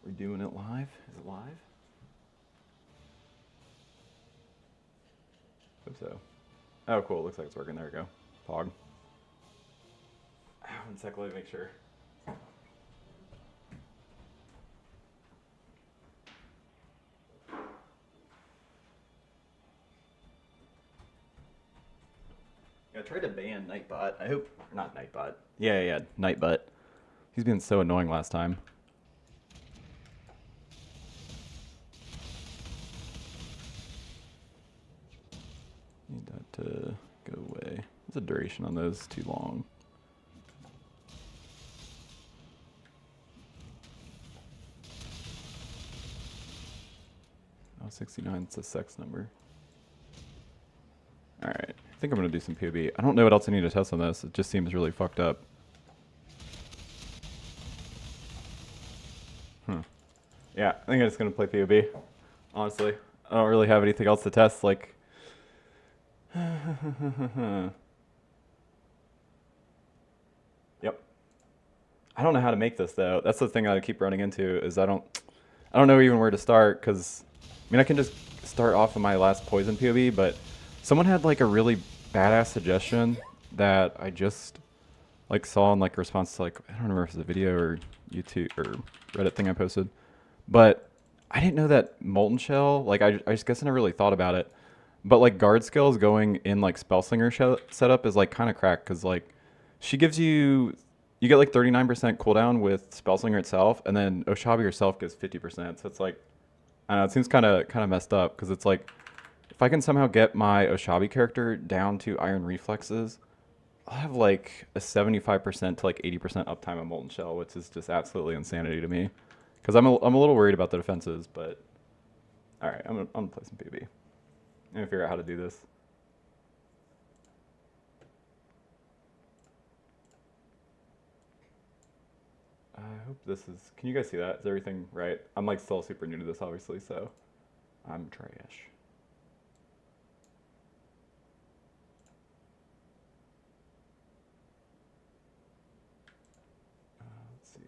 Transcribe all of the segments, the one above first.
We're doing it live? Is it live? Hope so. Oh, cool. Looks like it's working. There we go. Pog. One sec, let me make sure. Yeah, I tried to ban Nightbot. I hope... Not Nightbot. Yeah, Nightbot. He's been so annoying last time. Need that to go away. What's the duration on those? Too long. Oh, 69 is a sex number. Alright, I think I'm going to do some POB. I don't know what else I need to test on this. It just seems really fucked up. Yeah, I think I'm just going to play POB. Honestly, I don't really have anything else to test. Like, yep. I don't know how to make this though. That's the thing I keep running into is I don't know even where to start because I mean I can just start off of my last poison POB, but someone had like a really badass suggestion that I just like saw in like response to like I don't remember if it was a video or YouTube or Reddit thing I posted, but I didn't know that Molten Shell, like I just guess I never really thought about it, but like guard skills going in like spellslinger setup is like kind of cracked because like she gives you get like 39% cooldown with spellslinger itself, and then Oshabi herself gives 50%. So it's like I don't know, it seems kind of messed up because it's like if I can somehow get my Oshabi character down to iron reflexes, I'll have like a 75% to like 80% uptime on Molten Shell, which is just absolutely insanity to me. Because I'm a little worried about the defenses, but all right, I'm gonna play some PB. I'm gonna figure out how to do this. I hope this is. Can you guys see that? Is everything right? I'm like still super new to this, obviously, so I'm trash. Let's see.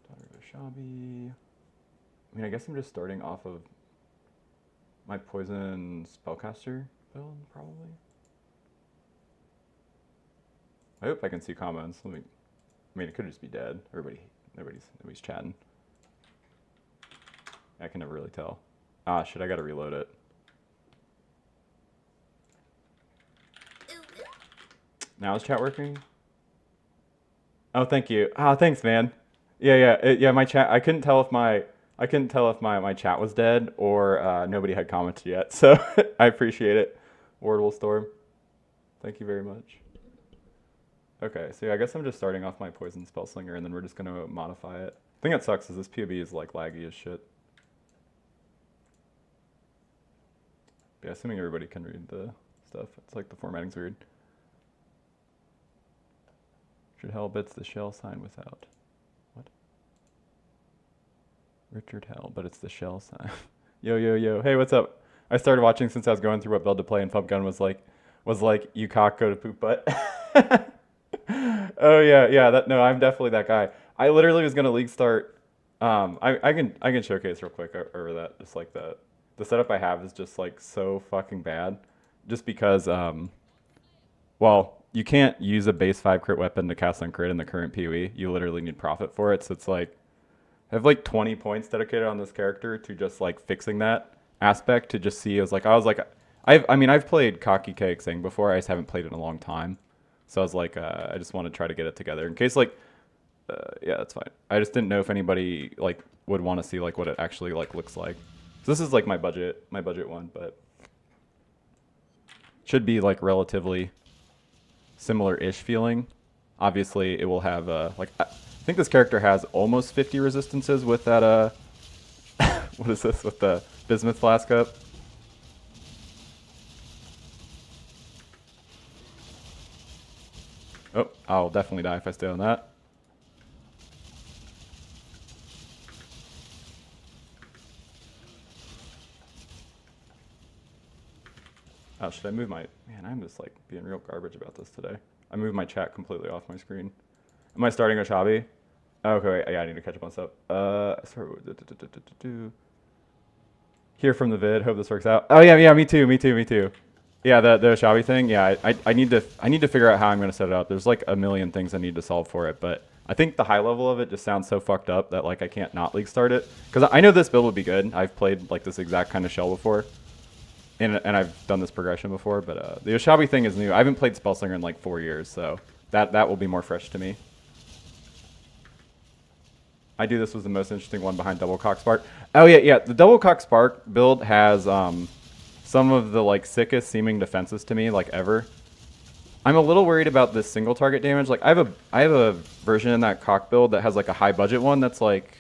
Daughter of Shabi. I mean, I guess I'm just starting off of my poison spellcaster build, probably. I hope I can see comments. Let me. I mean, it could just be dead. Nobody's chatting. I can never really tell. Ah, shit! I gotta reload it. Now is chat working? Oh, thank you. Ah, thanks, man. Yeah. My chat. I couldn't tell if my chat was dead or nobody had commented yet. So I appreciate it. Wardable Storm. Thank you very much. Okay, so yeah, I guess I'm just starting off my poison spellslinger and then we're just gonna modify it. The thing that sucks is this POB is like laggy as shit. But yeah, assuming everybody can read the stuff. It's like the formatting's weird. Richard Hell bits the shell sign without. What? Richard Hell, but it's the shell sign. Yo. Hey, what's up? I started watching since I was going through what build to play and Pumpgun was like, you cock, go to poop butt. Oh yeah. No, I'm definitely that guy. I literally was gonna league start. I can showcase real quick over that. Just like the setup I have is just like so fucking bad, just because well, you can't use a base 5 crit weapon to cast on crit in the current PoE. You literally need profit for it. So it's like I have like 20 points dedicated on this character to just like fixing that aspect to just see. I've played Cocky Cake Sing before. I just haven't played it in a long time. So I was like, I just want to try to get it together in case like, yeah, that's fine. I just didn't know if anybody like would want to see like what it actually like looks like. So this is like my budget one, but should be like relatively similar-ish feeling. Obviously, it will have like I think this character has almost 50 resistances with that what is this with the Bismuth Flask up? Oh, I'll definitely die if I stay on that. Oh, should I move my... Man, I'm just like being real garbage about this today. I moved my chat completely off my screen. Am I starting Oshabi? Okay, wait, yeah, I need to catch up on stuff. Sorry. Hear from the vid. Hope this works out. Oh yeah, yeah, me too, me too, me too. Yeah, the Shabby thing. Yeah, I need to figure out how I'm gonna set it up. There's like a million things I need to solve for it, but I think the high level of it just sounds so fucked up that like I can't not league start it because I know this build would be good. I've played like this exact kind of shell before, and I've done this progression before. But the Oshabi thing is new. I haven't played Spellslinger in like 4 years, so that will be more fresh to me. I do this was the most interesting one behind Double Cock Spark. Oh yeah, yeah. The Double Cock Spark build has some of the like sickest seeming defenses to me like ever. I'm a little worried about this single target damage. Like I have a version in that cock build that has like a high budget one that's like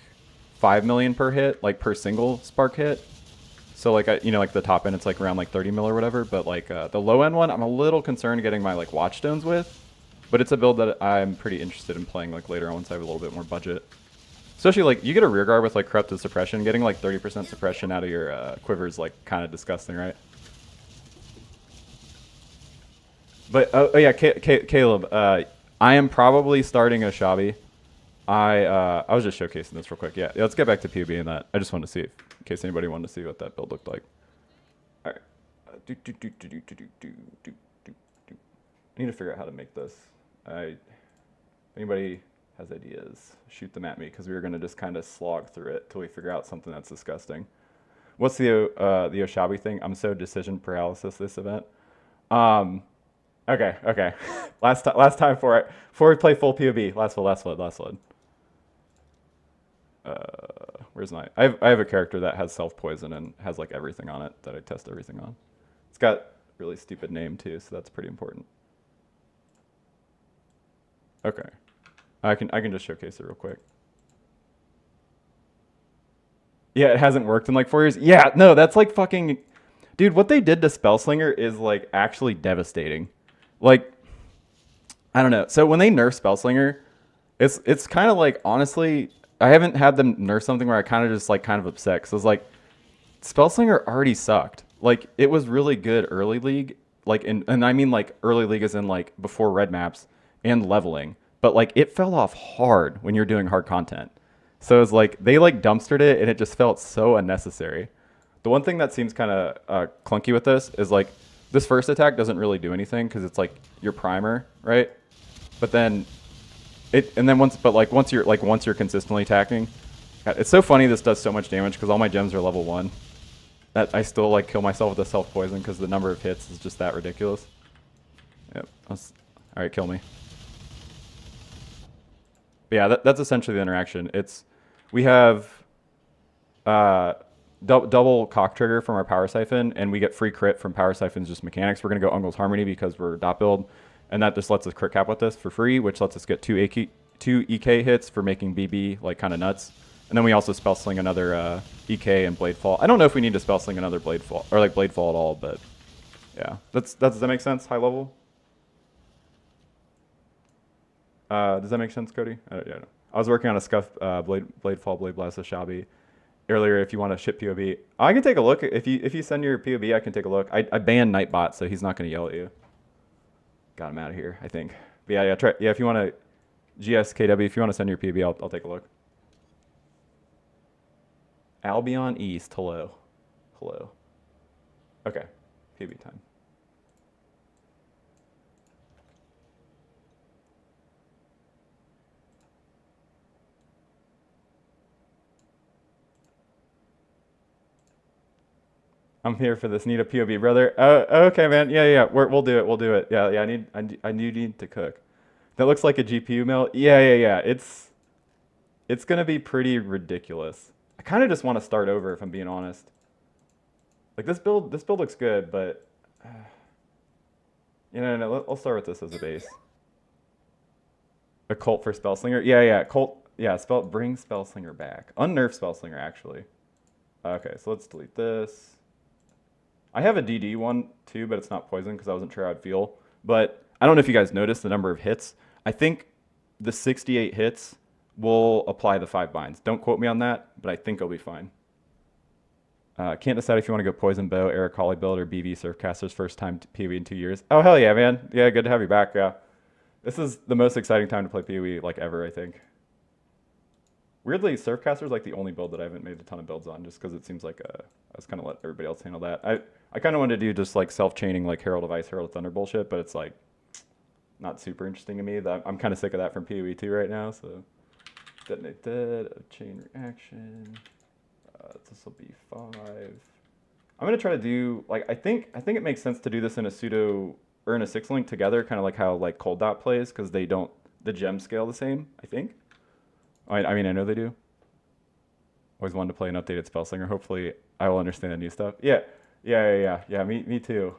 5 million per hit, like per single spark hit. So like you know, like the top end it's like around like 30 mil or whatever. But like the low end one, I'm a little concerned getting my like watchstones with. But it's a build that I'm pretty interested in playing like later on once I have a little bit more budget. Especially like you get a rear guard with like corrupted suppression, getting like 30% suppression out of your quiver is like kind of disgusting, right? But oh yeah, Caleb, I am probably starting a Shabi. I was just showcasing this real quick. Yeah, let's get back to PUB and that. I just wanted to see if, in case anybody wanted to see what that build looked like. All right. I need to figure out how to make this. If anybody has ideas, shoot them at me because we were gonna just kind of slog through it till we figure out something that's disgusting. What's the Oshabi thing? I'm so decision paralysis this event. Okay, okay. last time for it. Before we play full POB. Last flood. Where's my? I have a character that has self poison and has like everything on it that I test everything on. It's got a really stupid name too, so that's pretty important. Okay, I can just showcase it real quick. Yeah, it hasn't worked in like 4 years. Yeah, no, that's like fucking, dude. What they did to Spellslinger is like actually devastating. Like, I don't know. So when they nerf Spellslinger, it's kind of like honestly, I haven't had them nerf something where I kind of just like kind of upset. Cause it's like Spellslinger already sucked. Like it was really good early league, like and I mean like early league is in like before red maps and leveling, but like it fell off hard when you're doing hard content. So it's like they like dumpstered it and it just felt so unnecessary. The one thing that seems kind of clunky with this is like this first attack doesn't really do anything because it's like your primer, right? But then once you're consistently attacking, it's so funny this does so much damage because all my gems are level 1. That I still like kill myself with a self poison because the number of hits is just that ridiculous. Yep. All right, kill me. But yeah, that's essentially the interaction. We have double cock trigger from our power siphon, and we get free crit from power siphon's just mechanics. We're gonna go Uncle's Harmony because we're dot build, and that just lets us crit cap with this for free, which lets us get two EK hits for making BB like kind of nuts. And then we also spell sling another EK and blade fall. I don't know if we need to spell sling another blade fall or like blade fall at all, but yeah, does that make sense? High level. Does that make sense, Cody? Yeah, no. I was working on a scuff blade fall blade blast of Shabi earlier. If you want to ship POB, I can take a look. If you send your POB, I can take a look. I banned Nightbot, so he's not going to yell at you. Got him out of here, I think. But yeah, try. Yeah, if you want to GSKW, if you want to send your POB, I'll take a look. Albion East, hello. Okay, POB time. I'm here for this. Need a POB, brother. Okay, man. Yeah. We'll do it. We'll do it. Yeah. I need to cook. That looks like a GPU mill. Yeah. It's gonna be pretty ridiculous. I kind of just want to start over if I'm being honest. Like this build looks good, but no. I'll start with this as a base. A cult for Spellslinger. Yeah. Cult. Yeah. Bring Spellslinger back. Unnerf Spellslinger actually. Okay, so let's delete this. I have a DD one too, but it's not poison because I wasn't sure how I'd feel. But I don't know if you guys noticed the number of hits. I think the 68 hits will apply the 5 binds. Don't quote me on that, but I think I'll be fine. Can't decide if you want to go Poison Bow, Eric Holly build, or BV Surfcaster's first time PoE in 2 years. Oh, hell yeah, man. Yeah, good to have you back. Yeah. This is the most exciting time to play PoE like ever, I think. Weirdly, Surfcaster's like the only build that I haven't made a ton of builds on, just because it seems like I was kind of let everybody else handle that. I kind of wanted to do just like self-chaining like Herald of Ice, Herald of Thunder bullshit, but it's like not super interesting to me. That I'm kind of sick of that from PoE 2 right now. So detonate dead, a chain reaction. This will be 5. I'm gonna try to do like I think it makes sense to do this in a pseudo or in a 6-link together, kind of like how like Cold Dot plays, because they don't the gems scale the same. I think. I mean I know they do. Always wanted to play an updated Spellslinger. Hopefully I will understand the new stuff. Yeah. Me too.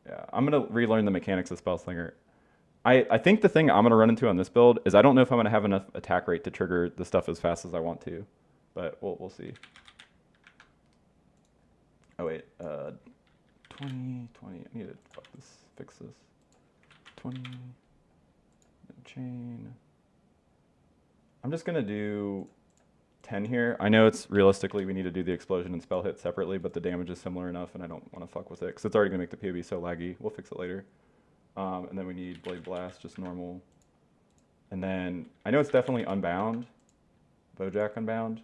Yeah, I'm gonna relearn the mechanics of Spellslinger. I think the thing I'm gonna run into on this build is I don't know if I'm gonna have enough attack rate to trigger the stuff as fast as I want to, but we'll see. Oh wait, 20. I need to fix this. 20 chain. I'm just gonna do 10 here. I know it's realistically we need to do the explosion and spell hit separately, but the damage is similar enough, and I don't want to fuck with it because it's already gonna make the PoE so laggy. We'll fix it later. And then we need Blade Blast, just normal. And then I know it's definitely Unbound, Bojack Unbound.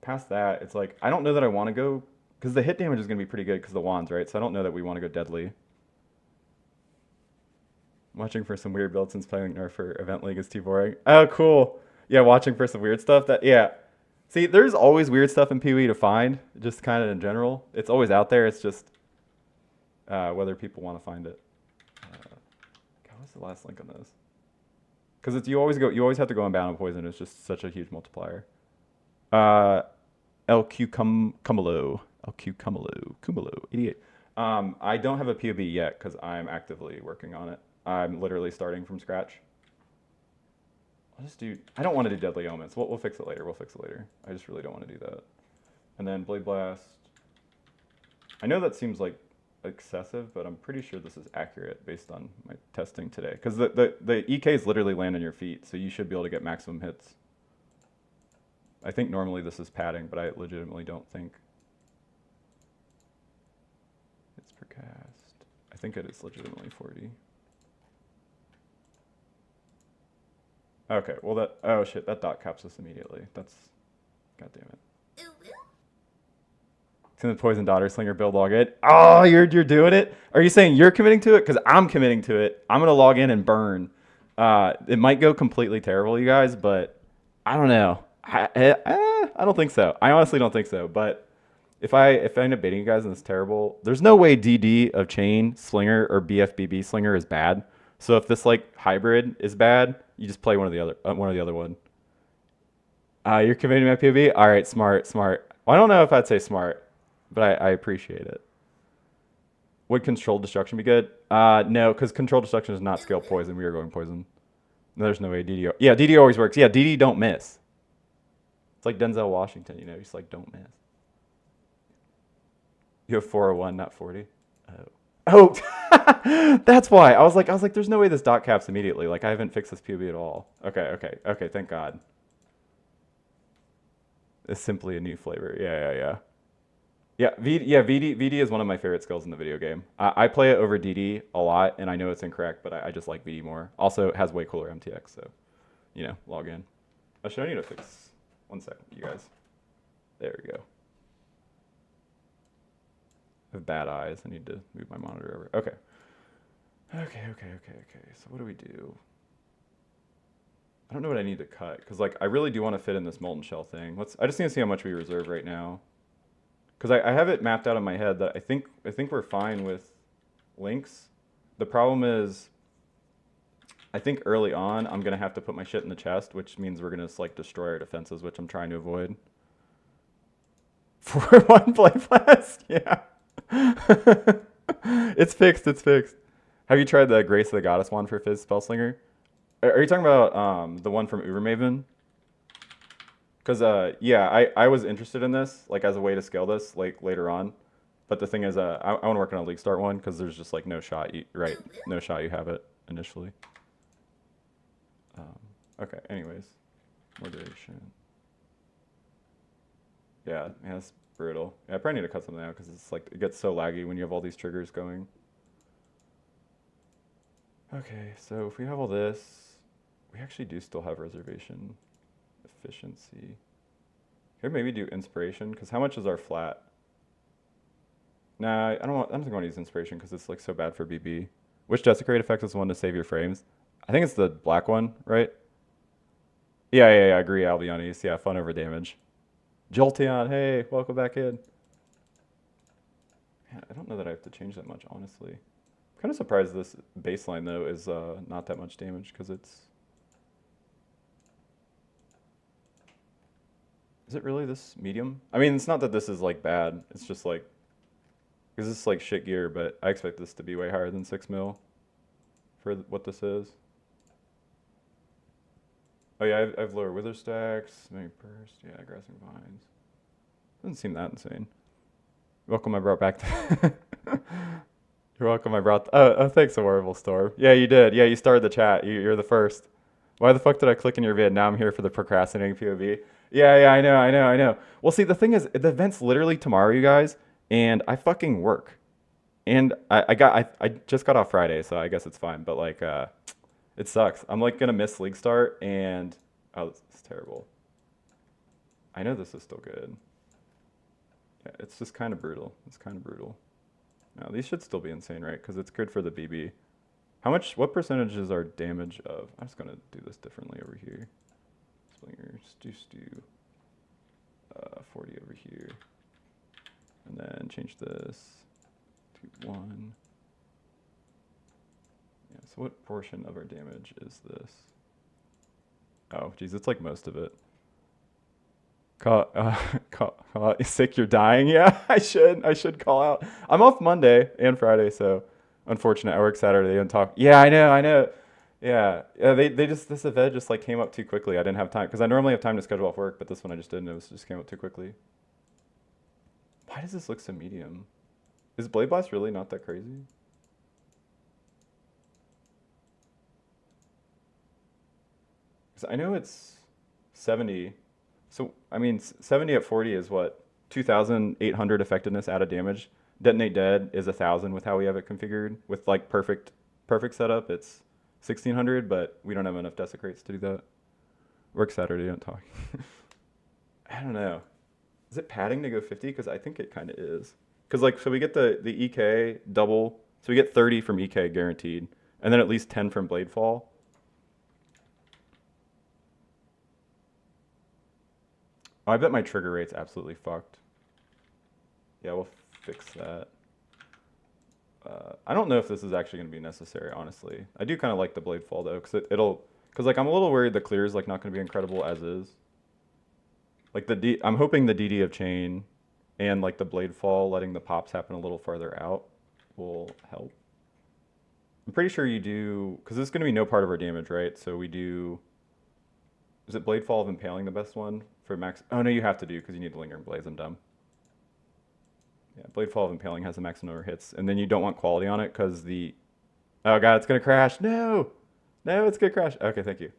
Past that, it's like I don't know that I want to go because the hit damage is gonna be pretty good because the wands, right? So I don't know that we want to go deadly. Watching for some weird builds since playing Nerf for Event League is too boring. Oh, cool. Yeah, watching for some weird stuff. Yeah. See, there's always weird stuff in PoE to find, just kind of in general. It's always out there. It's just whether people want to find it. God, what's the last link on this? Because you always have to go Unbound and Poison. It's just such a huge multiplier. LQ Cumulo, 88. I don't have a POB yet because I'm actively working on it. I'm literally starting from scratch. I don't want to do Deadly Omens. We'll fix it later. I just really don't want to do that. And then Blade Blast. I know that seems like excessive, but I'm pretty sure this is accurate based on my testing today. Because the EKs literally land on your feet, so you should be able to get maximum hits. I think normally this is padding, but I legitimately don't think it's per cast. I think it is legitimately 40. Okay, well oh shit, that dot caps us immediately. That's, god damn it. It's in the Poison Daughter Slinger build log in. Oh, you're doing it? Are you saying you're committing to it? Because I'm committing to it. I'm gonna log in and burn. It might go completely terrible, you guys, but I don't know. I don't think so. I honestly don't think so. But if I end up baiting you guys and it's terrible, there's no way DD of Chain Slinger or BFBB Slinger is bad. So if this like hybrid is bad, you just play one of the other one. You're committing to my POV? All right, smart. Well, I don't know if I'd say smart, but I appreciate it. Would Controlled Destruction be good? No, because Controlled Destruction is not scale Poison. We are going Poison. There's no way DD. Yeah, DD always works. Yeah, DD don't miss. It's like Denzel Washington, you know, he's like, don't miss. You have 401, not 40. Oh, that's why. I was like, there's no way this dot caps immediately. Like, I haven't fixed this POV at all. Okay. Thank God. It's simply a new flavor. Yeah. VD is one of my favorite skills in the video game. I play it over DD a lot, and I know it's incorrect, but I just like VD more. Also, it has way cooler MTX, so, you know, log in. Actually, I need to fix. 1 second, you guys. There we go. I have bad eyes. I need to move my monitor over. Okay. So what do we do? I don't know what I need to cut because like I really do want to fit in this molten shell thing. I just need to see how much we reserve right now. Because I have it mapped out in my head that I think we're fine with links. The problem is I think early on I'm gonna have to put my shit in the chest, which means we're gonna like destroy our defenses, which I'm trying to avoid. 4-1 Blade Blast, yeah. It's fixed. Have you tried the Grace of the Goddess one for Fizz Spellslinger? Are you talking about the one from Ubermaven? Because yeah, I was interested in this like as a way to scale this like later on, but the thing is I want to work on a league start one because there's just like no shot you have it initially. Okay, anyways, more duration. Yeah, it's brutal. Yeah, I probably need to cut something out because it's like it gets so laggy when you have all these triggers going. Okay, so if we have all this, We actually do still have reservation efficiency. Here, maybe do inspiration, because how much is our flat? Nah, I don't think I want to use inspiration because it's like so bad for BB. Which desecrate effect is the one to save your frames? I think it's the black one, right? Yeah, I agree, Albionis. Yeah, fun over damage. Jolteon, hey, welcome back in. Man, I don't know that I have to change that much, honestly. I'm kind of surprised this baseline, though, is not that much damage, because it's... Is it really this medium? I mean, it's not that this is, like, bad. It's just, like... Because this is, like, shit gear, but I expect this to be way higher than 6 mil for what this is. Oh yeah, I have lower wither stacks, maybe burst, yeah, grassing vines. Doesn't seem that insane. Welcome, I brought back You're welcome, I brought... Oh, thanks, Horrible Storm. Yeah, you did. Yeah, you started the chat. You're the first. Why the fuck did I click in your vid? Now I'm here for the procrastinating POV. Yeah, I know. Well, see, the thing is, the event's literally tomorrow, you guys, and I fucking work. And I just got off Friday, so I guess it's fine, but like, it sucks. I'm like gonna miss league start, and oh, this is terrible. I know this is still good. Yeah, it's just kind of brutal. It's kind of brutal. Now these should still be insane, right? Because it's good for the BB. How much? What percentage is our damage of? I'm just gonna do this differently over here. Slinger, stew. 40 over here, and then change this to 1. Yeah. So what portion of our damage is this? Oh, geez, it's like most of it. Sick, you're dying. Yeah, I should call out. I'm off Monday and Friday, so unfortunate. I work Saturday and talk. Yeah, I know. Yeah. They just, this event just like came up too quickly. I didn't have time because I normally have time to schedule off work, but this one I just didn't. It just came up too quickly. Why does this look so medium? Is Blade Blast really not that crazy? Because I know it's 70. So, I mean, 70 at 40 is what? 2,800 effectiveness out of damage. Detonate Dead is 1,000 with how we have it configured. With like perfect setup, it's 1,600, but we don't have enough desecrates to do that. Work Saturday, don't talk. I don't know. Is it padding to go 50? Because I think it kind of is. Because like, so we get the EK double. So we get 30 from EK guaranteed. And then at least 10 from Bladefall. Oh, I bet my trigger rate's absolutely fucked. Yeah, we'll fix that. I don't know if this is actually going to be necessary, honestly. I do kind of like the Bladefall, though, because because like I'm a little worried the clear is like not going to be incredible as is. Like I'm hoping the DD of Chain and like the Bladefall, letting the pops happen a little farther out, will help. I'm pretty sure you do, because this is going to be no part of our damage, right? So we do... Is it Bladefall of Impaling the best one for max? Oh, no, you have to do because you need the Lingering Blades. I'm dumb. Yeah, Bladefall of Impaling has a max number of hits. And then you don't want quality on it because the... Oh, God, it's going to crash. No, it's going to crash. Okay, thank you.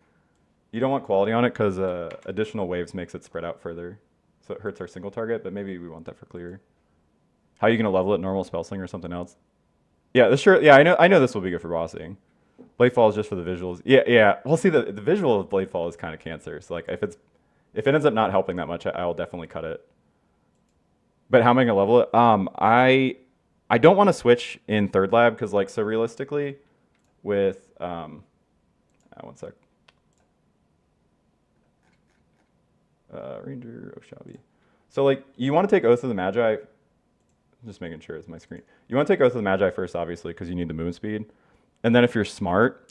You don't want quality on it because additional waves makes it spread out further. So it hurts our single target, but maybe we want that for clear. How are you going to level it? Normal, Spellslinger, or something else? Yeah, I know this will be good for bossing. Bladefall is just for the visuals. Yeah. Well, see, the visual of Bladefall is kind of cancer. So like, if it ends up not helping that much, I'll definitely cut it. But how am I gonna level it? I don't want to switch in third lab because like, so realistically, with one sec. Ranger Oshabi. So like, you want to take Oath of the Magi. I'm just making sure it's my screen. You want to take Oath of the Magi first, obviously, because you need the movement speed. And then if you're smart,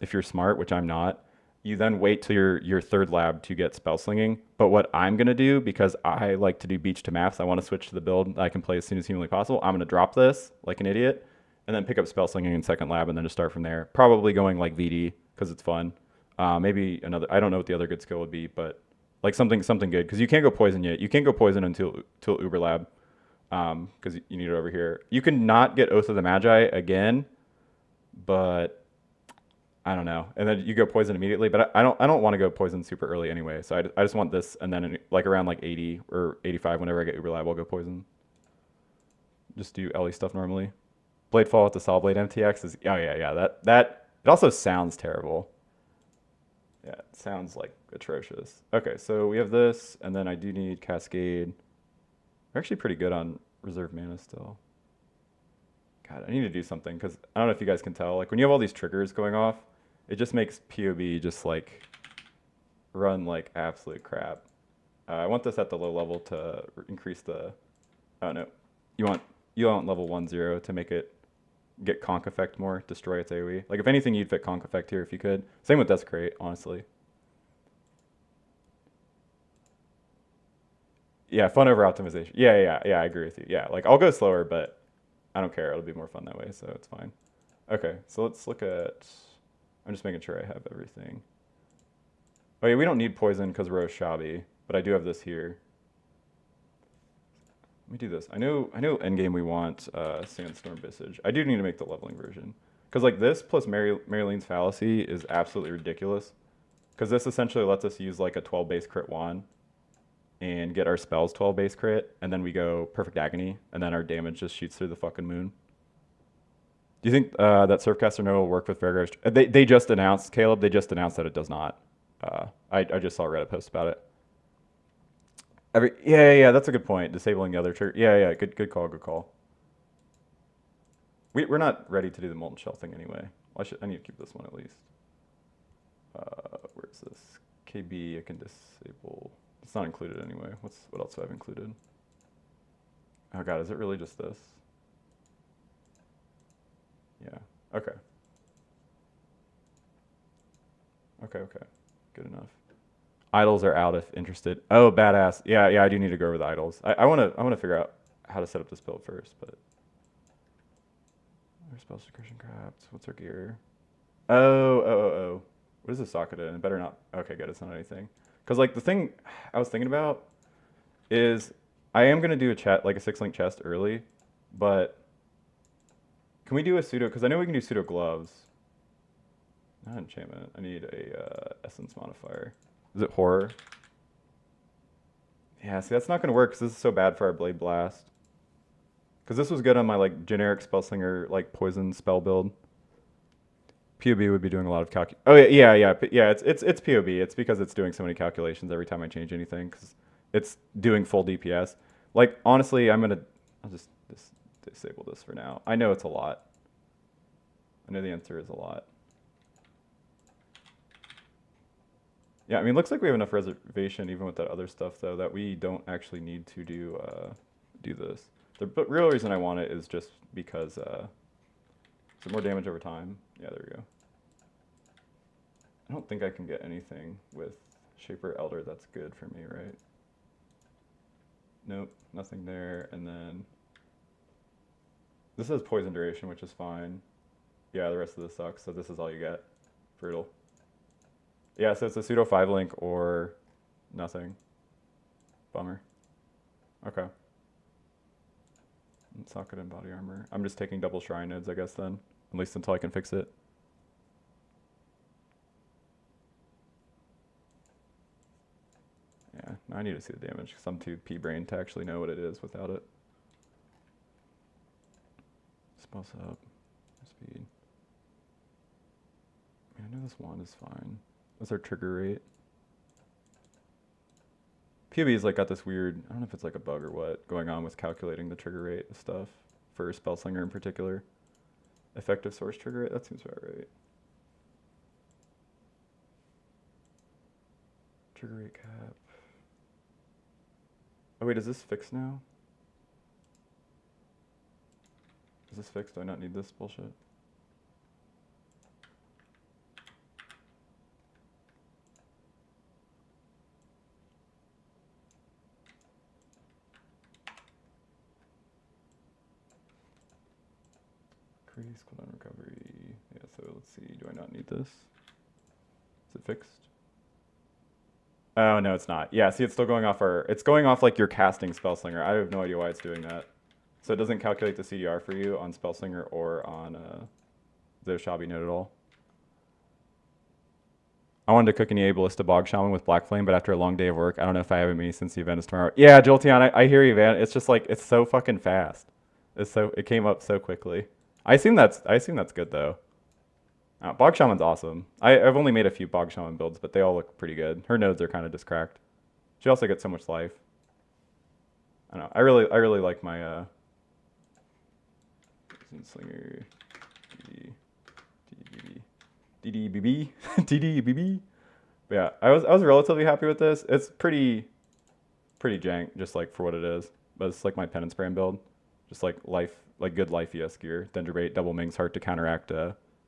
which I'm not, you then wait till your third lab to get spell slinging. But what I'm going to do, because I like to do beach to maps, I want to switch to the build I can play as soon as humanly possible. I'm going to drop this like an idiot and then pick up spell slinging in second lab and then just start from there. Probably going like VD because it's fun. Maybe another, I don't know what the other good skill would be, but like something good, because you can't go poison yet. You can't go poison until Uber lab because you need it over here. You can not get Oath of the Magi again, but I don't know. And then you go poison immediately, but I don't want to go poison super early anyway. So I just want this, and then like around like 80 or 85, whenever I get Uber Lab, I'll go poison. Just do Ellie stuff normally. Bladefall with the Saw Blade MTX is, oh yeah. That it also sounds terrible. Yeah, sounds like atrocious. Okay, so we have this, and then I do need Cascade. We're actually pretty good on reserve mana still. God, I need to do something because I don't know if you guys can tell. Like when you have all these triggers going off, it just makes POB just like run like absolute crap. I want this at the low level to increase the. Oh no, you want level 1-0 to make it get conk effect more, destroy its AoE. Like if anything, you'd fit conk effect here if you could. Same with Desecrate, honestly. Yeah, fun over optimization. Yeah. I agree with you. Yeah, like I'll go slower, but I don't care. It'll be more fun that way, so it's fine. Okay, so let's look at. I'm just making sure I have everything. Oh yeah, we don't need poison because we're a Shabi, but I do have this here. Let me do this. I know endgame we want Sandstorm Visage. I do need to make the leveling version. Because like this plus Marlene's Fallacy is absolutely ridiculous. Because this essentially lets us use like a 12 base crit wand and get our spells 12 base crit, and then we go Perfect Agony, and then our damage just shoots through the fucking moon. Do you think that Surfcaster Nova will work with Fairgrounds? They just announced, Caleb, they just announced that it does not. I just saw a Reddit post about it. Yeah, that's a good point. Disabling the other trigger. Yeah, good call. We're not ready to do the molten shell thing anyway. Well, I need to keep this one at least. Where is this? KB, I can disable. It's not included anyway. What else do I have included? Oh god, is it really just this? Yeah. Okay. Good enough. Idols are out if interested. Oh, badass. Yeah, I do need to go over the idols. I wanna figure out how to set up this build first, but our spell secretion crafts. What's our gear? Oh. What is this socket in? It better not. Okay, good. It's not anything. Because like the thing I was thinking about is I am gonna do a chest, like a 6-link chest early, but can we do a pseudo? Because I know we can do pseudo gloves. Not enchantment. I need a essence modifier. Is it horror? Yeah, see that's not gonna work because this is so bad for our blade blast. Because this was good on my like generic spellslinger like poison spell build. POB would be doing a lot of Oh yeah. It's POB. It's because it's doing so many calculations every time I change anything because it's doing full DPS. Like honestly, I'll just disable this for now. I know it's a lot. I know the answer is a lot. Yeah, I mean, it looks like we have enough reservation even with that other stuff though that we don't actually need to do this. The real reason I want it is just because so more damage over time. Yeah, there we go. I don't think I can get anything with Shaper Elder that's good for me, right? Nope, nothing there. And then this has poison duration, which is fine. Yeah, the rest of this sucks, so this is all you get. Brutal. Yeah, so it's a pseudo 5-link or nothing. Bummer. Okay. Socket and body armor. I'm just taking double shrine nodes, I guess, then. At least until I can fix it. Yeah, I need to see the damage because I'm too pea-brained to actually know what it is without it. Spells up. Speed. Yeah, I know this wand is fine. What's our trigger rate? POB is like got this weird, I don't know if it's like a bug or what, going on with calculating the trigger rate of stuff for Spellslinger in particular. Effective source trigger rate, that seems about right. Trigger rate cap. Oh wait, is this fixed now? Is this fixed? Do I not need this bullshit? Increase cooldown recovery. Yeah, so let's see. Do I not need this? Is it fixed? Oh, no, it's not. Yeah, see, it's still going off it's going off like you're casting Spellslinger. I have no idea why it's doing that. So it doesn't calculate the CDR for you on Spellslinger or on the Shabi node at all. I wanted to cook an EA Ballista Bog Shaman with Black Flame, but after a long day of work, I don't know if I have it me since the event is tomorrow. Yeah, Jolteon, I hear you, man. It's just like, it's so fucking fast. It came up so quickly. I assume that's good though. Bog Shaman's awesome. I've only made a few Bog Shaman builds, but they all look pretty good. Her nodes are kind of just cracked. She also gets so much life. I don't know. I really like my Slinger DDBB DDBB. But yeah, I was relatively happy with this. It's pretty jank, just like for what it is. But it's like my penance brand build, just like life, like good life ES gear. Dendrobate, double Ming's Heart to counteract,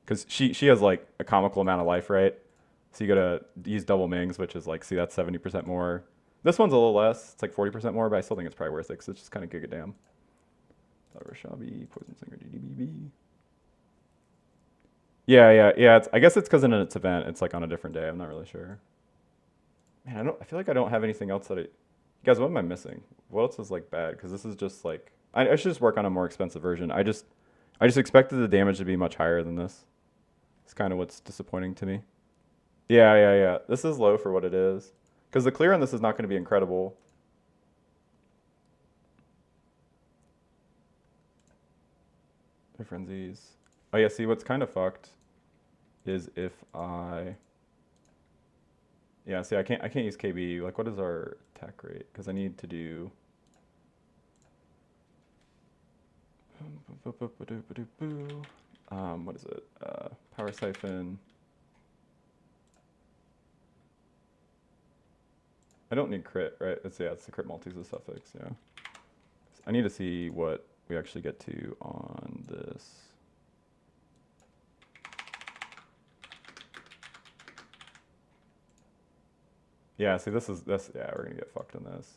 because she has like a comical amount of life, right? So you gotta use double Mings, which is like, see, that's 70% more. This one's a little less. It's like 40% more, but I still think it's probably worth it because it's just kind of giga-damn. Rashabi, Poison Singer, DDBB. Yeah. I guess it's because in its event, it's like on a different day. I'm not really sure. Man, I feel like I don't have anything else that guys, what am I missing? What else is like bad? Because this is just like, I should just work on a more expensive version. I just expected the damage to be much higher than this. It's kind of what's disappointing to me. Yeah. This is low for what it is. Because the clear on this is not going to be incredible. The frenzies. Oh yeah, see what's kind of fucked is if yeah, see I can't use KB. Like what is our attack rate? Because I need to do what is it? Power siphon. I don't need crit, right? It's the crit multis as suffix, yeah. I need to see what we actually get to on this. Yeah, see this, yeah, we're gonna get fucked on this.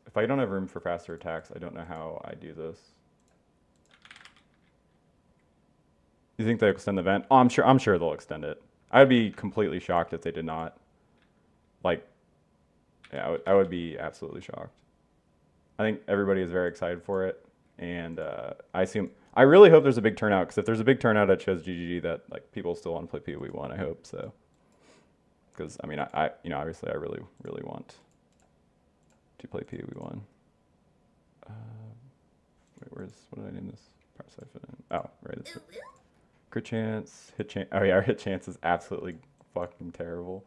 If I don't have room for faster attacks, I don't know how I do this. You think they'll extend the event? Oh, I'm sure they'll extend it. I'd be completely shocked if they did not. Like, yeah, I would be absolutely shocked. I think everybody is very excited for it, and I really hope there's a big turnout, because if there's a big turnout at Chose GGG, that like people still want to play PoE 1. I hope so, because I mean, I obviously I really want to play PoE 1. Wait, what did I name this? Power siphon. Oh, right. It's crit chance, hit chance. Oh yeah, our hit chance is absolutely fucking terrible.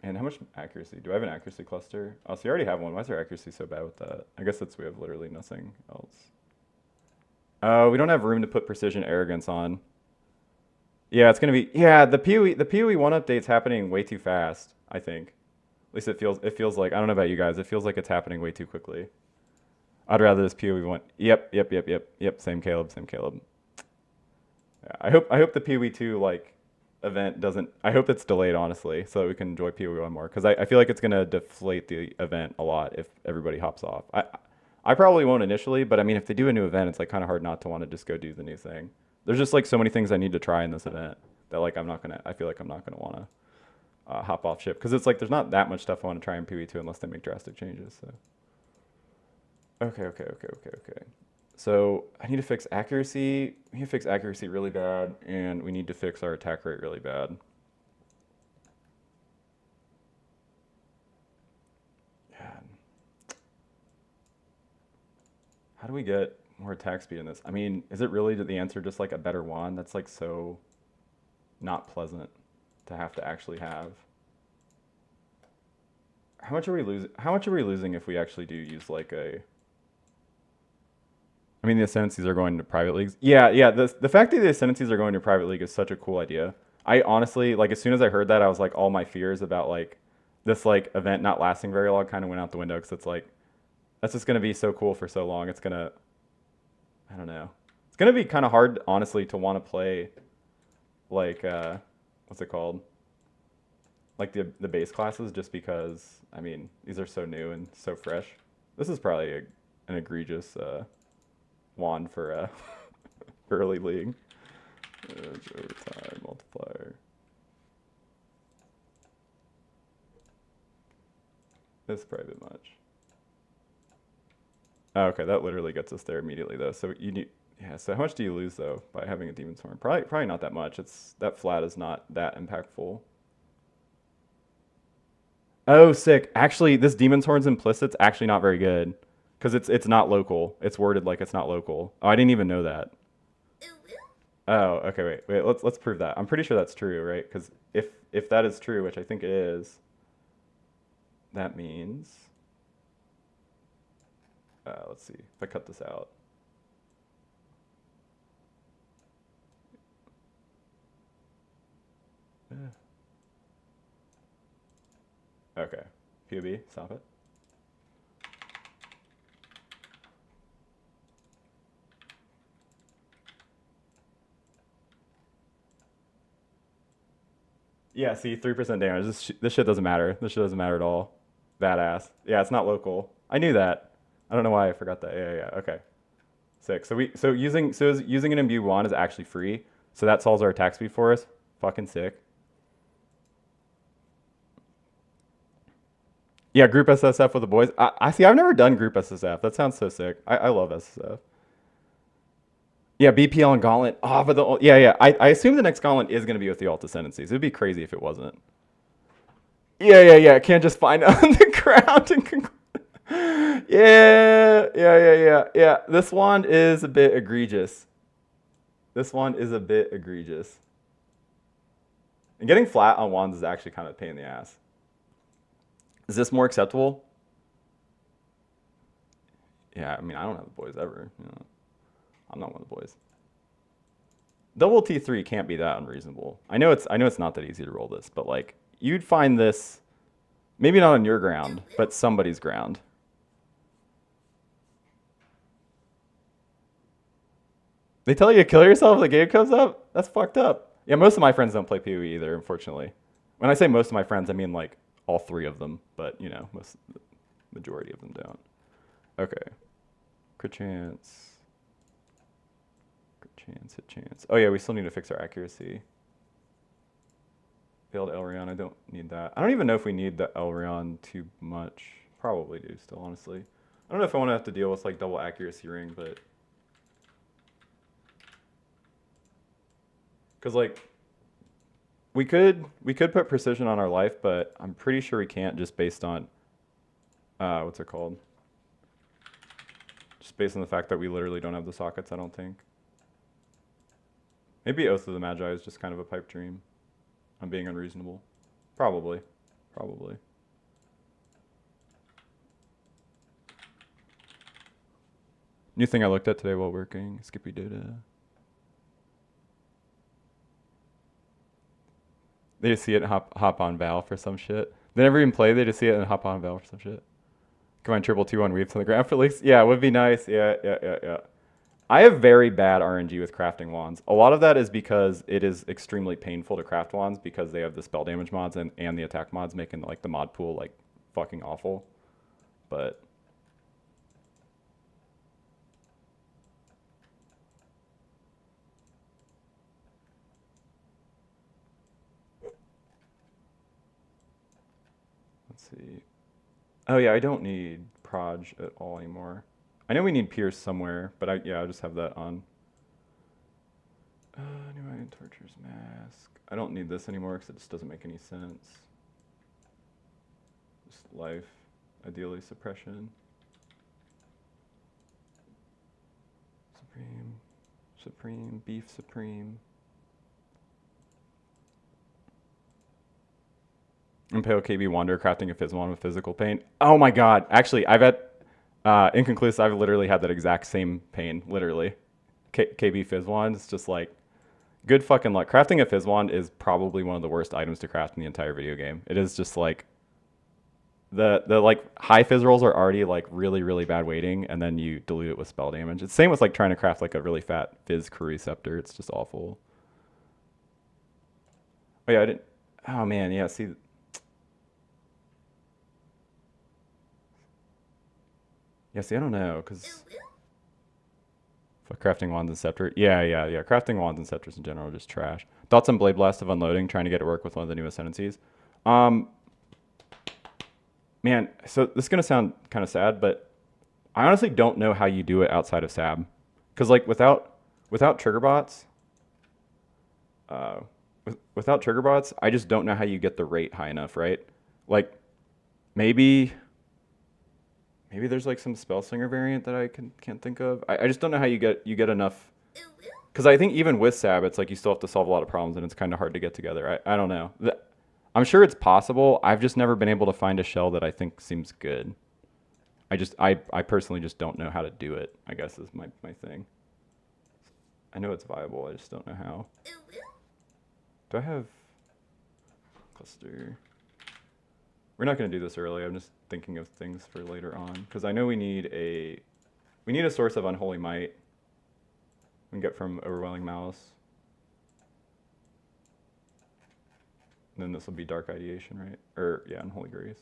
And how much accuracy? Do I have an accuracy cluster? Oh, so you already have one. Why is our accuracy so bad with that? I guess we have literally nothing else. Oh, we don't have room to put precision arrogance on. Yeah, it's gonna be, yeah, the PoE 1 update's happening way too fast, I think. At least it feels like, I don't know about you guys, it feels like it's happening way too quickly. I'd rather this PoE 1. Yep, same Caleb. Yeah, I hope the PoE 2 like event doesn't, I hope it's delayed, honestly, so that we can enjoy PoE 1 more, because I feel like it's going to deflate the event a lot if everybody hops off. I probably won't initially, but I mean, if they do a new event, it's like kind of hard not to want to just go do the new thing. There's just like so many things I need to try in this event that like I feel like I'm not going to want to hop off ship, because it's like there's not that much stuff I want to try in PoE 2 unless they make drastic changes. So okay. So I need to fix accuracy. We need to fix accuracy really bad, and we need to fix our attack rate really bad. Yeah. How do we get more attack speed in this? I mean, is it really the answer just like a better wand? That's like so not pleasant to have to actually have. How much are we losing? How much are we losing if we actually do use like a? I mean, the ascendancies are going to private leagues. Yeah. The fact that the ascendancies are going to private league is such a cool idea. I honestly, like, as soon as I heard that, I was like, all my fears about like this like event not lasting very long kind of went out the window, because it's like that's just gonna be so cool for so long. It's gonna, I don't know. It's gonna be kind of hard, honestly, to want to play like what's it called? Like the base classes, just because I mean these are so new and so fresh. This is probably an egregious wand for early league. Overtime multiplier. This is probably a bit much. Oh, okay, that literally gets us there immediately though. So you need, yeah. So how much do you lose though by having a Demon's Horn? Probably not that much. It's that flat is not that impactful. Oh, sick. Actually, this Demon's Horn's implicit's actually not very good, Because it's not local. It's worded like it's not local. Oh, I didn't even know that. Oh, okay, wait. Let's prove that. I'm pretty sure that's true, right? Because if that is true, which I think it is, that means let's see if I cut this out. Okay, POB, stop it. Yeah, see, 3% damage. This shit doesn't matter. This shit doesn't matter at all. Badass. Yeah, it's not local. I knew that. I don't know why I forgot that. Yeah. Okay. Sick. Using an imbue wand is actually free. So that solves our attack speed for us. Fucking sick. Yeah, group SSF with the boys. I see. I've never done group SSF. That sounds so sick. I love SSF. Yeah, BPL and Gauntlet. Oh, but yeah. I assume the next Gauntlet is going to be with the alt ascendancies. It'd be crazy if it wasn't. Yeah. Can't just find it on the ground and yeah. This wand is a bit egregious. And getting flat on wands is actually kind of a pain in the ass. Is this more acceptable? Yeah, I mean, I don't have the boys ever. You know, I'm not one of the boys. Double T3 can't be that unreasonable. I know it's not that easy to roll this, but like you'd find this maybe not on your ground, but somebody's ground. They tell you to kill yourself if the game comes up? That's fucked up. Yeah, most of my friends don't play PoE either, unfortunately. When I say most of my friends, I mean like all 3 of them, but you know, the majority of them don't. Okay. Crit chance. Hit chance. Oh yeah, we still need to fix our accuracy. Failed Elrion, I don't need that. I don't even know if we need the Elrion too much. Probably do still, honestly. I don't know if I want to have to deal with like double accuracy ring, but because like we could put precision on our life, but I'm pretty sure we can't just based on what's it called? Just based on the fact that we literally don't have the sockets, I don't think. Maybe Oath of the Magi is just kind of a pipe dream. I'm being unreasonable. Probably. New thing I looked at today while working, Skippy data. They just see it and hop on Val for some shit. They never even play, they just see it and hop on Val for some shit. Combine triple 2-1 weaves on the ground for leaks. Yeah, it would be nice. Yeah. I have very bad RNG with crafting wands. A lot of that is because it is extremely painful to craft wands because they have the spell damage mods and the attack mods making like the mod pool like fucking awful. But let's see. Oh yeah, I don't need Proj at all anymore. I know we need Pierce somewhere, but I'll just have that on. New Iron Torture's Mask. I don't need this anymore because it just doesn't make any sense. Just life, ideally suppression. Supreme, Beef Supreme. Impale KB Wander crafting a Fizzwand with physical pain. Oh my god. Actually, I've had Inconclusive, I've literally had that exact same pain, literally. KB Fizzwand is just like, good fucking luck. Crafting a Fizzwand is probably one of the worst items to craft in the entire video game. It is just like, the like high fizz rolls are already like really bad weighting, and then you dilute it with spell damage. It's the same with like trying to craft like a really fat fizz Receptor. It's just awful. Oh yeah, I didn't, oh man, yeah, see. Yeah, see, I don't know, because for crafting wands and scepter. Yeah. Crafting wands and scepters in general are just trash. Thoughts on Blade Blast of Unloading, trying to get it work with one of the new ascendancies. Man, so this is going to sound kind of sad, but I honestly don't know how you do it outside of SAB. Because like without trigger bots, without trigger bots, I just don't know how you get the rate high enough, right? Like maybe maybe there's like some spellslinger variant that I can't think of. I just don't know how you get enough. Because I think even with Sab, it's like you still have to solve a lot of problems, and it's kind of hard to get together. I don't know. I'm sure it's possible. I've just never been able to find a shell that I think seems good. I personally just don't know how to do it, I guess is my thing. I know it's viable, I just don't know how. Do I have cluster? We're not going to do this early. I'm just thinking of things for later on. Because I know we need a source of unholy might. We can get from overwhelming malice. And then this will be dark ideation, right? Or yeah, unholy grace.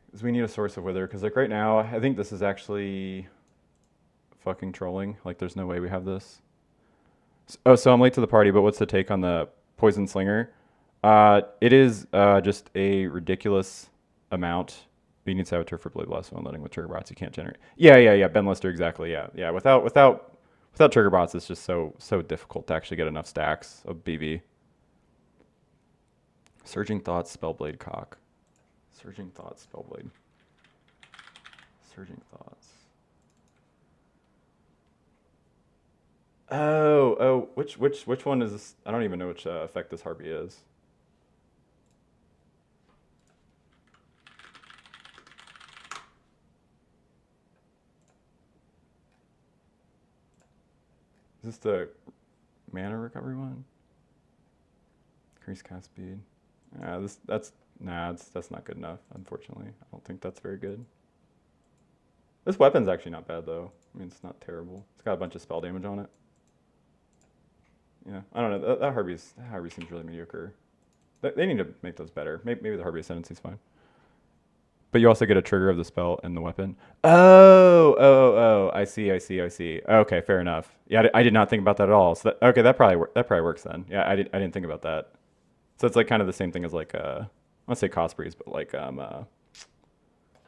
Because we need a source of wither. Because like right now, I think this is actually fucking trolling. Like there's no way we have this. So I'm late to the party, but what's the take on the poison slinger? It is just a ridiculous amount. You need saboteur for blade blast when loading with trigger bots. You can't generate. Yeah. Ben Lister, exactly. Yeah. Without trigger bots, it's just so difficult to actually get enough stacks of BV. Surging thoughts, spellblade cock. Surging thoughts, spellblade. Surging thoughts. Oh, which one is this? I don't even know which effect this Harpy is. Is this the mana recovery one? Increase cast speed. That's not good enough, unfortunately. I don't think that's very good. This weapon's actually not bad though. I mean, it's not terrible. It's got a bunch of spell damage on it. Yeah, I don't know. That Harpy seems really mediocre. They need to make those better. Maybe the Harpy Ascendancy's fine. But you also get a trigger of the spell and the weapon. Oh, I see. Okay, fair enough. Yeah, I did not think about that at all. So that probably works then. Yeah, I didn't think about that. So it's like kind of the same thing as like I want to say Cosprees, but like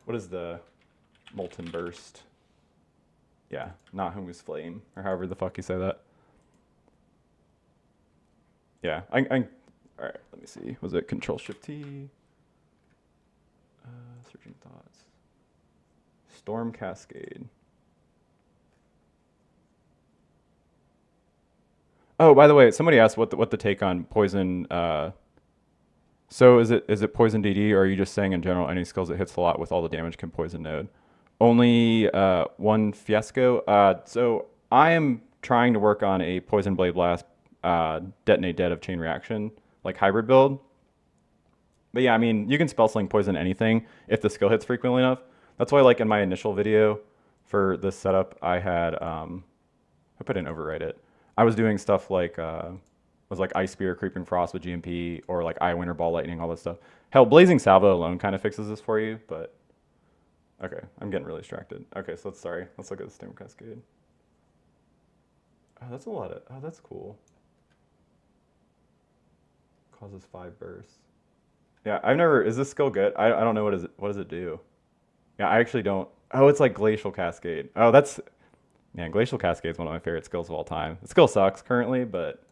what is the Molten Burst? Yeah, not Humu's Flame or however the fuck you say that. Yeah, all right. Let me see. Was it Control Shift T? Searching thoughts. Storm Cascade. Oh, by the way, somebody asked what the take on poison. So is it poison DD, or are you just saying in general any skills that hits a lot with all the damage can poison node? Only one fiasco. So I am trying to work on a poison blade blast detonate dead of chain reaction like hybrid build. But yeah, I mean, you can spell sling poison anything if the skill hits frequently enough. That's why, like in my initial video for this setup, I had I didn't overwrite it. I was doing stuff like was like Ice Spear, Creeping Frost with GMP, or like Eye Winter, Ball Lightning, all that stuff. Hell, Blazing Salvo alone kind of fixes this for you, but okay, I'm getting really distracted. Okay, so let's look at the Storm Cascade. Oh, that's a lot of. Oh, that's cool. Causes 5 bursts. Yeah, I've never. Is this skill good? I don't know what does it do. Yeah, I actually don't. Oh, it's like Glacial Cascade. Oh, that's. Man, Glacial Cascade is one of my favorite skills of all time. The skill sucks currently, but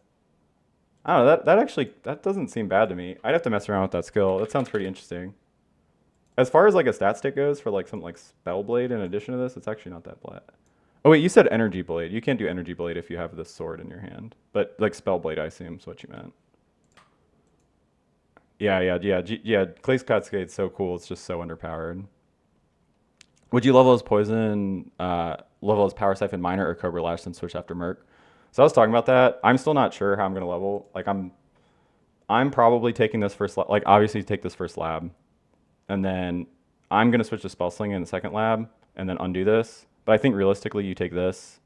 I don't know. That doesn't seem bad to me. I'd have to mess around with that skill. That sounds pretty interesting. As far as like a stat stick goes for like something like Spellblade in addition to this, it's actually not that bad. Oh wait, you said Energy Blade. You can't do Energy Blade if you have this sword in your hand. But like Spellblade, I assume is what you meant. Yeah. Clay's Cascade's so cool. It's just so underpowered. Would you level as Poison, level as Power Siphon Minor or Cobra Lash and switch after Merc? So I was talking about that. I'm still not sure how I'm going to level. Like I'm probably taking this first, like obviously take this first lab. And then I'm going to switch to Spell Slinger in the second lab and then undo this. But I think realistically you take this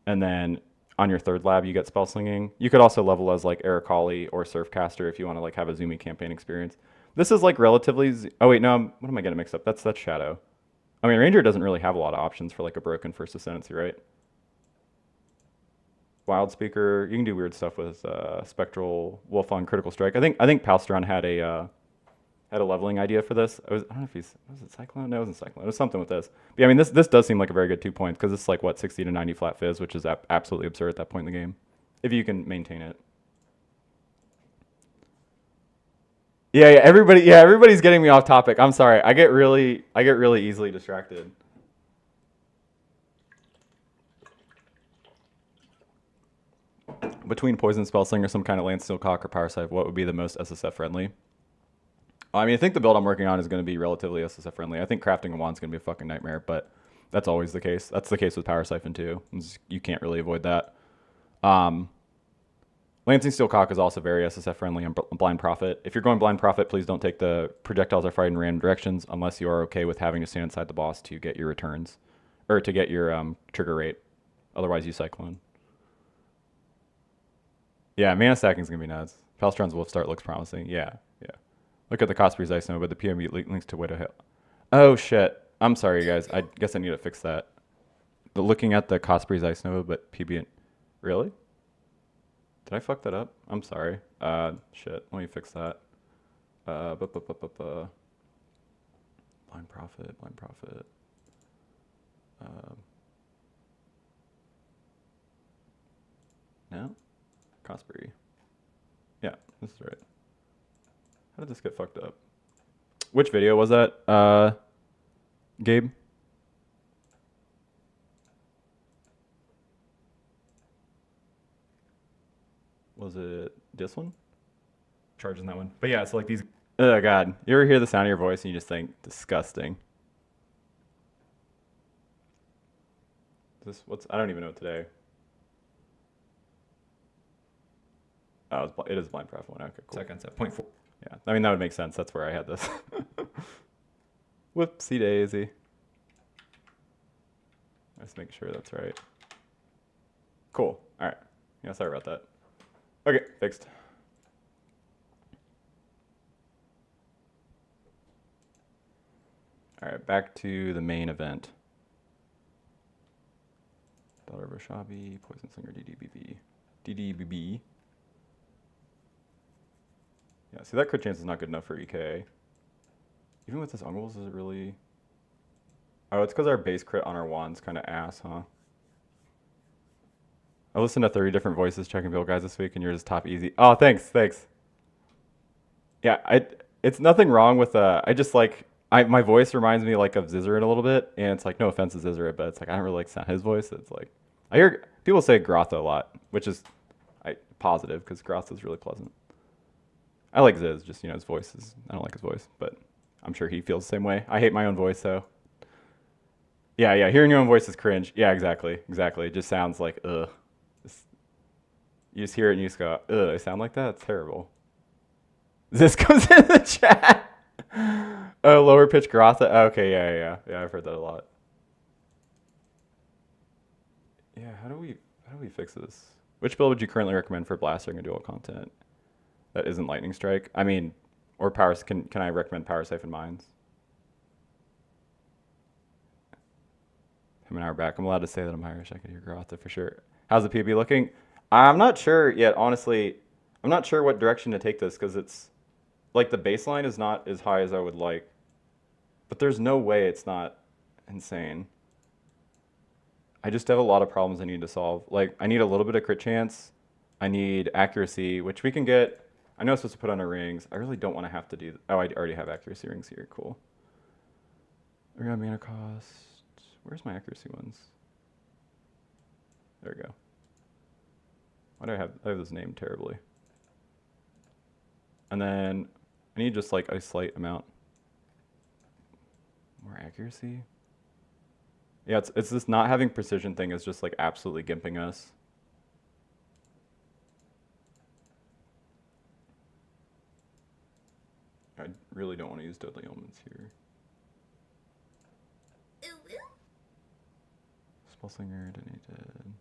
and then on your third lab you get Spell Slinging. You could also level as like Aracali or Surfcaster if you want to like have a zoomy campaign experience. This is like relatively, oh wait, no, what am I getting mixed up? That's Shadow. I mean, Ranger doesn't really have a lot of options for like a broken first ascendancy, right? Wild Speaker, you can do weird stuff with Spectral Wolf on Critical Strike. I think Palstron had a leveling idea for this. I don't know if was it Cyclone? No, it wasn't Cyclone. It was something with this. But yeah, I mean, this does seem like a very good 2 points because it's like what 60 to 90 flat fizz, which is absolutely absurd at that point in the game, if you can maintain it. Yeah, everybody's getting me off topic. I'm sorry. I get really easily distracted. Between Poison Spellslinger, some kind of Landsteel Cock, or Power Scythe, what would be the most SSF friendly? I mean, I think the build I'm working on is going to be relatively SSF friendly. I think crafting a wand is going to be a fucking nightmare, but that's always the case. That's the case with Power Siphon too. You can't really avoid that. Lancing Steel Cock is also very SSF friendly on Blind Prophet. If you're going Blind Prophet, please don't take the projectiles are fired in random directions unless you are okay with having to stand inside the boss to get your returns, or to get your trigger rate. Otherwise, use Cyclone. Yeah, mana stacking is going to be nuts. Felstron's Wolf Start looks promising. Yeah. Look at the Cosprey's Ice Nova, but the PME links to Widow Hill. Oh, shit. I'm sorry, guys. I guess I need to fix that. Looking at the Cosprey's Ice Nova, but PB... Really? Did I fuck that up? I'm sorry. Shit. Let me fix that. Blind Prophet. No? Cosprey. Yeah, this is right. How did this get fucked up? Which video was that, Gabe? Was it this one? Charging that one. But yeah, it's like these... Oh, God. You ever hear the sound of your voice and you just think, disgusting. I don't even know today. Oh, it is Blind Prophet 1. Okay, cool. Seconds at 0.4. Yeah, I mean, that would make sense. That's where I had this. Whoopsie daisy. Let's make sure that's right. Cool. All right. Yeah, sorry about that. Okay, fixed. All right, back to the main event. Daughter of Roshabi, Poison Slinger, DDBB. Yeah, see, that crit chance is not good enough for EK. Even with this Ungles, is it really... Oh, it's because our base crit on our wand's kind of ass, huh? I listened to 30 different voices checking build guys this week, and yours is top easy. Oh, thanks. Yeah, it's nothing wrong with... I just like... my voice reminds me like of Zizzaret a little bit, and it's like, no offense to Zizzaret, but it's like, I don't really like sound his voice. It's like... I hear people say Grotha a lot, which is positive, because Grotha is really pleasant. I like Ziz, just, his voice is... I don't like his voice, but I'm sure he feels the same way. I hate my own voice, though. Yeah, hearing your own voice is cringe. Yeah, exactly. It just sounds like, ugh. You just hear it and you just go, ugh, I sound like that? It's terrible. This comes in the chat. Oh, lower pitch Grotha. Okay, yeah, I've heard that a lot. Yeah, how do we fix this? Which build would you currently recommend for blasting and dual content that isn't Lightning Strike? I mean, or power? Can I recommend Power Siphon Mines? I'm an hour back. I'm allowed to say that I'm Irish. I can hear Grotha for sure. How's the PB looking? I'm not sure yet, honestly. I'm not sure what direction to take this, because it's like the baseline is not as high as I would like, but there's no way it's not insane. I just have a lot of problems I need to solve. Like, I need a little bit of crit chance. I need accuracy, which we can get. I know I'm supposed to put on our rings. I really don't want to have to do... Oh, I already have accuracy rings here. Cool. We got mana cost. Where's my accuracy ones? There we go. Why do I have this named terribly? And then I need just like a slight amount more accuracy. Yeah, it's this not having precision thing is just like absolutely gimping us. I really don't want to use Deadly Elements here. Spellslinger, donated.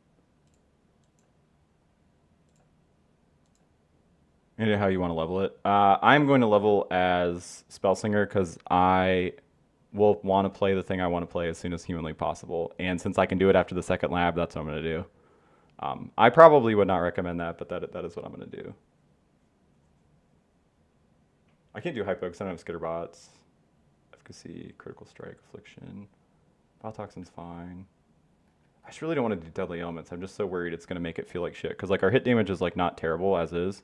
And how you want to level it. I'm going to level as Spellslinger because I will want to play the thing I want to play as soon as humanly possible. And since I can do it after the second lab, that's what I'm going to do. I probably would not recommend that, but that is what I'm going to do. I can't do Hypo because I don't have Skitterbots. Efficacy, Critical Strike, Affliction. Biotoxin's fine. I just really don't want to do Deadly Elements. I'm just so worried it's going to make it feel like shit. Because like our hit damage is like not terrible as is.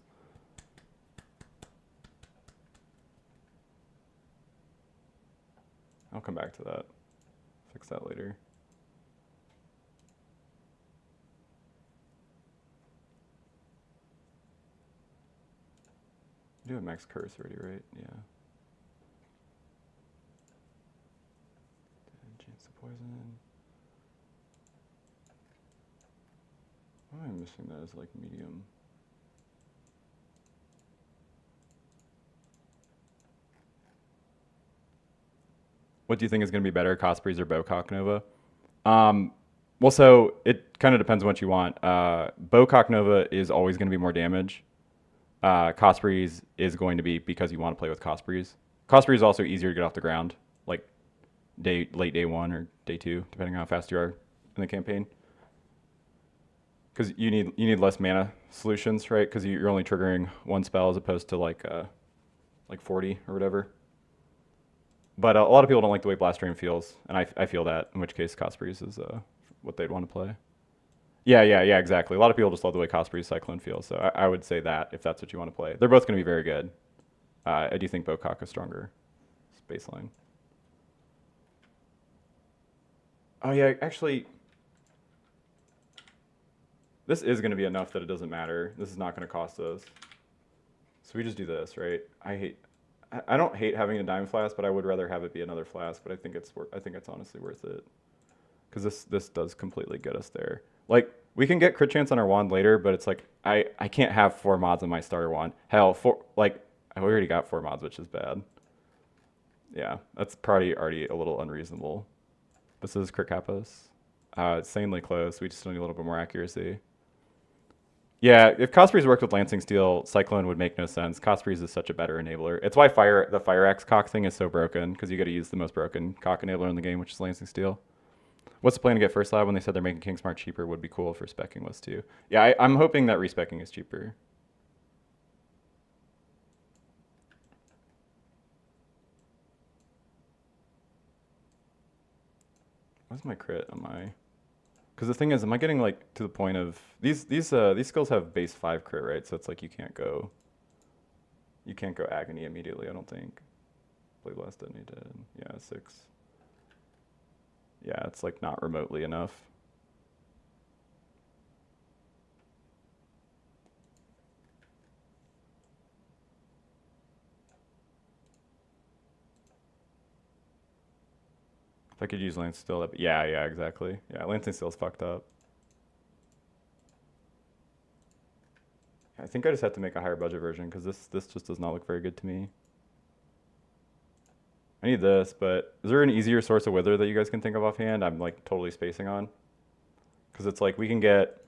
I'll come back to that. Fix that later. You do have max curse already, right? Yeah. Chance the poison. Why am I missing that as like medium? What do you think is going to be better, Cosprees or Bocock Nova? Well, so it kind of depends on what you want. Bocock Nova is always going to be more damage. Cosprees is going to be because you want to play with Cosprees. Cosprees is also easier to get off the ground, like late day one or day two, depending on how fast you are in the campaign. Because you need less mana solutions, right? Because you're only triggering one spell as opposed to like 40 or whatever. But a lot of people don't like the way Blast Rain feels, and I feel that. In which case, Cosprees is what they'd want to play. Yeah, exactly. A lot of people just love the way Cosprees Cyclone feels, so I would say that if that's what you want to play. They're both going to be very good. I do think Bocock is stronger. Baseline. Oh yeah, actually, this is going to be enough that it doesn't matter. This is not going to cost us. So we just do this, right? I don't hate having a Diamond Flask, but I would rather have it be another flask. But I think it's honestly worth it, because this does completely get us there. Like, we can get crit chance on our wand later, but it's like I can't have 4 mods on my starter wand. Hell, I already got 4 mods, which is bad. Yeah, that's probably already a little unreasonable. This is crit kappas. Insanely close. We just need a little bit more accuracy. Yeah, if Cosprees worked with Lancing Steel, Cyclone would make no sense. Cosprees is such a better enabler. It's why the Fire Axe cock thing is so broken, because you got to use the most broken cock enabler in the game, which is Lancing Steel. What's the plan to get first lab? When they said they're making Kingsmart cheaper, would be cool for specking list too. Yeah, I'm hoping that respecking is cheaper. What's my crit on my? Because the thing is, am I getting like to the point of these skills have base 5 crit, right? So it's like you can't go agony immediately. I don't think. Blade Blast detonated. Yeah, 6. Yeah, it's like not remotely enough. If I could use Lance Steel, yeah, exactly. Yeah, Lancing Steel's fucked up. I think I just have to make a higher budget version, because this just does not look very good to me. I need this, but is there an easier source of Wither that you guys can think of offhand? I'm like totally spacing on. Because it's like we can get...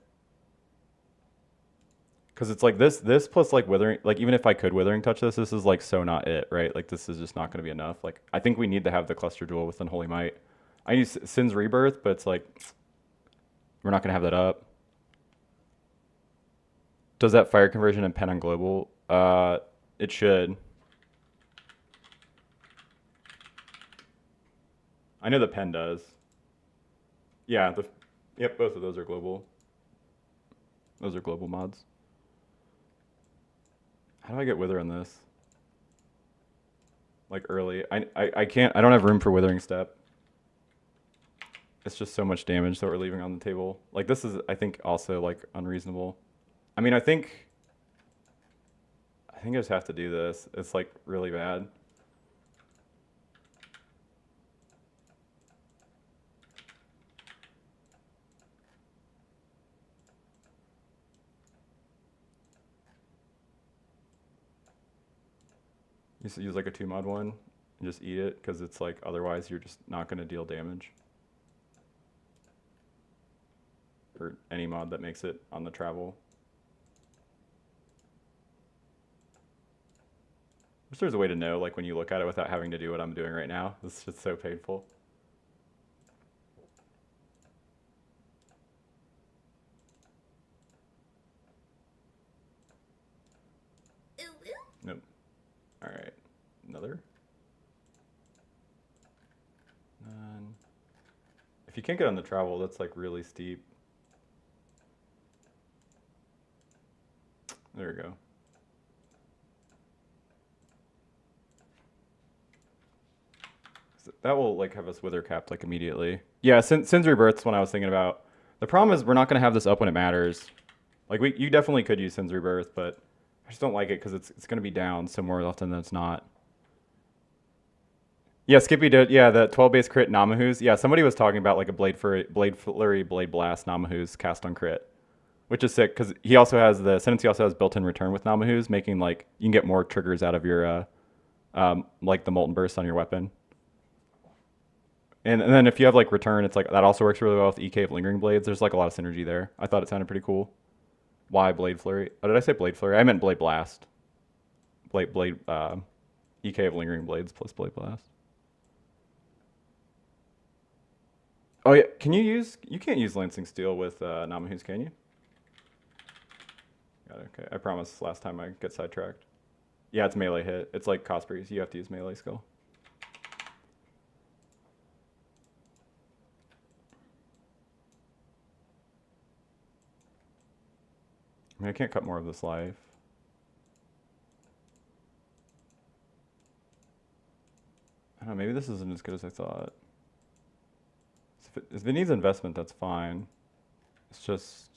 Because it's like this plus like Withering... Like even if I could Withering Touch this is like so not it, right? Like this is just not going to be enough. Like I think we need to have the Cluster Jewel with Unholy Might. I use Sin's Rebirth, but it's like... We're not going to have that up. Does that fire conversion and pen on global? It should. I know the pen does. Yeah, yep, both of those are global. Those are global mods. How do I get Wither on this? Like early. I can't, I don't have room for Withering Step. It's just so much damage that we're leaving on the table. Like this is, I think, also like unreasonable. I mean, I think I just have to do this. It's like really bad. You use like a 2 mod one and just eat it, because it's like otherwise you're just not going to deal damage. Or any mod that makes it on the travel. Wish there's a way to know, like when you look at it without having to do what I'm doing right now. This is just so painful. Nope. All right, another. None. If you can't get on the travel, that's like really steep. There we go. that will like have us wither capped like immediately. Yeah, Sin's Rebirth's one I was thinking about. The problem is we're not gonna have this up when it matters. Like you definitely could use Sin's Rebirth, but I just don't like it because it's gonna be down so more often than it's not. Yeah, Skippy did. Yeah, the 12 base crit Namahu's. Yeah, somebody was talking about like a Blade Flurry, Blade Blast Namahu's cast on crit, which is sick because he also has the Ascendancy also has built-in return with Namahu's, making like you can get more triggers out of your like the Molten Burst on your weapon. And then if you have like return, it's like that also works really well with EK of Lingering Blades. There's like a lot of synergy there. I thought it sounded pretty cool. Why Blade Flurry? Oh, did I say Blade Flurry? I meant Blade Blast. Blade EK of Lingering Blades plus Blade Blast. Oh yeah, can you use? You can't use Lancing Steel with Namahu's, can you? Got it, okay, I promise. Last time I get sidetracked. Yeah, it's melee hit. It's like Cosprey's. You have to use melee skill. I mean, I can't cut more of this life. I don't know, maybe this isn't as good as I thought. If it needs investment, that's fine. It's just,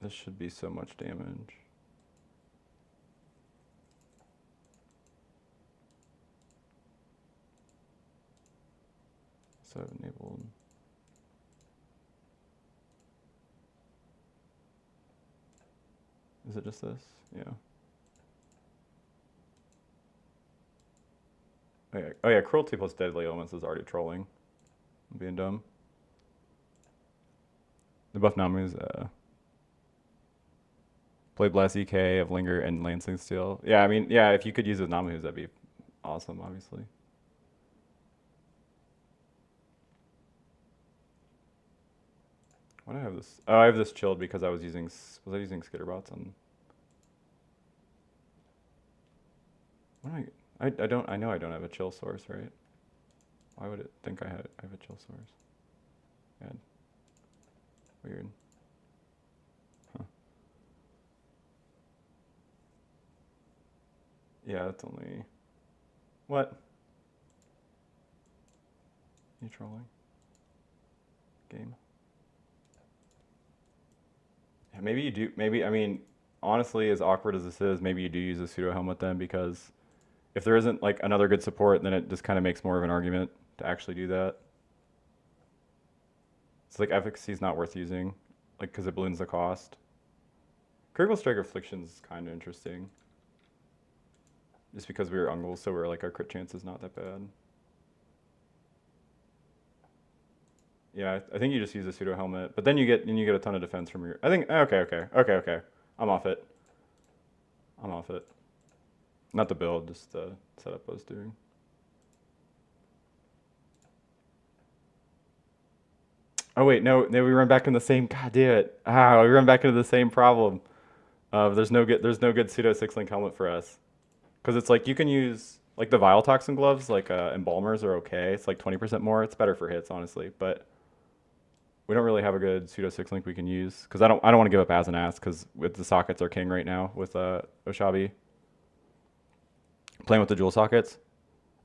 this should be so much damage. So I've enabled. Is it just this? Yeah. Oh yeah, Cruelty plus Deadly Elements is already trolling. I'm being dumb. The buff Namu's Blade Blast EK of Linger and Lancing Steel. Yeah, I mean, yeah, if you could use those Namu's, that'd be awesome, obviously. Why do I have this? Oh, I have this chilled because I was I using Skitterbots on? What I know I don't have a chill source, right? Why would it think I have a chill source? God. Weird. Huh. Yeah, that's only... What? You trolling? Game. Yeah, maybe you do, maybe, I mean, honestly, as awkward as this is, maybe you do use a pseudo helmet then because if there isn't like another good support, then it just kind of makes more of an argument to actually do that. It's like efficacy is not worth using, like because it balloons the cost. Critical Strike Affliction is kind of interesting. Just because we were Ungles, so we're like our crit chance is not that bad. Yeah, I think you just use a pseudo helmet, but then you get a ton of defense from your. I think okay. I'm off it. I'm off it. Not the build, just the setup I was doing. Oh wait, no, we run back in the same. God damn it! Ah, we run back into the same problem. There's no good pseudo 6-link helmet for us, because it's like you can use like the Vile Toxin gloves, like embalmers are okay. It's like 20% more. It's better for hits, honestly, but we don't really have a good pseudo 6-link we can use because I don't want to give up as an ass because with the sockets are king right now with Oshabi playing with the jewel sockets.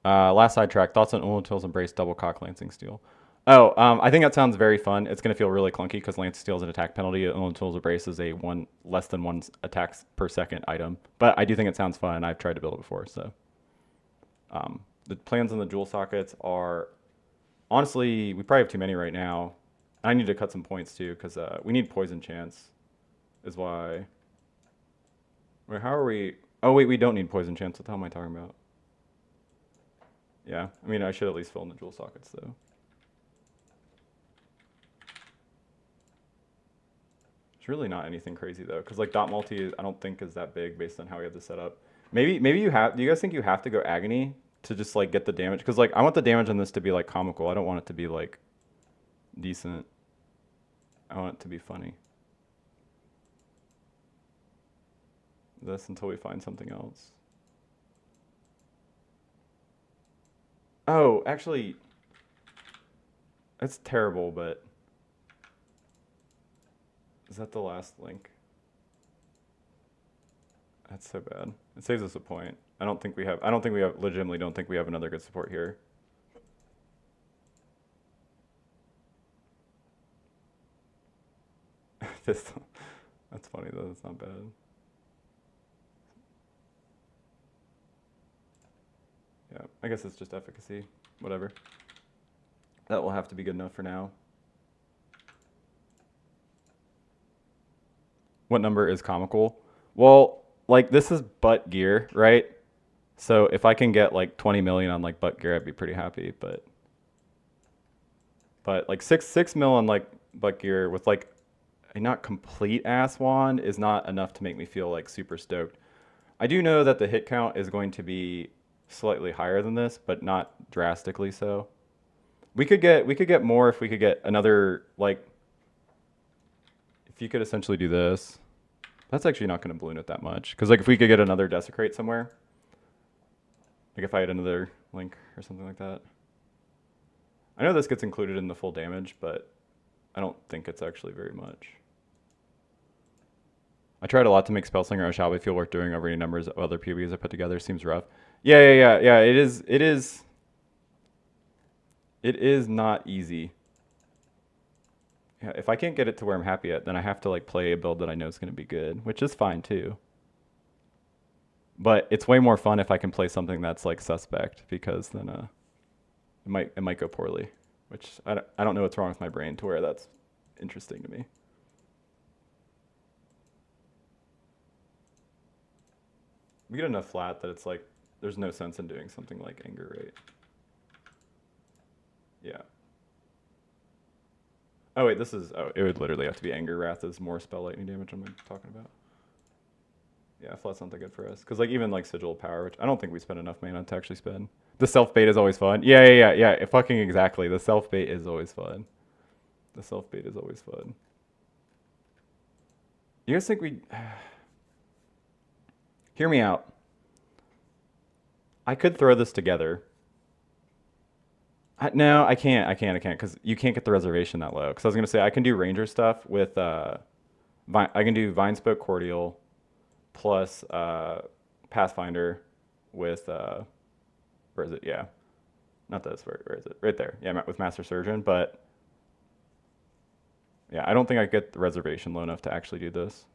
Last sidetrack, thoughts on Ulantil's Embrace double cock Lancing Steel. Oh, I think that sounds very fun. It's going to feel really clunky because Lancing Steel is an attack penalty. Ulantil's Embrace is a less than one attacks per second item. But I do think it sounds fun. I've tried to build it before. So the plans on the jewel sockets are, honestly, we probably have too many right now. I need to cut some points too because we need poison chance is why. Wait, how are we? Oh wait, we don't need poison chance. What the hell am I talking about? Yeah, I mean, I should at least fill in the jewel sockets, though. It's really not anything crazy, though, because, like, dot multi, I don't think is that big based on how we have this set up. Maybe you have, do you guys think you have to go Agony to just, like, get the damage? Because, like, I want the damage on this to be, like, comical. I don't want it to be, like, decent. I want it to be funny. This until we find something else. Oh, actually, it's terrible, but is that the last link? That's so bad. It saves us a point. I don't think we have, legitimately don't think we have another good support here. Pistol. That's funny though. That's not bad. Yeah, I guess it's just efficacy. Whatever. That will have to be good enough for now. What number is comical? Well, like this is butt gear, right? So if I can get like 20 million on like butt gear, I'd be pretty happy. But like six mil on like butt gear with like a not complete ass wand is not enough to make me feel like super stoked. I do know that the hit count is going to be slightly higher than this, but not drastically so. We could get more if we could get another like if you could essentially do this. That's actually not going to balloon it that much because like if we could get another desecrate somewhere, like if I had another link or something like that. I know this gets included in the full damage, but I don't think it's actually very much. I tried a lot to make spellslinger Oshabi feel worth doing over any numbers of other PBs I put together. Seems rough. Yeah. It is not easy. Yeah, if I can't get it to where I'm happy at, then I have to like play a build that I know is going to be good, which is fine too. But it's way more fun if I can play something that's like suspect because then it might go poorly, which I don't know what's wrong with my brain to where that's interesting to me. We get enough flat that it's like there's no sense in doing something like anger rate. Yeah. Oh wait, this is it would literally have to be anger wrath is more spell lightning damage I'm talking about. Yeah, flat's not that good for us because like even like sigil power, which I don't think we spend enough mana to actually spend. The self bait is always fun. Yeah. Fucking exactly. The self bait is always fun. The self bait is always fun. You guys think we hear me out? I could throw this together. No, I can't because you can't get the reservation that low. Because I was gonna say I can do ranger stuff with I can do vine spoke cordial plus pathfinder with where is it? Yeah, not this. Where is it? Right there. Yeah, with master surgeon. But yeah, I don't think I get the reservation low enough to actually do this.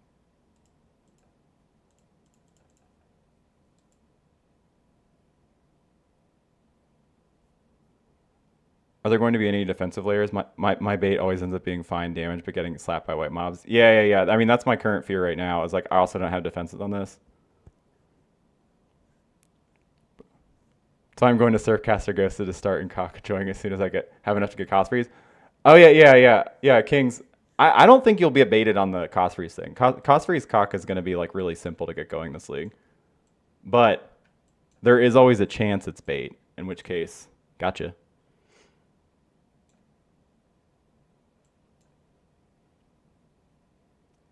Are there going to be any defensive layers? My bait always ends up being fine damage, but getting slapped by white mobs. Yeah. I mean, that's my current fear right now. Is like I also don't have defenses on this. So I'm going to Surfcaster Ghosted to start and cock join as soon as I have enough to get cost freeze. Oh yeah, Kings. I don't think you'll be baited on the cost freeze thing. Cost freeze cock is going to be like really simple to get going this league, but there is always a chance it's bait. In which case, gotcha.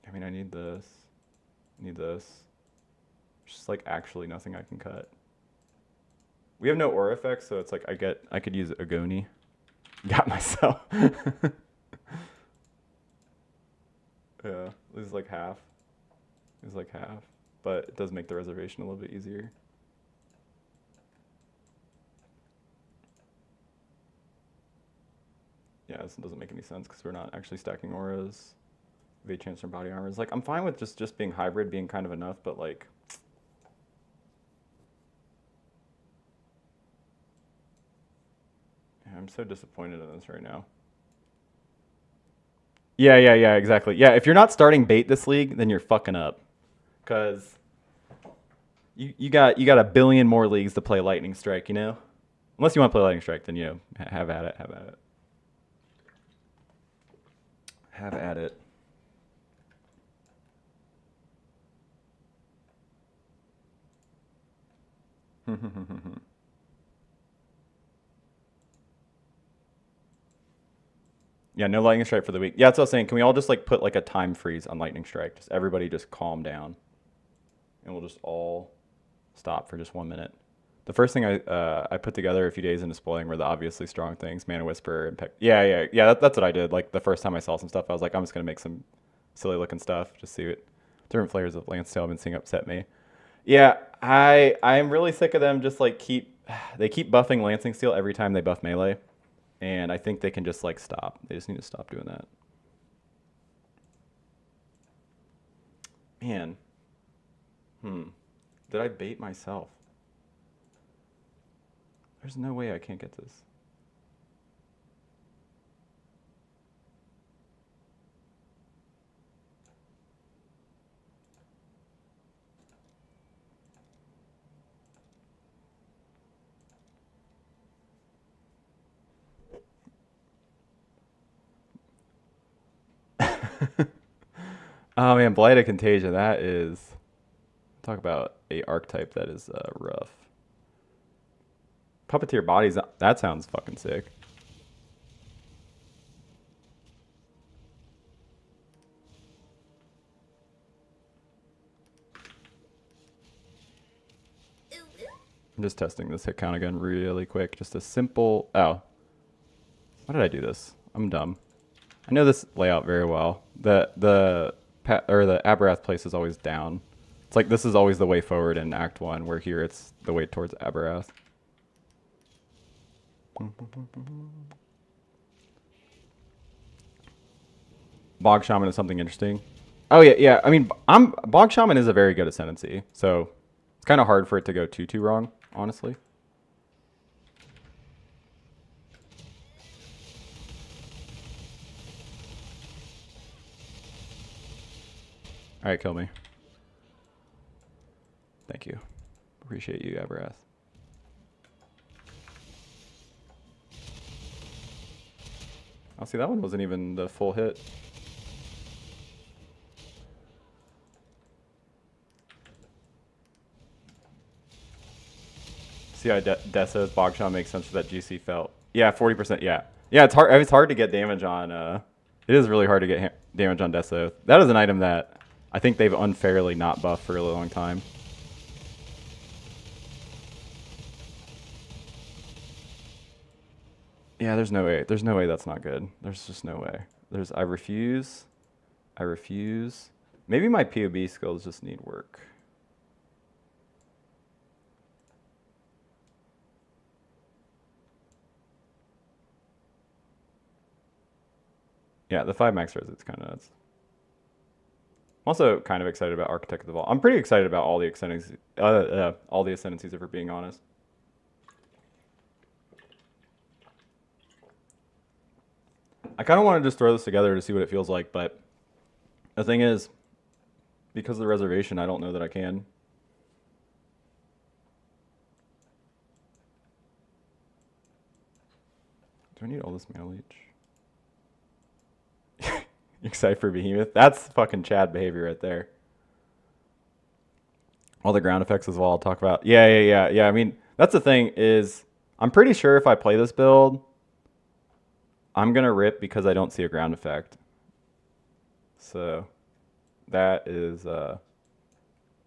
I mean, I need this. Need this. There's just like actually nothing I can cut. We have no aura effects, so it's like I could use Agoni. Got myself. Yeah, this is like half. It's like half, but it does make the reservation a little bit easier. Yeah, this doesn't make any sense because we're not actually stacking auras. We have a chance from body armor. It's like I'm fine with just being hybrid being kind of enough, but like yeah, I'm so disappointed in this right now. Yeah, exactly. Yeah, if you're not starting bait this league, then you're fucking up. Cause you got a billion more leagues to play Lightning Strike, you know? Unless you want to play Lightning Strike, then you know, have at it. Have at it. Yeah, no lightning strike for the week. Yeah, that's what I was saying. Can we all just like put like a time freeze on lightning strike? Just everybody just calm down, and we'll just all stop for just 1 minute. The first thing I put together a few days into spoiling were the obviously strong things, Mana Whisper and Peck. Yeah. That's what I did. Like the first time I saw some stuff, I was like, I'm just gonna make some silly looking stuff, just see what different flavors of Lancetail I've been seeing upset me. Yeah, I'm really sick of them. Just like they keep buffing Lancing Steel every time they buff melee. And I think they can just like stop. They just need to stop doing that. Man. Did I bait myself? There's no way I can't get this. Oh man, Blighted Contagion. That is talk about a archetype that is rough. Puppeteer bodies. That sounds fucking sick. I'm just testing this hit count again really quick. Just a simple. Oh, why did I do this? I'm dumb. I know this layout very well. The Aberrath place is always down. It's like this is always the way forward in Act 1, where here it's the way towards Aberrath. Bog Shaman is something interesting. Oh yeah. I mean, Bog Shaman is a very good ascendancy, so it's kind of hard for it to go too wrong, honestly. All right, kill me. Thank you. Appreciate you, Aberrath. I'll see, that one wasn't even the full hit. See how Deso's Bog Shaman makes sense for that GC felt. Yeah, 40%. Yeah, it's hard. It's hard to get damage on. It is really hard to get damage on Deso. That is an item that I think they've unfairly not buffed for a really long time. Yeah, there's no way. There's no way that's not good. There's just no way. I refuse. I refuse. Maybe my POB skills just need work. Yeah, the 5 max res, it's kind of nuts. I'm also kind of excited about Architect of the Vault. I'm pretty excited about all the ascendancies, if we're being honest. I kind of want to just throw this together to see what it feels like, but the thing is, because of the reservation, I don't know that I can. Do I need all this mana leech? Excited for Behemoth? That's fucking Chad behavior right there. All the ground effects as well, I'll talk about. Yeah. I mean, that's the thing is, I'm pretty sure if I play this build, I'm going to rip because I don't see a ground effect. So that is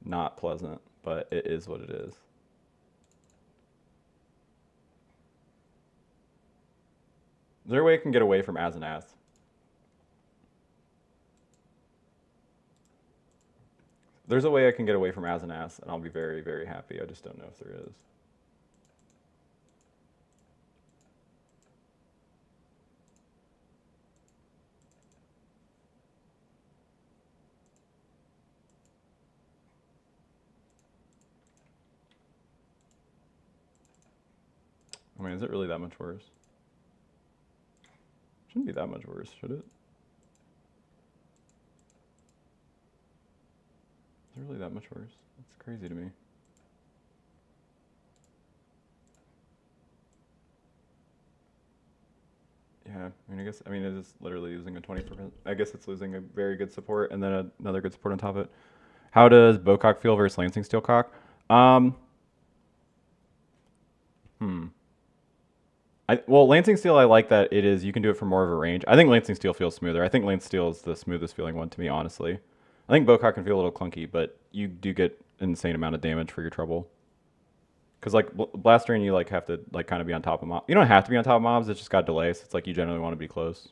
not pleasant, but it is what it is. Is there a way I can get away from as an ass? There's a way I can get away from as an ass, and I'll be very, very happy. I just don't know if there is. I mean, is it really that much worse? Shouldn't be that much worse, should it? Is it really that much worse? That's crazy to me. Yeah, I mean, it is literally losing a 20%. I guess it's losing a very good support and then another good support on top of it. How does Bowcock feel versus Lancing Steelcock? Well, Lancing Steel, I like that it is, you can do it for more of a range. I think Lancing Steel feels smoother. I think Lance Steel is the smoothest feeling one to me, honestly. I think Bowcock can feel a little clunky, but you do get an insane amount of damage for your trouble. Because like Blaster and you like have to like kind of be on top of mobs. You don't have to be on top of mobs. It's just got delays. So it's like you generally want to be close.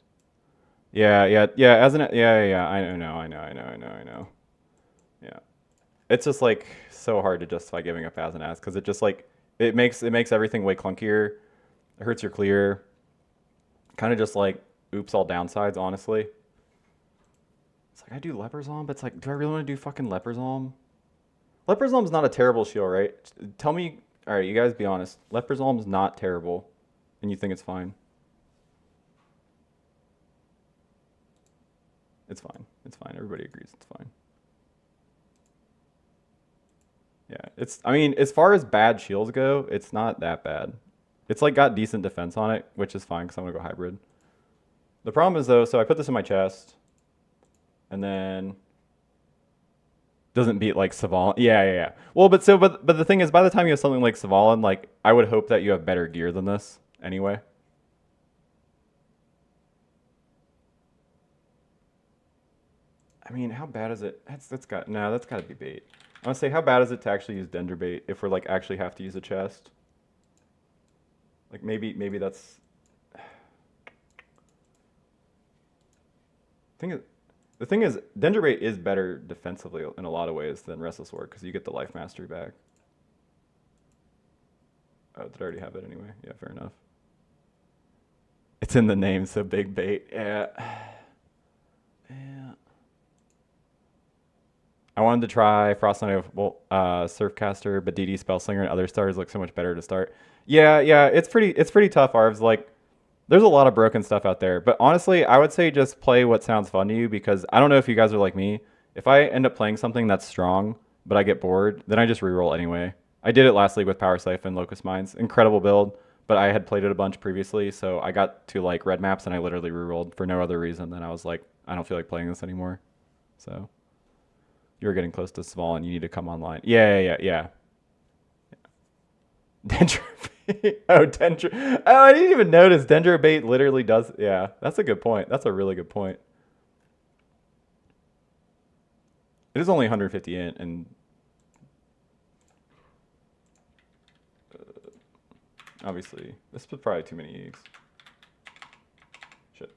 Yeah. I know. Yeah. It's just like so hard to justify giving up as an ass because it just like it makes everything way clunkier. It hurts your clear. Kind of just like oops all downsides, honestly. It's like I do Leper's Alm, but it's like, do I really want to do fucking Leper's Alm? Leper's Alm's not a terrible shield, right? Tell me, all right, you guys be honest. Leper's Alm's not terrible, and you think it's fine. It's fine. It's fine. Everybody agrees it's fine. Yeah, it's. I mean, as far as bad shields go, it's not that bad. It's like got decent defense on it, which is fine because I'm gonna go hybrid. The problem is though, so I put this in my chest, and then doesn't beat like Svalin. Yeah. Well, but the thing is, by the time you have something like Svalin, like I would hope that you have better gear than this anyway. I mean, how bad is it? That's got to be bait. I want to say, how bad is it to actually use Dendra bait if we're like actually have to use a chest? Like maybe that's. The thing is, Dendra bait is better defensively in a lot of ways than Restless War because you get the life mastery back. Oh, did I already have it anyway? Yeah, fair enough. It's in the name, so big bait. Yeah. Yeah. I wanted to try Frost Knight of Surfcaster, but DD Spellslinger and other stars look so much better to start. Yeah, it's pretty tough, Arvs. Like, there's a lot of broken stuff out there. But honestly, I would say just play what sounds fun to you because I don't know if you guys are like me. If I end up playing something that's strong, but I get bored, then I just reroll anyway. I did it last league with Power Siphon, Locust Mines. Incredible build, but I had played it a bunch previously, so I got to like red maps and I literally rerolled for no other reason than I was like, I don't feel like playing this anymore. So you're getting close to Sval and you need to come online. Yeah. Dendra bait. Oh, Dendra. Oh, I didn't even notice. Dendra bait literally does. Yeah, that's a good point. That's a really good point. It is only 150 int, and obviously this was probably too many eggs. Shit.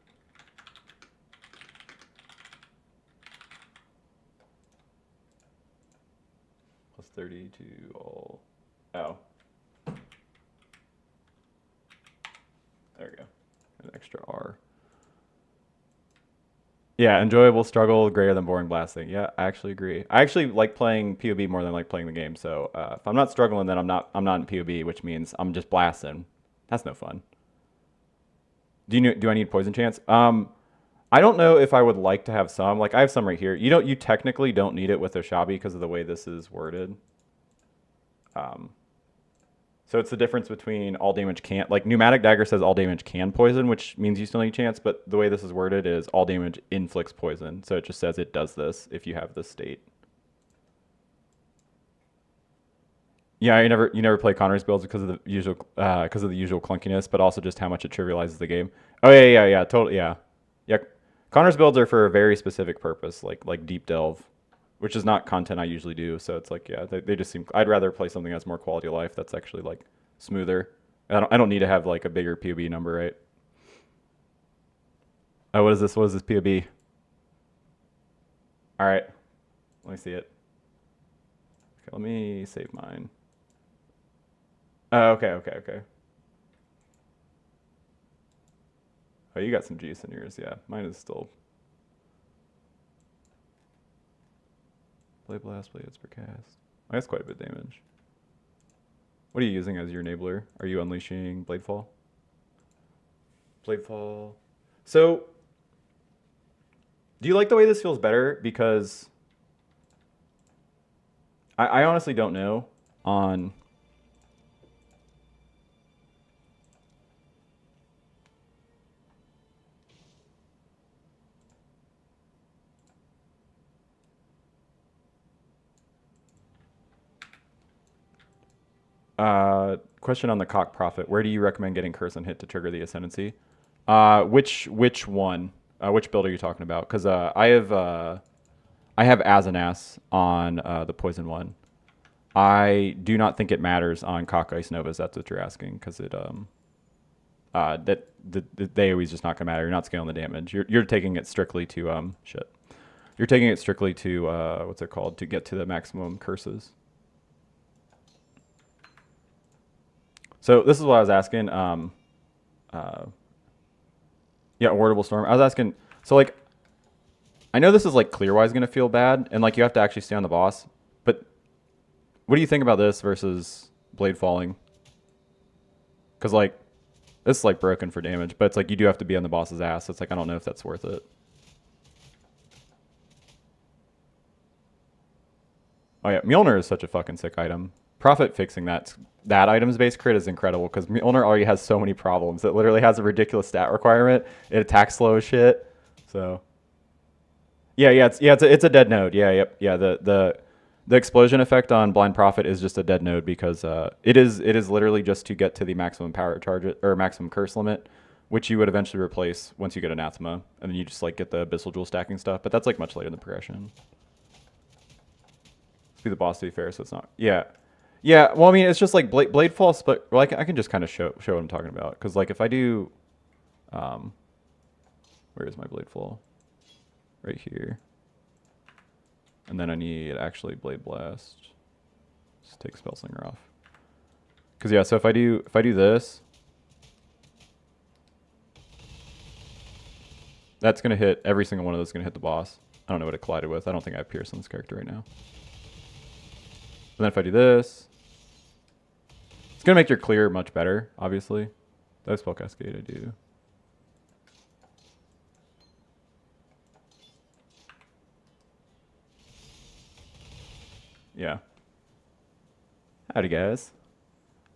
Plus 30 to all. Oh. There we go. An extra R. Yeah, enjoyable struggle, greater than boring blasting. Yeah, I actually agree. I actually like playing POB more than I like playing the game. So if I'm not struggling, then I'm not in POB, which means I'm just blasting. That's no fun. Do I need poison chance? I don't know if I would like to have some. Like I have some right here. You technically don't need it with Oshabi because of the way this is worded. So it's the difference between all damage can't, like Pneumatic Dagger says all damage can poison, which means you still need chance, but the way this is worded is all damage inflicts poison. So it just says it does this if you have this state. Yeah, you never play Connor's builds because of the usual clunkiness, but also just how much it trivializes the game. Oh yeah, totally, yeah. Connor's builds are for a very specific purpose, like deep delve, which is not content I usually do. So it's like, yeah, they just seem. I'd rather play something that's more quality of life. That's actually like smoother. I don't need to have like a bigger POB number, right? Oh, what is this? What is this POB? All right, let me see it. Okay, let me save mine. Oh, okay. Oh, you got some juice in yours, yeah. Mine is still. Blade Blast, Blade Hits per cast. Oh, that's quite a bit of damage. What are you using as your enabler? Are you unleashing Bladefall? Bladefall. So, do you like the way this feels better? Because I honestly don't know on. Question on the Cock Prophet. Where do you recommend getting Curse and Hit to trigger the Ascendancy? Which one? Which build are you talking about? Because I have Azanas on the Poison one. I do not think it matters on Cock Ice Novas. That's what you're asking, because it they always just not gonna matter. You're not scaling the damage. You're taking it strictly to shit. You're taking it strictly to what's it called, to get to the maximum curses. So this is what I was asking. Yeah, Audible Storm. I was asking. So like, I know this is like clear-wise going to feel bad, and like you have to actually stay on the boss. But what do you think about this versus Blade Falling? Because like this is like broken for damage, but it's like you do have to be on the boss's ass. So it's like I don't know if that's worth it. Oh yeah, Mjolnir is such a fucking sick item. Prophet fixing that item's base crit is incredible because Mjolnir already has so many problems. It literally has a ridiculous stat requirement. It attacks slow as shit. So it's a dead node. Yeah, yep, yeah. The explosion effect on Blind Prophet is just a dead node because it is literally just to get to the maximum power charge or maximum curse limit, which you would eventually replace once you get Anathema, and then you just like get the Abyssal Jewel stacking stuff. But that's like much later in the progression. Be the boss to be fair, so it's not. Yeah, yeah. Well, I mean, it's just like Blade Fall, but like I can just kind of show what I'm talking about because like if I do, where is my Blade Fall? Right here. And then I need actually Blade Blast. Just take Spellslinger off. Because yeah, so if I do this, that's gonna hit every single one of those. Is gonna hit the boss. I don't know what it collided with. I don't think I have Pierce on this character right now. And then if I do this, it's gonna make your clear much better. Obviously, that spell cascade I do. Yeah. Howdy, guys.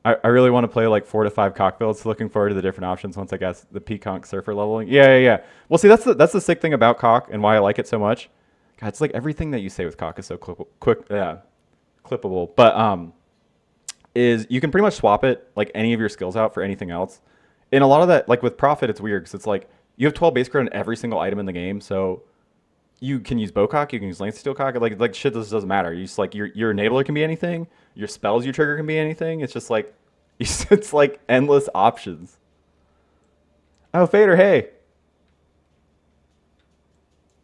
I really want to play like 4 to 5 cock builds. Looking forward to the different options once I guess the Peacock Surfer leveling. Yeah. Well, see, that's the sick thing about cock and why I like it so much. God, it's like everything that you say with cock is so clippable. But is you can pretty much swap it like any of your skills out for anything else. And a lot of that, like with Prophet, it's weird because it's like you have 12 base crit on every single item in the game, so you can use bowcock, you can use lance steel cock, like shit. This doesn't matter. You just like your enabler can be anything, your spells you trigger can be anything. It's just like it's like endless options. Oh, Fader, hey,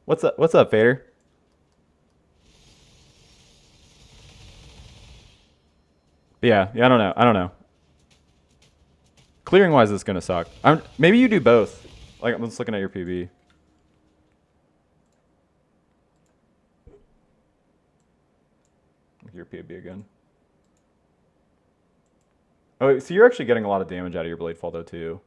what's up? What's up, Fader? But yeah, I don't know. Clearing wise, it's gonna suck. Maybe you do both. Like I'm just looking at your PB. Your PB again. Oh, so you're actually getting a lot of damage out of your Blade Fall though too.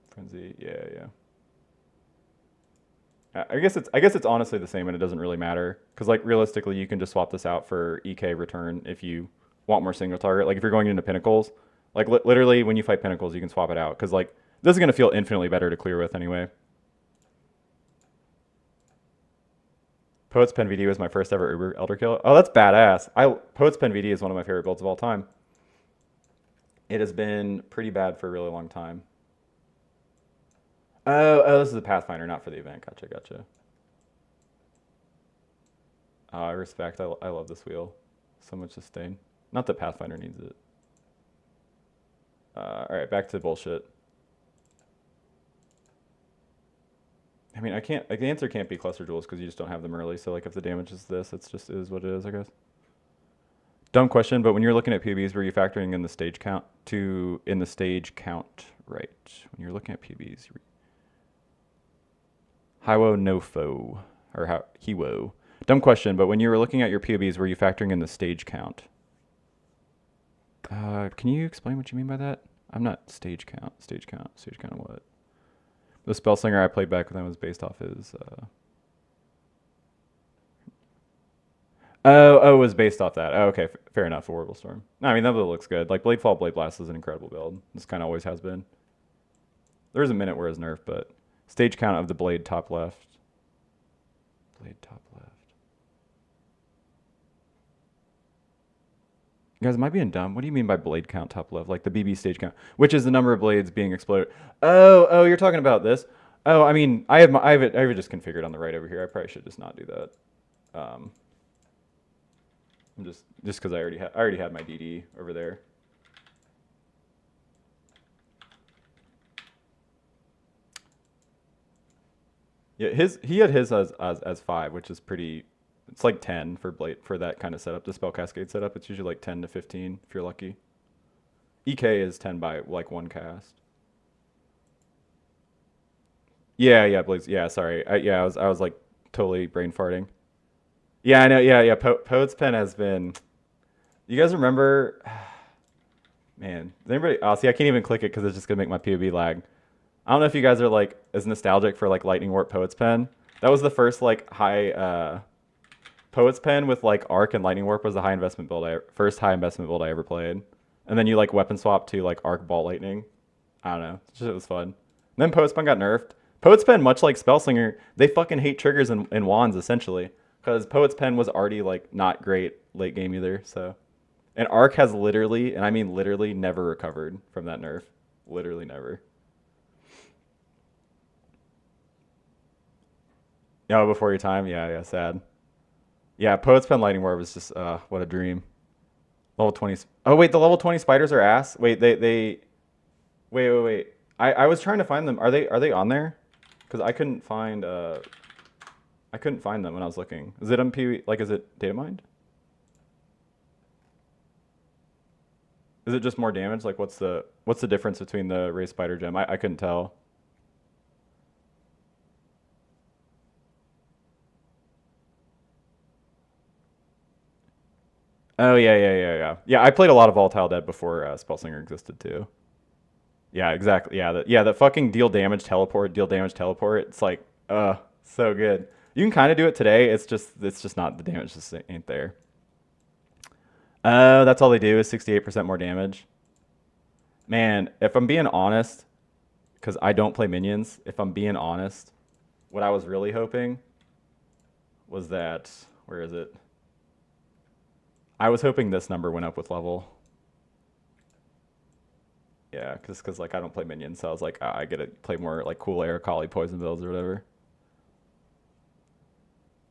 Frenzy, yeah. I guess it's honestly the same, and it doesn't really matter because like realistically, you can just swap this out for EK return if you want more single target. Like if you're going into Pinnacles, like literally when you fight Pinnacles, you can swap it out because like this is gonna feel infinitely better to clear with anyway. Poet's Pen VD was my first ever Uber Elder kill. Oh, that's badass. Poet's Pen VD is one of my favorite builds of all time. It has been pretty bad for a really long time. Oh, this is a Pathfinder, not for the event. Gotcha. I respect. I love this wheel. So much sustain. Not that Pathfinder needs it. All right, back to bullshit. I mean, I can't. Like, the answer can't be cluster jewels because you just don't have them early. So like, if the damage is this, it's just is what it is, I guess. Dumb question, but when you're looking at PBs, were you factoring in the stage count right? When you're looking at PBs, Hiwo no foe or Hiwo. Dumb question, but when you were looking at your PBs, were you factoring in the stage count? Can you explain what you mean by that? I'm not stage count. Stage count of what? The Spellslinger I played back then was based off his. It was based off that. Oh, okay, fair enough. For Orbital Storm. No, I mean that build looks good. Like Blade Fall, Blade Blast is an incredible build. This kind of always has been. There was a minute where it was nerfed, but stage count of the blade top left. Blade top left. You guys, am I being dumb? What do you mean by blade count top left? Like the BB stage count, which is the number of blades being exploded. Oh, you're talking about this. Oh, I mean, I have it just configured on the right over here. I probably should just not do that. I'm just because I already had my DD over there. Yeah, he had his as 5, which is pretty. It's like 10 for that kind of setup. The spell cascade setup, it's usually like 10 to 15 if you're lucky. EK is 10 by like one cast. Yeah, yeah, please. Yeah, sorry. I was like totally brain farting. Yeah, I know. Yeah, yeah. Poet's Pen has been. You guys remember? Man, does anybody? Oh, see, I can't even click it because it's just gonna make my POV lag. I don't know if you guys are like as nostalgic for like Lightning Warp Poet's Pen. That was the first like high Poet's Pen with like Arc and Lightning Warp was the high investment build first high investment build I ever played. And then you like weapon swap to like Arc Ball Lightning. I don't know. It was fun. And then Poet's Pen got nerfed. Poet's Pen, much like Spellslinger, they fucking hate triggers and wands essentially. Because Poet's Pen was already like not great late game either. So, and Arc has literally, and I mean literally, never recovered from that nerf. Literally never. Yeah, before your time. Yeah, yeah, sad. Yeah, Poet's Pen Lightning Warp was just what a dream. Level 20. Oh wait, the level 20 spiders are ass. Wait, they wait. I was trying to find them. Are they on there? Because I couldn't find them when I was looking. Is it MP like is it data mined? Is it just more damage? Like what's the difference between the Ray Spider gem? I couldn't tell. Oh yeah. Yeah, I played a lot of Volatile Dead before Spellslinger existed too. Yeah, exactly. Yeah, the fucking deal damage teleport. It's like, so good. You can kind of do it today. It's just not the damage just ain't there. That's all they do is 68% more damage. Man, if I'm being honest, because I don't play minions, if I'm being honest, what I was really hoping was that where is it? I was hoping this number went up with level. Yeah, because like I don't play minions, so I was like, I get to play more like cool air collie poison builds or whatever.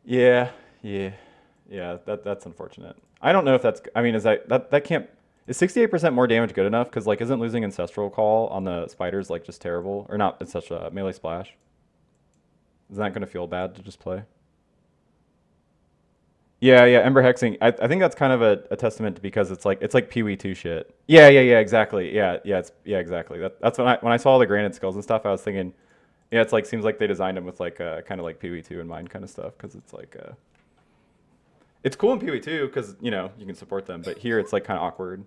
Yeah, yeah, yeah. That's unfortunate. I don't know if that's. I mean, is that can't. Is 68% more damage good enough? Because like, isn't losing ancestral call on the spiders like just terrible? Or not? It's such a melee splash. Isn't that gonna feel bad to just play? Yeah, yeah. Ember hexing. I think that's kind of a testament to because it's like Pee Wee two shit. Yeah. Exactly. Yeah, exactly. That's when I saw all the granite skulls and stuff. I was thinking, yeah, it's like seems like they designed them with like kind of like Pee Wee two in mind, kind of stuff. Because it's like it's cool in Pee Wee two because you can support them, but here it's like kind of awkward.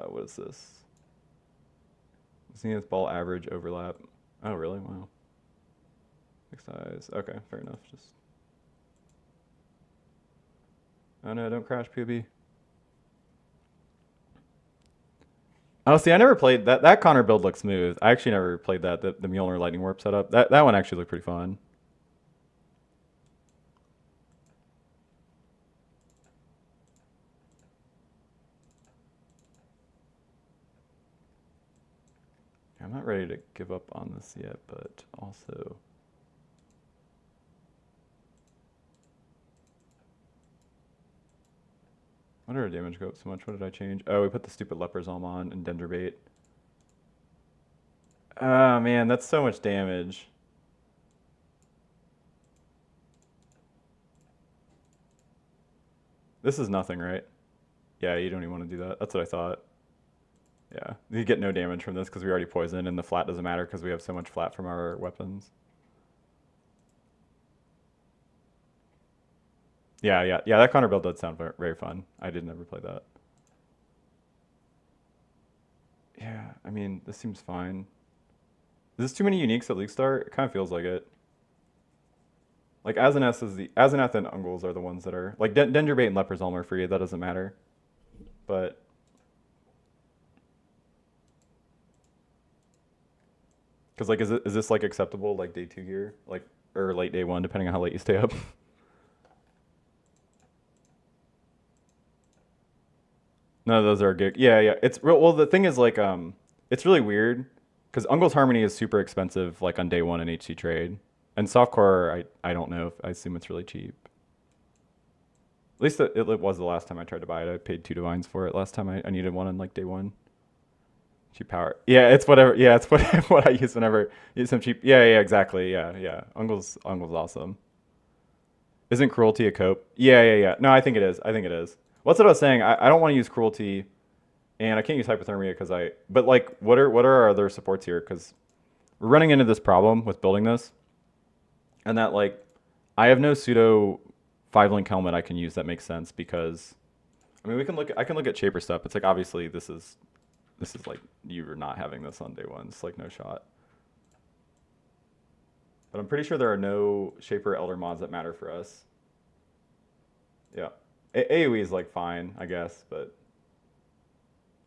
What is this? Zenith ball average overlap. Oh really? Wow. Fixed size. Okay, fair enough. Just oh no, don't crash PB. Oh, see, I never played that. That Connor build looks smooth. I actually never played that. The Mjolnir Lightning Warp setup. That one actually looked pretty fun. I'm not ready to give up on this yet, but also. Why did our damage go up so much? What did I change? Oh, we put the stupid lepers on and Dendробait. Oh man, that's so much damage. This is nothing, right? Yeah, you don't even want to do that. That's what I thought. Yeah, you get no damage from this because we already poisoned, and the flat doesn't matter because we have so much flat from our weapons. Yeah. That Connor build does sound very fun. I did never play that. Yeah, I mean, this seems fine. Is this too many uniques at League Start? It kind of feels like it. Like Azeneth and Ungles are the ones that are like Denderbait and Leper's Helm are free. That doesn't matter. But because like, is this like acceptable like day two here, like or late day one, depending on how late you stay up? None of those are good. Yeah. It's real. Well, the thing is like it's really weird because Ungle's Harmony is super expensive like on day one in HC trade, and softcore I don't know if I assume it's really cheap. At least it was the last time I tried to buy it. I paid two divines for it last time I needed one on like day one. Cheap power. Yeah, it's whatever. Yeah, it's what what I use whenever use some cheap. Yeah, exactly. Yeah. Ungle's awesome. Isn't cruelty a cope? Yeah. No, I think it is. What's what I was saying? I don't want to use cruelty And I can't use hypothermia because but like, what are our other supports here? Because we're running into this problem with building this, and that like, I have no pseudo 5 link helmet I can use that makes sense because, I mean, I can look at shaper stuff. It's like, obviously this is like, you're not having this on day one. It's like no shot. But I'm pretty sure there are no shaper elder mods that matter for us. Yeah. AoE is like fine, I guess, but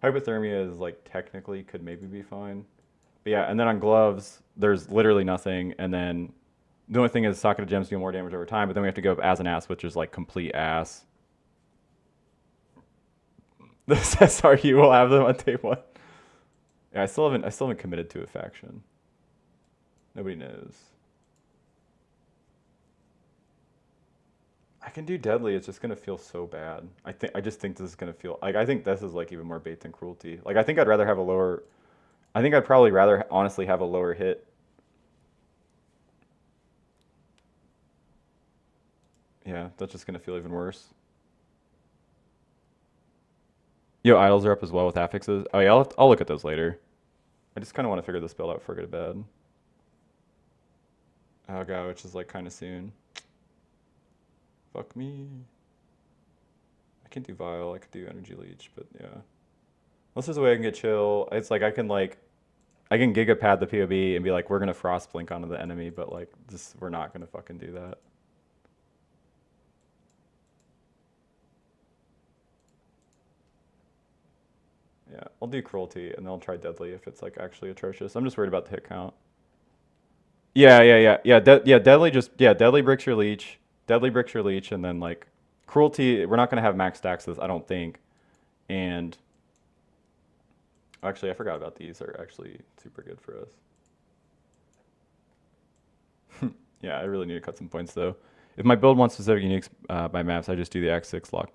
hypothermia is like technically could maybe be fine. But yeah, and then on gloves, there's literally nothing. And then the only thing is socket gems deal more damage over time, but then we have to go up as an ass, which is like complete ass. This SRU will have them on day one. Yeah, I still haven't committed to a faction. Nobody knows. I can do deadly. It's just gonna feel so bad. I just think this is gonna feel like, I think this is like even more bait than cruelty. Like, I think I'd rather have a lower. I think I'd probably rather honestly have a lower hit. Yeah, that's just gonna feel even worse. Yo, idols are up as well with affixes. Oh yeah, I'll look at those later. I just kind of want to figure this build out before I go to bed. Oh god, which is like kind of soon. Fuck me. I can't do Vile. I could do Energy Leech, but yeah. Unless there's a way I can get chill. It's like I can gigapad the POB and be like, we're gonna frost blink onto the enemy, but like just we're not gonna fucking do that. Yeah, I'll do cruelty and then I'll try deadly if it's like actually atrocious. I'm just worried about the hit count. Yeah. Deadly bricks your leech. Deadly bricks your leech, and then like cruelty. We're not gonna have max stacks this, I don't think. And actually, I forgot about these. Are actually super good for us. Yeah, I really need to cut some points though. If my build wants specific uniques by maps, I just do the X6 lock.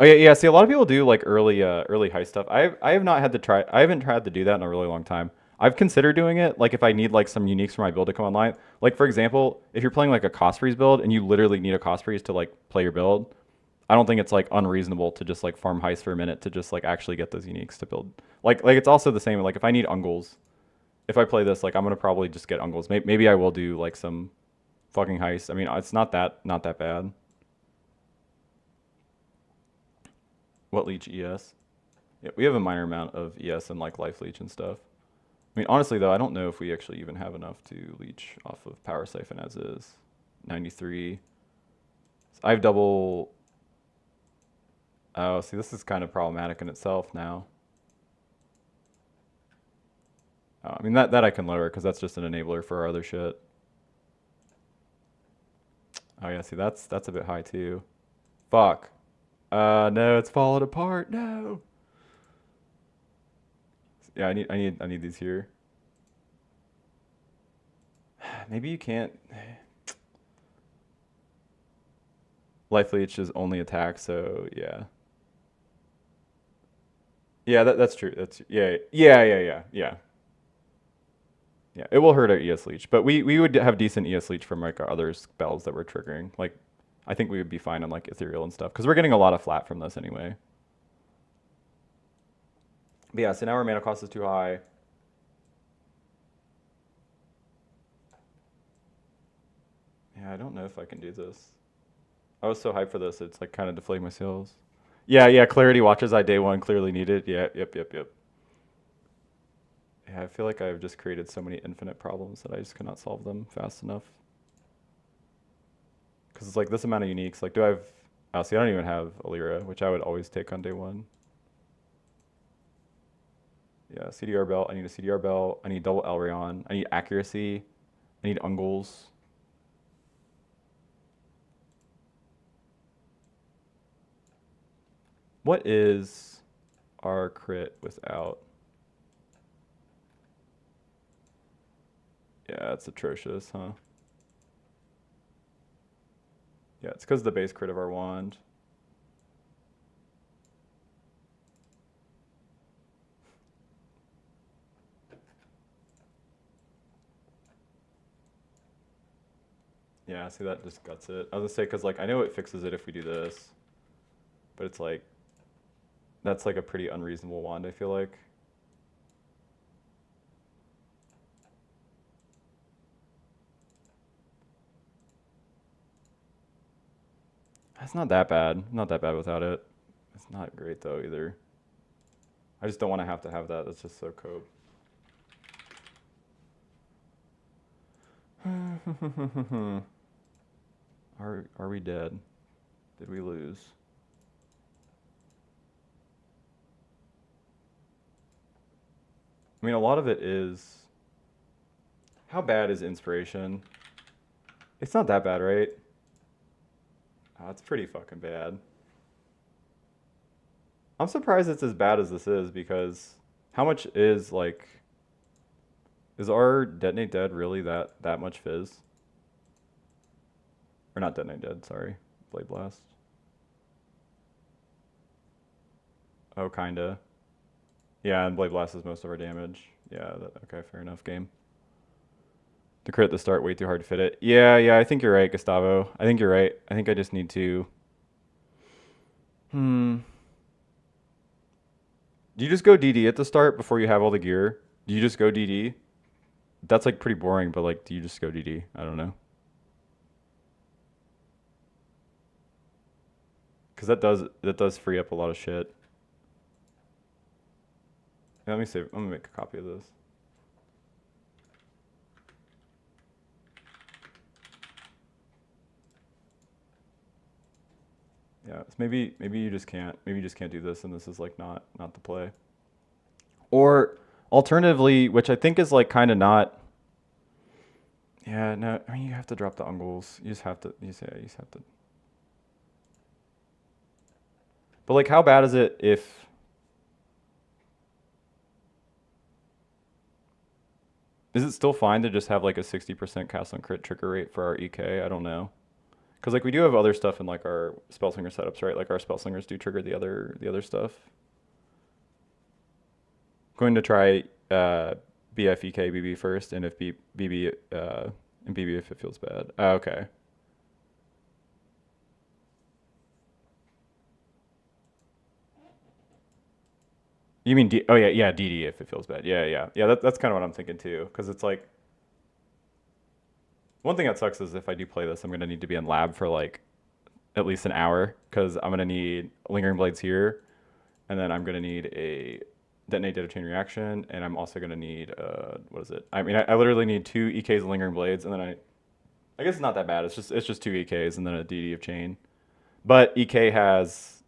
Oh yeah. See, a lot of people do like early heist stuff. I have not had to try. I haven't tried to do that in a really long time. I've considered doing it, like if I need like some uniques for my build to come online. Like for example, if you're playing like a cost freeze build and you literally need a cost freeze to like play your build, I don't think it's like unreasonable to just like farm heist for a minute to just like actually get those uniques to build. Like it's also the same. Like if I need ungles, if I play this, like I'm gonna probably just get ungles. Maybe I will do like some fucking heist. I mean, it's not that bad. What leech ES? Yeah, we have a minor amount of ES and like life leech and stuff. I mean, honestly though, I don't know if we actually even have enough to leech off of power siphon as is. 93. I have double. Oh, see, this is kind of problematic in itself now. Oh, I mean, that I can lower because that's just an enabler for our other shit. Oh yeah, see, that's a bit high too. Fuck. No, it's falling apart. No. Yeah, I need these here. Maybe you can't. Life leech is only attack, so yeah. Yeah, that's true. Yeah. Yeah, it will hurt our ES leech, but we would have decent ES leech from like our other spells that we're triggering. Like, I think we would be fine on like ethereal and stuff because we're getting a lot of flat from this anyway. But yeah, so now our mana cost is too high. Yeah, I don't know if I can do this. I was so hyped for this, it's like kind of deflating my sails. Yeah, clarity watches I day one clearly needed. Yeah, yep. Yeah, I feel like I've just created so many infinite problems that I just cannot solve them fast enough. Because it's like this amount of uniques. Like, do I have... Oh, see, I don't even have Alira, which I would always take on day one. Yeah, CDR belt. I need a CDR belt. I need double Elrion. I need accuracy. I need ungles. What is our crit without? Yeah, it's atrocious, huh? Yeah, it's because of the base crit of our wand. Yeah, see, that just guts it. I was gonna say, because like I know it fixes it if we do this, but it's like That's like a pretty unreasonable wand, I feel like. It's not that bad. Not that bad without it. It's not great though either. I just don't want to have that. That's just so cope. Are we dead? Did we lose? I mean, a lot of it is... How bad is inspiration? It's not that bad, right? Oh, it's pretty fucking bad. I'm surprised it's as bad as this is because how much is like... Is our Detonate Dead really that much fizz? Or not Detonate Dead, sorry. Blade Blast. Oh, kinda. Yeah, and Blade Blast is most of our damage. Yeah, okay, fair enough, game. The crit at the start, way too hard to fit it. Yeah, I think you're right, Gustavo. I think you're right. I think I just need to... Do you just go DD at the start before you have all the gear? Do you just go DD? That's like pretty boring, but like, do you just go DD? I don't know. Because that does free up a lot of shit. Yeah, let me save. I'm gonna make a copy of this. Yeah, so maybe you just can't. Maybe you just can't do this, and this is like not the play. Or alternatively, which I think is like kind of not. Yeah, no. I mean, you have to drop the ungles. You just have to. You just have to. But like, how bad is it if? Is it still fine to just have like a 60% cast on crit trigger rate for our EK? I don't know. Because like we do have other stuff in like our spellslinger setups, right? Like our spellslingers do trigger the other stuff. Going to try BF EK BB first, and if BB and BB if it feels bad. Okay. You mean D? Oh yeah, DD if it feels bad. Yeah. That's kind of what I'm thinking too, because it's like one thing that sucks is if I do play this, I'm gonna need to be in lab for like at least an hour, because I'm gonna need lingering blades here, and then I'm gonna need a detonate data chain reaction, and I'm also gonna need what is it? I mean, I literally need 2 EKs of lingering blades, and then I guess it's not that bad. It's just 2 EKs and then a DD of chain, but EK has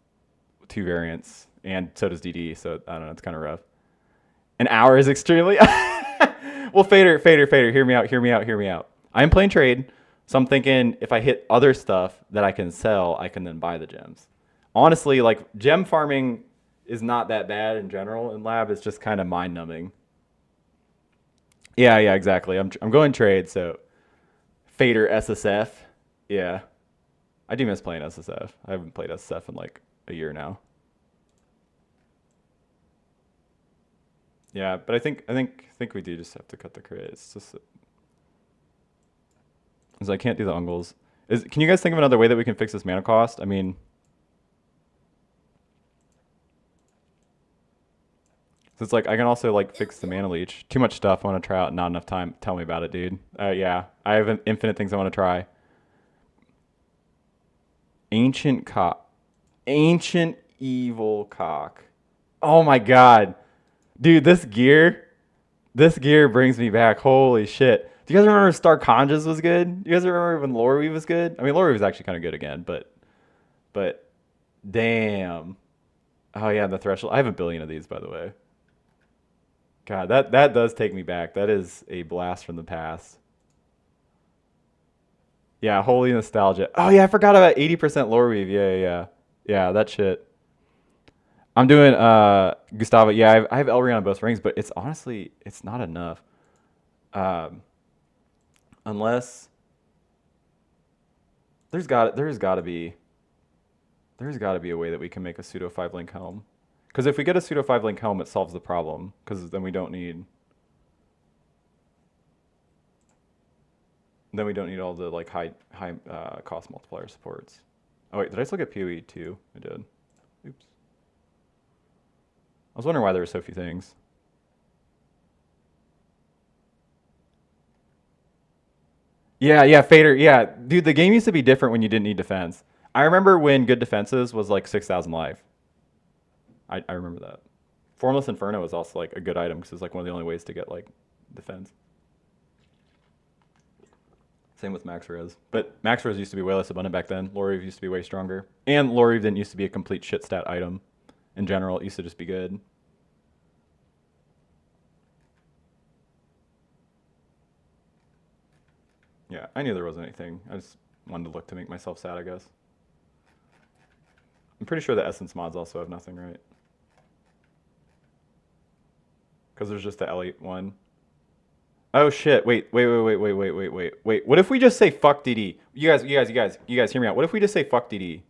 2 variants, and so does DD. So I don't know. It's kind of rough. An hour is extremely. Well, Fader, hear me out. I'm playing trade, so I'm thinking if I hit other stuff that I can sell, I can then buy the gems. Honestly, like gem farming is not that bad in general in lab. It's just kind of mind numbing. Yeah, exactly. I'm going trade, so Fader SSF. Yeah, I do miss playing SSF. I haven't played SSF in like a year now. Yeah, but I think we do just have to cut the crit. It's just because I can't do the ungles. Can you guys think of another way that we can fix this mana cost? I mean, so it's like I can also like fix the mana leech. Too much stuff I want to try out. Not enough time. Tell me about it, dude. Yeah, I have infinite things I want to try. Ancient cock. Ancient evil cock. Oh my god. Dude, this gear brings me back. Holy shit. Do you guys remember Star Conjas was good? Do you guys remember when Lore was good? I mean, Lore was actually kind of good again, but damn. Oh yeah, the threshold. I have a billion of these, by the way. God, that does take me back. That is a blast from the past. Yeah, holy nostalgia. Oh yeah, I forgot about 80% lore weave. Yeah. Yeah, that shit. I'm doing Gustavo. Yeah, I have Elrion on both rings, but it's honestly it's not enough. Um, unless there's got to be a way that we can make a pseudo 5 link helm. Because if we get a pseudo 5 link helm, it solves the problem. Because then we don't need all the like high cost multiplier supports. Oh wait, did I still get PoE too? I did. Oops. I was wondering why there were so few things. Yeah, yeah, Fader. Yeah, dude, the game used to be different when you didn't need defense. I remember when good defenses was like 6,000 life. I remember that. Formless Inferno was also like a good item because it's like one of the only ways to get like defense. Same with Max Res. But Max Res used to be way less abundant back then. Lore used to be way stronger. And Lore didn't used to be a complete shit stat item. In general, it used to just be good. Yeah, I knew there wasn't anything. I just wanted to look to make myself sad, I guess. I'm pretty sure the Essence mods also have nothing, right? Because there's just the Elite one. Oh shit! Wait. What if we just say fuck DD? You guys, hear me out. What if we just say fuck DD?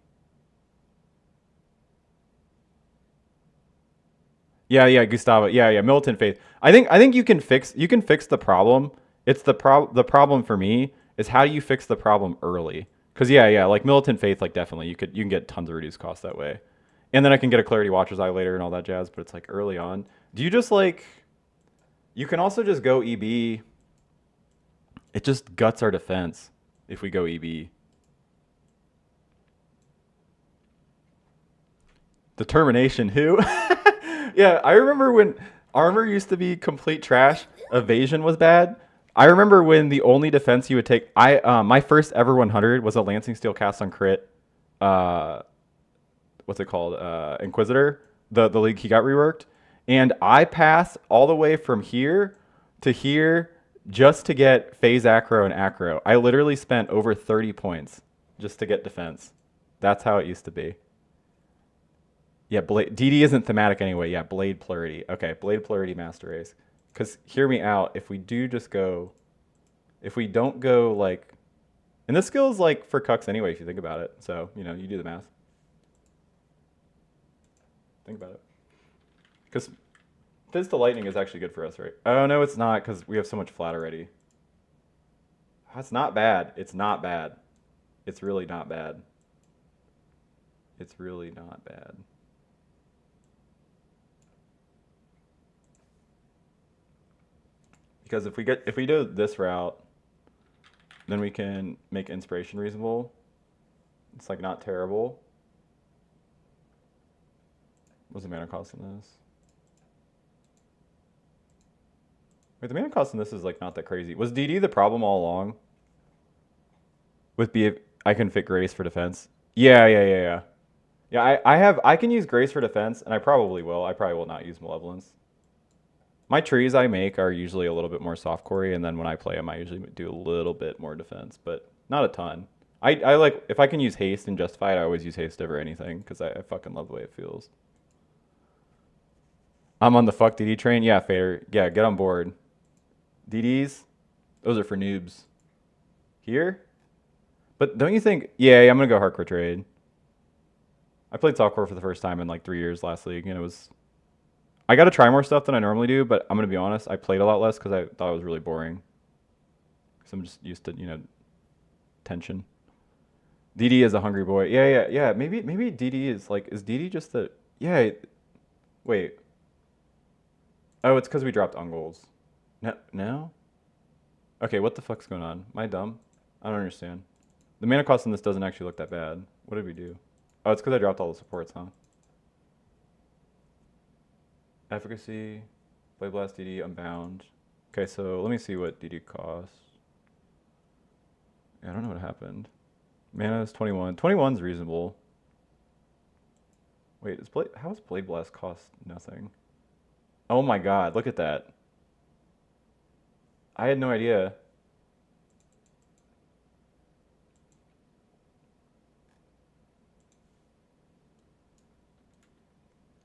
Yeah, Gustavo. Yeah, militant faith. I think you can fix the problem. It's the problem for me is how do you fix the problem early? Because yeah, like militant faith, like definitely you can get tons of reduced costs that way, and then I can get a clarity watcher's eye later and all that jazz. But it's like early on. Do you just like? You can also just go EB. It just guts our defense if we go EB. Determination. Who? Yeah, I remember when armor used to be complete trash. Evasion was bad. I remember when the only defense you would take. My first ever 100 was a Lancing Steel cast on crit. Uh, what's it called? Inquisitor. The league he got reworked, and I passed all the way from here to here just to get phase acro and acro. I literally spent over 30 points just to get defense. That's how it used to be. Yeah, DD isn't thematic anyway. Yeah, Blade Plurity. Okay, Blade Plurity Master Race. Because hear me out. If we don't go like, and this skill is like for cucks anyway. If you think about it, so you do the math. Think about it. Because Fizz to Lightning is actually good for us, right? Oh no, it's not because we have so much flat already. It's not bad. It's not bad. It's really not bad. It's really not bad. Because if we do this route, then we can make inspiration reasonable. It's like not terrible. What's the mana cost in this? Wait, the mana cost in this is like not that crazy. Was DD the problem all along? With B, I can fit Grace for defense. Yeah. Yeah, I can use Grace for defense, and I probably will. I probably will not use Malevolence. My trees I make are usually a little bit more softcore, and then when I play them, I usually do a little bit more defense, but not a ton. I like, if I can use haste and justified, I always use haste over anything, because I fucking love the way it feels. I'm on the fuck DD train. Yeah, Fader. Yeah, get on board. DDs, those are for noobs. Here? But don't you think, yeah, I'm going to go hardcore trade. I played softcore for the first time in like 3 years last league, and I got to try more stuff than I normally do, but I'm going to be honest, I played a lot less because I thought it was really boring. Because I'm just used to, tension. DD is a hungry boy. Yeah. Maybe DD is like, is DD just the, yeah, wait. Oh, it's because we dropped Ungles. No? Okay, what the fuck's going on? Am I dumb? I don't understand. The mana cost in this doesn't actually look that bad. What did we do? Oh, it's because I dropped all the supports, huh? Efficacy, Blade Blast DD, Unbound. Okay, so let me see what DD costs. Yeah, I don't know what happened. Mana is 21. 21's reasonable. Wait, how does Blade Blast cost nothing? Oh my god, look at that. I had no idea.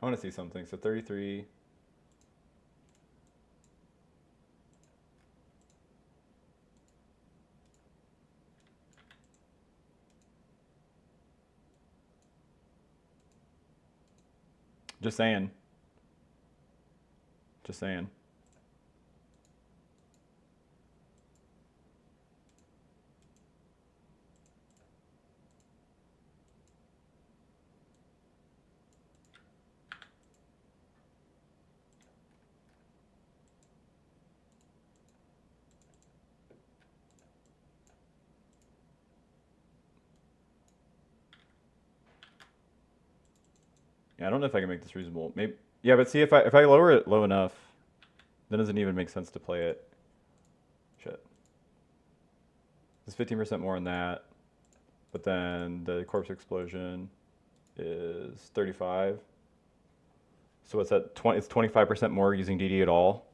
I want to see something. So 33. Just saying. Just saying. Yeah, I don't know if I can make this reasonable. Maybe. Yeah, but see, if I lower it low enough, then it doesn't even make sense to play it. Shit. It's 15% more on that, but then the corpse explosion is 35. So it's at 20. It's 25% more using DD at all.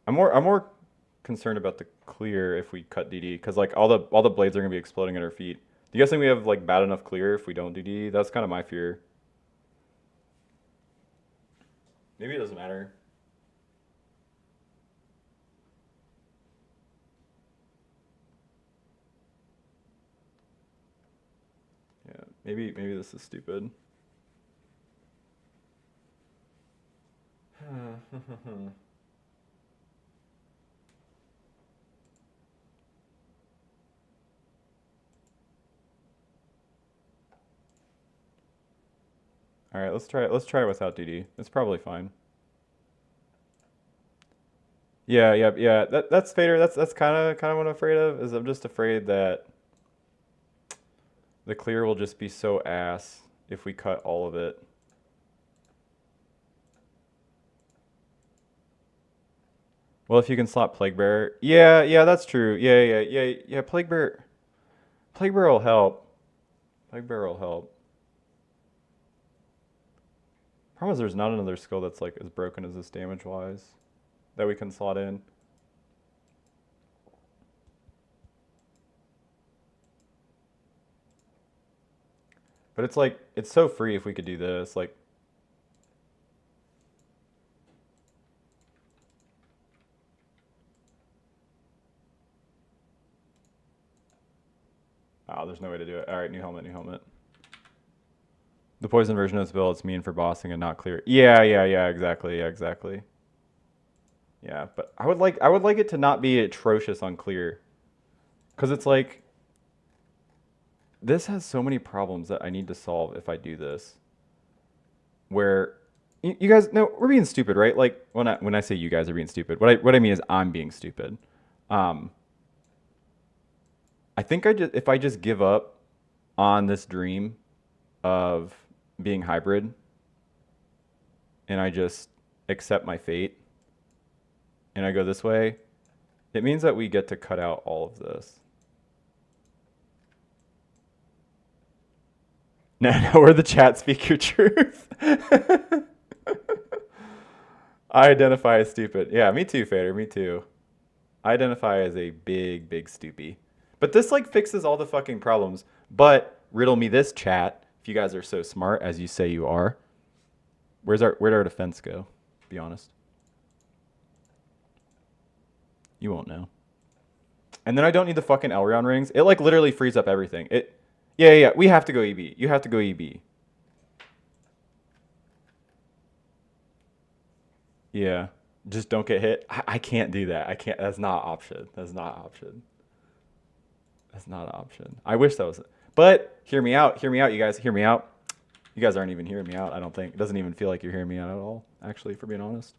I'm more concerned about the clear if we cut DD because like all the blades are gonna be exploding at our feet. Do you guys think we have like bad enough clear if we don't do DD? That's kind of my fear. Maybe it doesn't matter. Yeah, maybe this is stupid. All right, let's try it. Let's try it without DD. It's probably fine. Yeah, yeah, yeah. That's Fader. That's kind of what I'm afraid of. Is I'm just afraid that the clear will just be so ass if we cut all of it. Well, if you can slot Plague Bearer. Yeah, yeah, that's true. Yeah, yeah, yeah, yeah. Plague Bearer will help. Plague Bearer will help. Problem is, there's not another skill that's like as broken as this damage wise that we can slot in. But it's like it's so free if we could do this. Like, oh, there's no way to do it. All right, new helmet, new helmet. The poison version of this build, it's mean for bossing and not clear. Yeah, yeah, yeah, exactly, yeah, exactly. Yeah, but I would like it to not be atrocious on clear, because it's like this has so many problems that I need to solve if I do this. Where you guys know we're being stupid, right? Like when I say you guys are being stupid, what I mean is I'm being stupid. Um, I think if I just give up on this dream of being hybrid and I just accept my fate and I go this way, it means that we get to cut out all of this. No, no, we're the chat. Speak your truth. I identify as stupid. Yeah, me too, Fader. Me too. I identify as a big, big stoopy. But this like fixes all the fucking problems. But riddle me this, chat. If you guys are so smart as you say you are, where'd our defense go? Be honest. You won't know. And then I don't need the fucking Elrond rings. It like literally frees up everything. Yeah, yeah. We have to go EB. You have to go EB. Yeah. Just don't get hit. I can't do that. I can't. That's not an option. That's not an option. That's not an option. I wish that was. But hear me out. Hear me out, you guys. Hear me out. You guys aren't even hearing me out, I don't think. It doesn't even feel like you're hearing me out at all, actually, for being honest.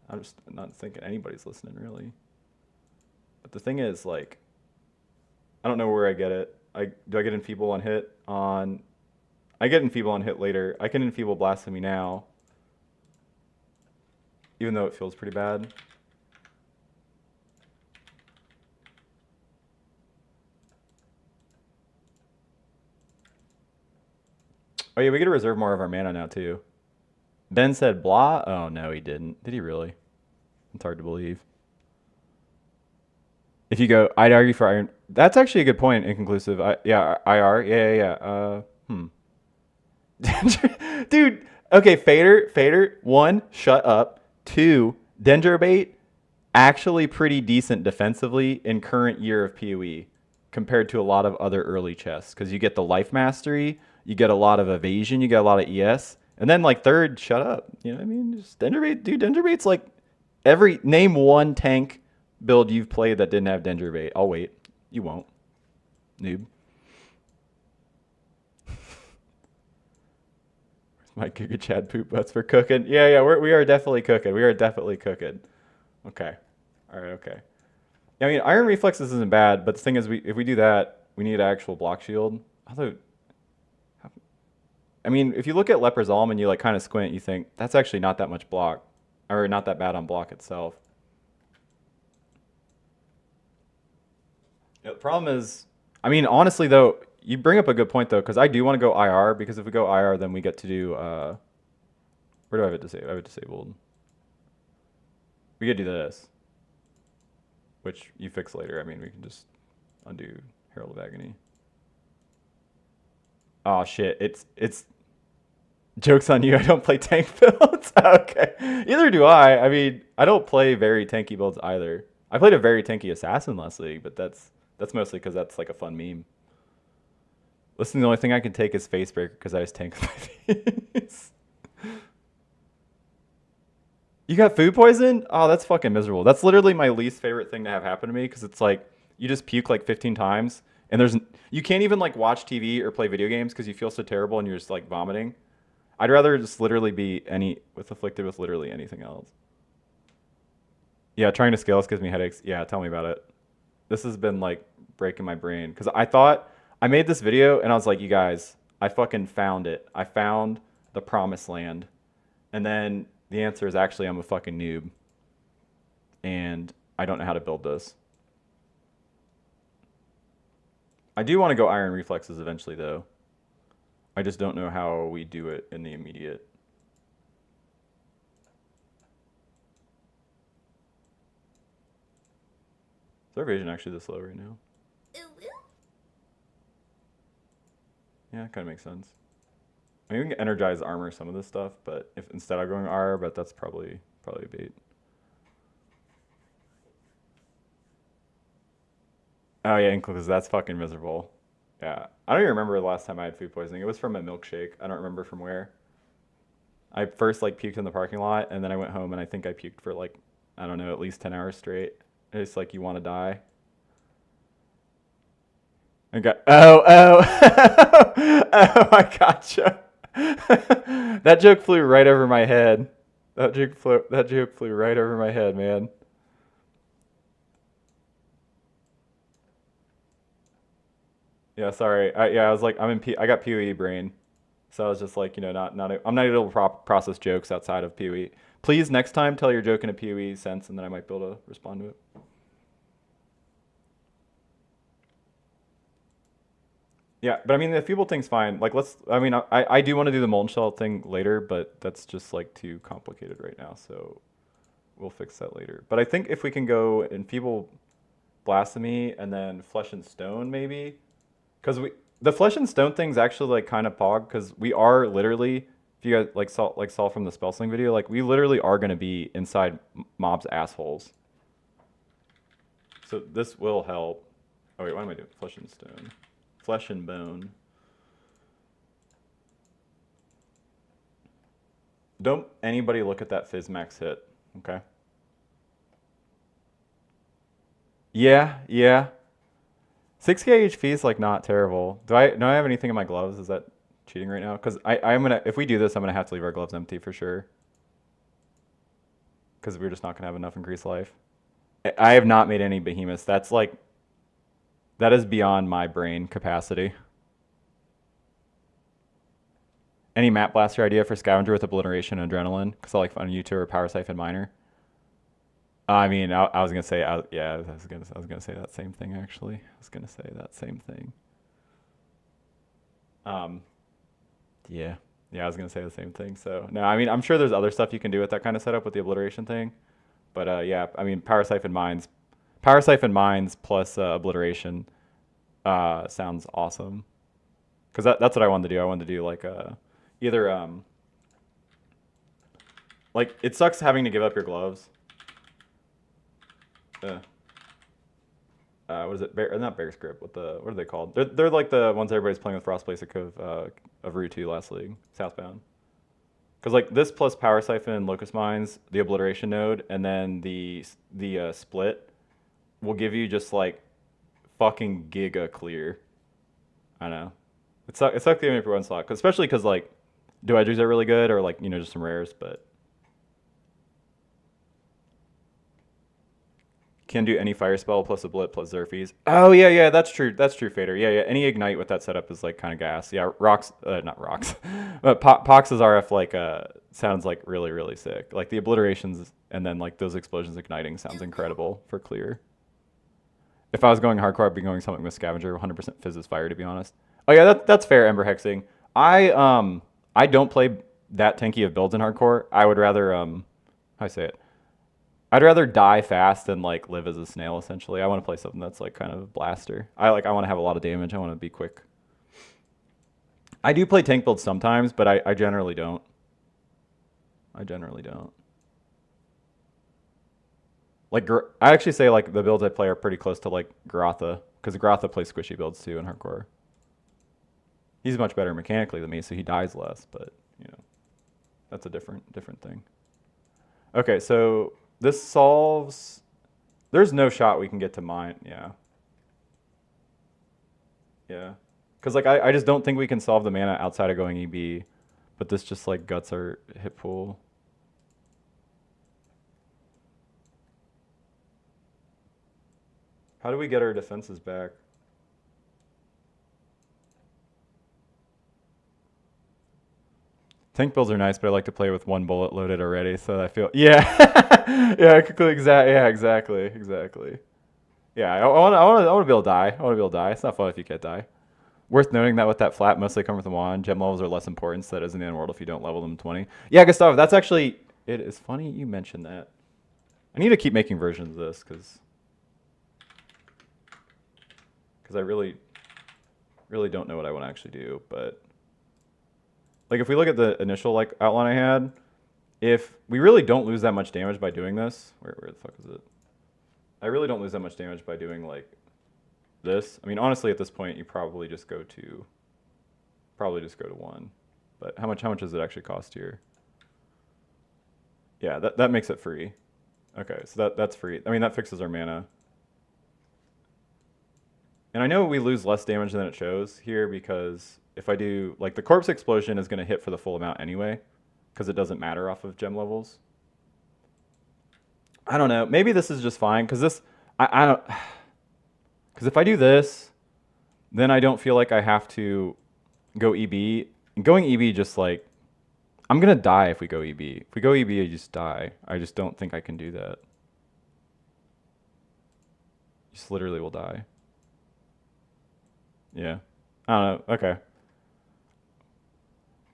I'm just not thinking anybody's listening, really. But the thing is, like, I don't know where I get it. Do I get enfeeble on hit on? I get enfeeble on hit later. I can enfeeble blasphemy now, even though it feels pretty bad. Oh yeah, we get to reserve more of our mana now too. Ben said blah. Oh no, he didn't. Did he really? It's hard to believe. If you go, I'd argue for iron. That's actually a good point. Inconclusive. Yeah, IR. Yeah, yeah, yeah. Dude. Okay, Fader. One, shut up. Two, Dendrobate, actually pretty decent defensively in current year of PoE compared to a lot of other early chests because you get the life mastery, you get a lot of evasion, you get a lot of ES, and then like third, shut up. You know what I mean? Just Dendrobate, dude. Dendrobate's like name one tank build you've played that didn't have Dendrobate. I'll wait. You won't, noob. My Giga Chad poop butts for cooking. Yeah, yeah, we are definitely cooking. We are definitely cooking. Okay. All right, okay. Yeah, I mean, Iron Reflexes isn't bad, but the thing is, if we do that, we need an actual block shield. Although, I mean, if you look at Leper's Alm and you like kind of squint, you think that's actually not that much block, or not that bad on block itself. Yeah, the problem is, I mean, honestly though, you bring up a good point though, because I do want to go IR, because if we go IR, then we get to do, where do I have it disabled? I have it disabled. We could do this, which you fix later. I mean, we can just undo Herald of Agony. Oh shit, it's joke's on you. I don't play tank builds. Okay, either do I. I mean, I don't play very tanky builds either. I played a very tanky assassin last league, but that's mostly because that's like a fun meme. Listen, the only thing I can take is Facebreaker because I just tank my face. You got food poison? Oh, that's fucking miserable. That's literally my least favorite thing to have happen to me, because it's like you just puke like 15 times and you can't even like watch TV or play video games because you feel so terrible and you're just like vomiting. I'd rather just literally be afflicted with literally anything else. Yeah, trying to scale this gives me headaches. Yeah, tell me about it. This has been like breaking my brain, because I thought I made this video and I was like, you guys, I fucking found it. I found the promised land. And then the answer is actually I'm a fucking noob. And I don't know how to build this. I do want to go Iron Reflexes eventually though. I just don't know how we do it in the immediate. Is our vision actually this low right now? Yeah, it kind of makes sense. I mean, we can energize armor some of this stuff, but if instead of going R, but that's probably bait. Oh yeah, because that's fucking miserable. Yeah, I don't even remember the last time I had food poisoning. It was from a milkshake. I don't remember from where. I first like puked in the parking lot, and then I went home and I think I puked for like, I don't know, at least 10 hours straight. It's like you want to die. I got oh I gotcha. That joke flew right over my head. That joke flew right over my head, man. Yeah, sorry. I was like, I got PoE brain, so I was just like, I'm not able to process jokes outside of PoE. Please, next time, tell your joke in a PoE sense, and then I might be able to respond to it. Yeah, but I mean, the feeble thing's fine. Like, I do want to do the molten shell thing later, but that's just like too complicated right now, so we'll fix that later. But I think if we can go enfeeble blasphemy and then flesh and stone, maybe, because the flesh and stone thing's actually like kind of pog, because we are literally, if you guys saw from the spellslinger video, like we literally are going to be inside mobs' assholes. So this will help. Oh wait, what am I doing? Flesh and stone. Flesh and bone. Don't anybody look at that Fizzmax hit, okay? Yeah, yeah. 6k HP is like not terrible. Do I have anything in my gloves? Is that cheating right now? Because I'm gonna, if we do this, I'm gonna have to leave our gloves empty for sure. Because we're just not gonna have enough increased life. I have not made any behemoths. That's like, that is beyond my brain capacity. Any map blaster idea for scavenger with obliteration and adrenaline? Because I like fun YouTube or power siphon miner. I mean, I was gonna say, yeah, I was gonna say that same thing actually. I was gonna say that same thing. Um, yeah, I was gonna say the same thing. So no, I mean, I'm sure there's other stuff you can do with that kind of setup with the obliteration thing, but yeah, I mean, power siphon mines plus obliteration sounds awesome. Because that's what I wanted to do. I wanted to do like either like it sucks having to give up your gloves. What is it? Not bear script. What are they called? They're like the ones everybody's playing with Frostblaze of Route 2 last league, Southbound. Because like this plus Power Siphon and Locust Mines, the obliteration node, and then the split will give you just like fucking giga clear. I know. It's like the only for one slot, especially because like do-edgers are really good, or like just some rares, but Can do any fire spell plus a blip plus Xerfes. Oh yeah, yeah, that's true. That's true, Fader. Yeah, yeah. Any ignite with that setup is like kind of gas. Yeah, rocks, not rocks, but Pox's RF like sounds like really really sick. Like the obliterations and then like those explosions igniting sounds incredible for clear. If I was going hardcore, I'd be going something with Scavenger. 100% Fizz is fire, to be honest. Oh yeah, that's fair. Ember hexing. I don't play that tanky of builds in hardcore. I would rather how I say it. I'd rather die fast than like live as a snail. Essentially, I want to play something that's like kind of a blaster. I want to have a lot of damage. I want to be quick. I do play tank builds sometimes, but I generally don't. I generally don't. Like I actually say like the builds I play are pretty close to like Garotha because Garotha plays squishy builds too in hardcore. He's much better mechanically than me, so he dies less. But you know, that's a different thing. Okay, so this solves. There's no shot we can get to mine. Yeah. Yeah. Because like I just don't think we can solve the mana outside of going EB, but this just like guts our hit pool. How do we get our defenses back? Tank builds are nice, but I like to play with one bullet loaded already, so I feel yeah, yeah, exactly. Yeah, I want to be able to die. I want to be able to die. It's not fun if you can't die. Worth noting that with that flat, mostly come with the wand. Gem levels are less important, so that is in the end world if you don't level them 20. Yeah, Gustav, that's actually it is funny you mentioned that. I need to keep making versions of this because I really don't know what I want to actually do, but. Like if we look at the initial like outline I had, if we really don't lose that much damage by doing this, where the fuck is it? I really don't lose that much damage by doing like this. I mean, honestly, at this point, you probably just go to 1. But how much does it actually cost here? Yeah, that makes it free. Okay, so that's free. I mean, that fixes our mana. And I know we lose less damage than it shows here because if I do, like the corpse explosion is going to hit for the full amount anyway because it doesn't matter off of gem levels. I don't know. Maybe this is just fine because this, I don't, because if I do this, then I don't feel like I have to go EB. And going EB just like, I'm going to die if we go EB. If we go EB, I just die. I just don't think I can do that. Just literally will die. Yeah. I don't know. Okay.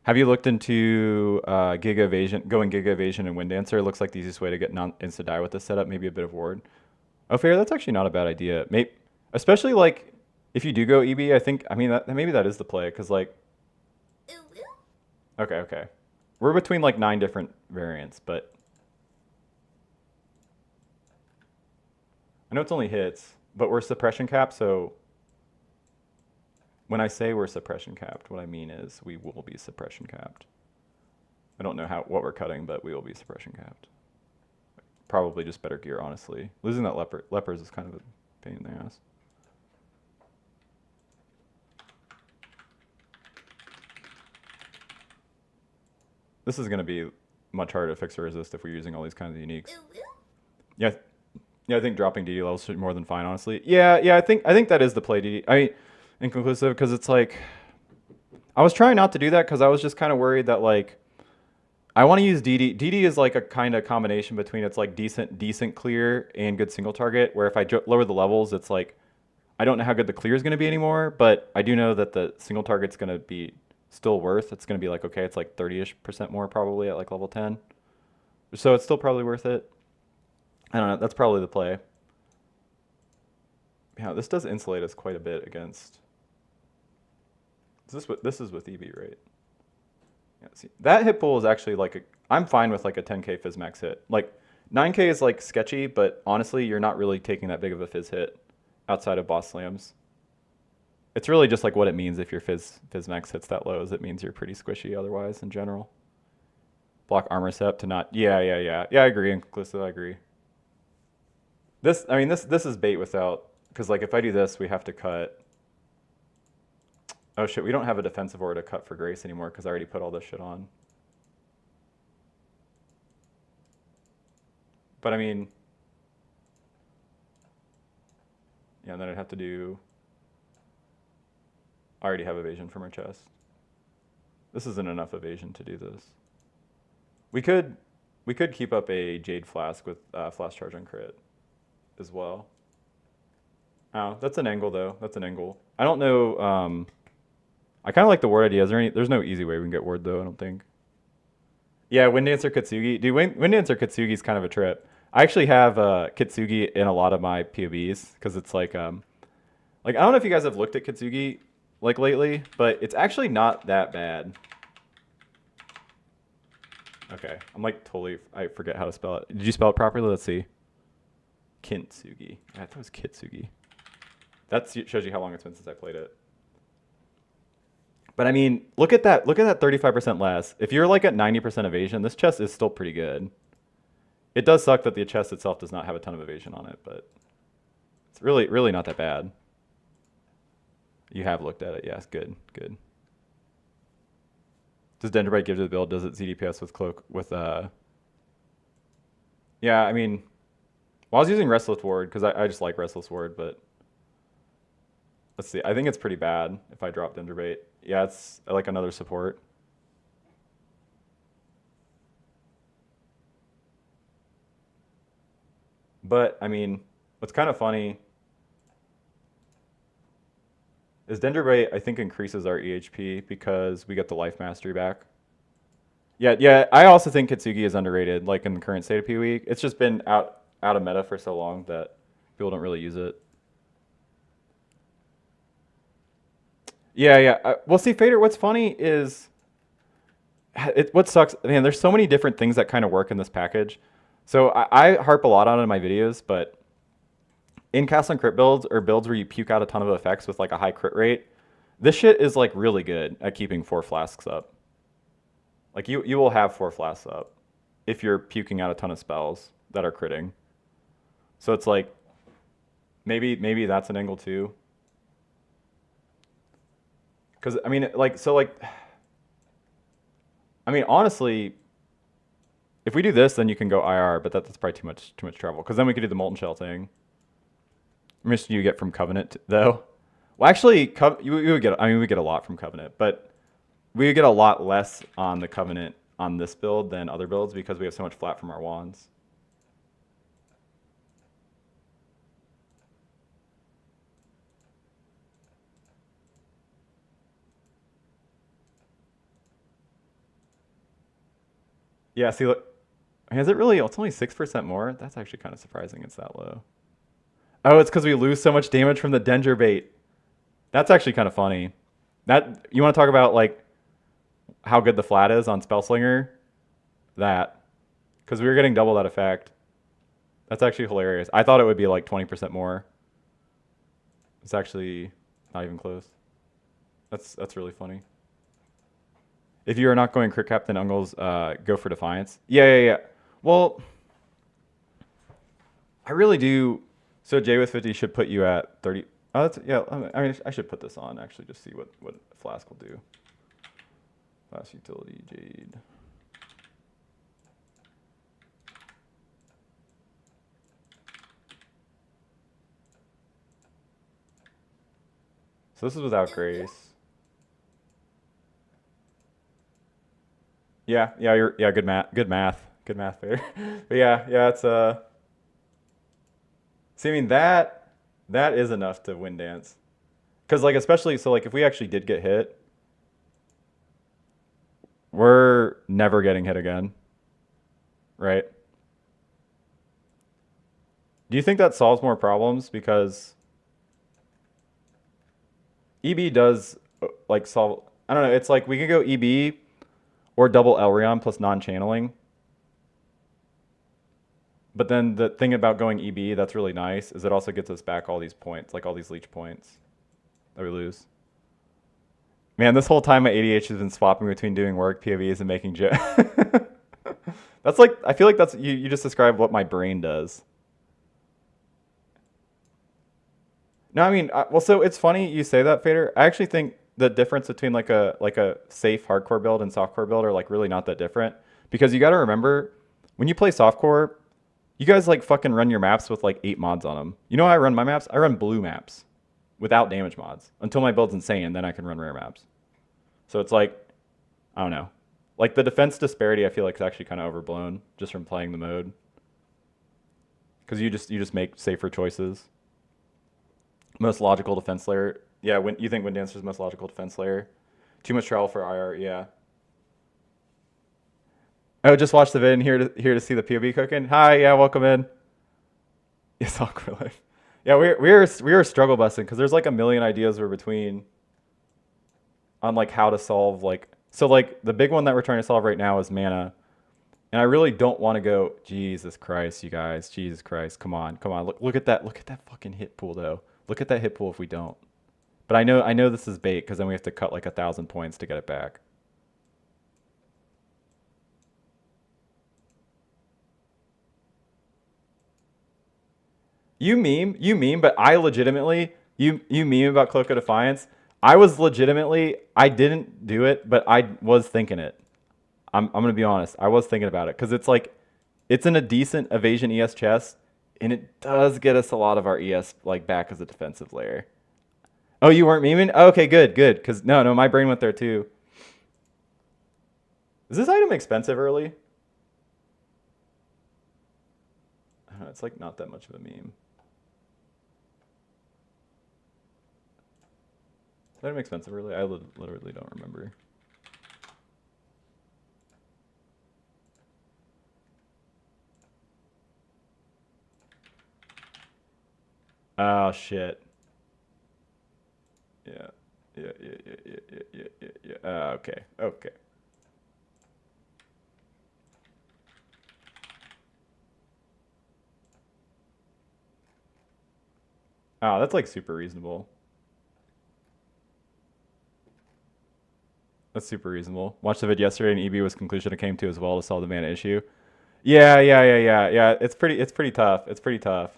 Have you looked into Giga Evasion, going Giga Evasion and Wind Dancer? It looks like the easiest way to get insta die with this setup. Maybe a bit of ward. Oh, fair. That's actually not a bad idea. Maybe, especially like if you do go EB. I think. I mean, maybe that is the play because like. Okay. We're between like 9 different variants, but I know it's only hits, but we're suppression capped, so. When I say we're suppression capped, what I mean is we will be suppression capped. I don't know what we're cutting, but we will be suppression capped. Probably just better gear, honestly. Losing that lepers is kind of a pain in the ass. This is going to be much harder to fix or resist if we're using all these kinds of uniques. Yeah, I think dropping DD levels should be more than fine, honestly. Yeah, I think that is the play, DD. I mean, inconclusive because it's like I was trying not to do that because I was just kind of worried that like I want to use DD. DD is like a kind of combination between it's like decent clear and good single target. Where if I lower the levels, it's like I don't know how good the clear is going to be anymore, but I do know that the single target's going to be still worth. It's going to be like okay, it's like 30-ish% more probably at like level 10, so it's still probably worth it. I don't know. That's probably the play. Yeah, this does insulate us quite a bit against. This is with EB, right? Yeah, see, that hit pool is actually like I'm fine with like a 10k fizz max hit. Like 9k is like sketchy, but honestly, you're not really taking that big of a fizz hit outside of boss slams. It's really just like what it means if your fizz max hits that low, is it means you're pretty squishy otherwise in general. Block armor set to not. Yeah, I agree. Inconclusive, I agree. This is bait without, because like if I do this, we have to cut. Oh shit, we don't have a defensive aura to cut for Grace anymore because I already put all this shit on. But I mean, Yeah, and then I'd have to do... I already have evasion from our chest. This isn't enough evasion to do this. We could keep up a Jade Flask with Flash Charge on crit as well. Oh, that's an angle though. That's an angle. I don't know. I kind of like the ward idea. There's no easy way we can get ward though, I don't think. Yeah, Wind Dancer Kitsugi. Dude, Wind Dancer Kitsugi is kind of a trip. I actually have Kitsugi in a lot of my POBs because it's like I don't know if you guys have looked at Kitsugi like lately, but it's actually not that bad. Okay, I'm like totally, I forget how to spell it. Did you spell it properly? Let's see. Kintsugi. I thought it was Kitsugi. That shows you how long it's been since I played it. But I mean, look at that 35% less. If you're like at 90% evasion, this chest is still pretty good. It does suck that the chest itself does not have a ton of evasion on it, but it's really not that bad. You have looked at it, yes, good. Does Dendrite give to the build? Does it ZDPS with cloak with Yeah, I mean, well, I was using Restless Ward because I just like Restless Ward, but let's see. I think it's pretty bad if I drop Dendrite. Yeah, it's like another support. But I mean, what's kind of funny is Dendrite, I think, increases our EHP because we get the life mastery back. Yeah. I also think Kitsugi is underrated, like in the current state of PoE. It's just been out of meta for so long that people don't really use it. Yeah. Well, see, Fader, what's funny is what sucks. Man, there's so many different things that kind of work in this package. So I harp a lot on it in my videos, but in cast and crit builds or builds where you puke out a ton of effects with like a high crit rate, this shit is like really good at keeping 4 flasks up. Like you will have 4 flasks up if you're puking out a ton of spells that are critting. So it's like maybe that's an angle too. Because I mean, honestly, if we do this, then you can go IR, but that's probably too much trouble. Because then we could do the molten shell thing. How much do you get from Covenant though? Well, actually, we would get. I mean, we get a lot from Covenant, but we would get a lot less on the Covenant on this build than other builds because we have so much flat from our wands. Yeah. See, look, is it really? It's only 6% more. That's actually kind of surprising. It's that low. Oh, it's because we lose so much damage from the Dendr bait. That's actually kind of funny. That you want to talk about like how good the flat is on spellslinger? That because we were getting double that effect. That's actually hilarious. I thought it would be like 20% more. It's actually not even close. That's really funny. If you are not going crit cap, then Ungles go for Defiance. Yeah. Well, I really do. So J with 50 should put you at 30. Oh, that's, yeah. I mean, I should put this on actually, just see what Flask will do. Flask utility Jade. So this is without Grace. Yeah. Good math, Fader. But yeah, it's See, I mean that is enough to win dance, because like especially so like if we actually did get hit, we're never getting hit again, right? Do you think that solves more problems? Because EB does like solve. I don't know. It's like we could go EB or double Elrion plus non-channeling. But then the thing about going EB that's really nice is it also gets us back all these points, like all these leech points that we lose. Man, this whole time my ADH has been swapping between doing work, POVs, and making That's like, I feel like that's, you just described what my brain does. No, I mean, well, so it's funny you say that, Fader. I actually think the difference between like a safe hardcore build and softcore build are like really not that different, because you got to remember when you play softcore, You guys like fucking run your maps with like 8 mods on them. You know how I run my maps? I run blue maps without damage mods until my build's insane. Then I can run rare maps. So it's like, I don't know. Like the defense disparity, I feel like is actually kind of overblown just from playing the mode. Because you just make safer choices. Most logical defense layer. Yeah, when you think Wind Dancer's most logical defense layer. Too much travel for IR. Yeah. Oh, just watch the vid and here to see the POV cooking. Hi, yeah, welcome in. It's awkward life. Yeah, we are struggle busting because there's like a million ideas we're between on like how to solve like so like the big one that we're trying to solve right now is mana. And I really don't want to go, Jesus Christ, you guys. Jesus Christ. Come on. Come on. Look at that. Look at that fucking hit pool though. Look at that hit pool if we don't. But I know this is bait because then we have to cut like 1,000 points to get it back. You meme, but I legitimately, you meme about Cloak of Defiance. I was legitimately, I didn't do it, but I was thinking it. I'm going to be honest. I was thinking about it because it's like, it's in a decent evasion ES chest, and it does get us a lot of our ES like back as a defensive layer. Oh, you weren't memeing? Oh, okay, good, good. Because no, my brain went there too. Is this item expensive early? I don't know, it's like not that much of a meme. Is that item expensive early? I literally don't remember. Oh shit. Yeah. Yeah. Okay. Okay. Oh, that's like super reasonable. That's super reasonable. Watched the vid yesterday and EB was conclusion I came to as well to solve the mana issue. Yeah. It's pretty tough. It's pretty tough.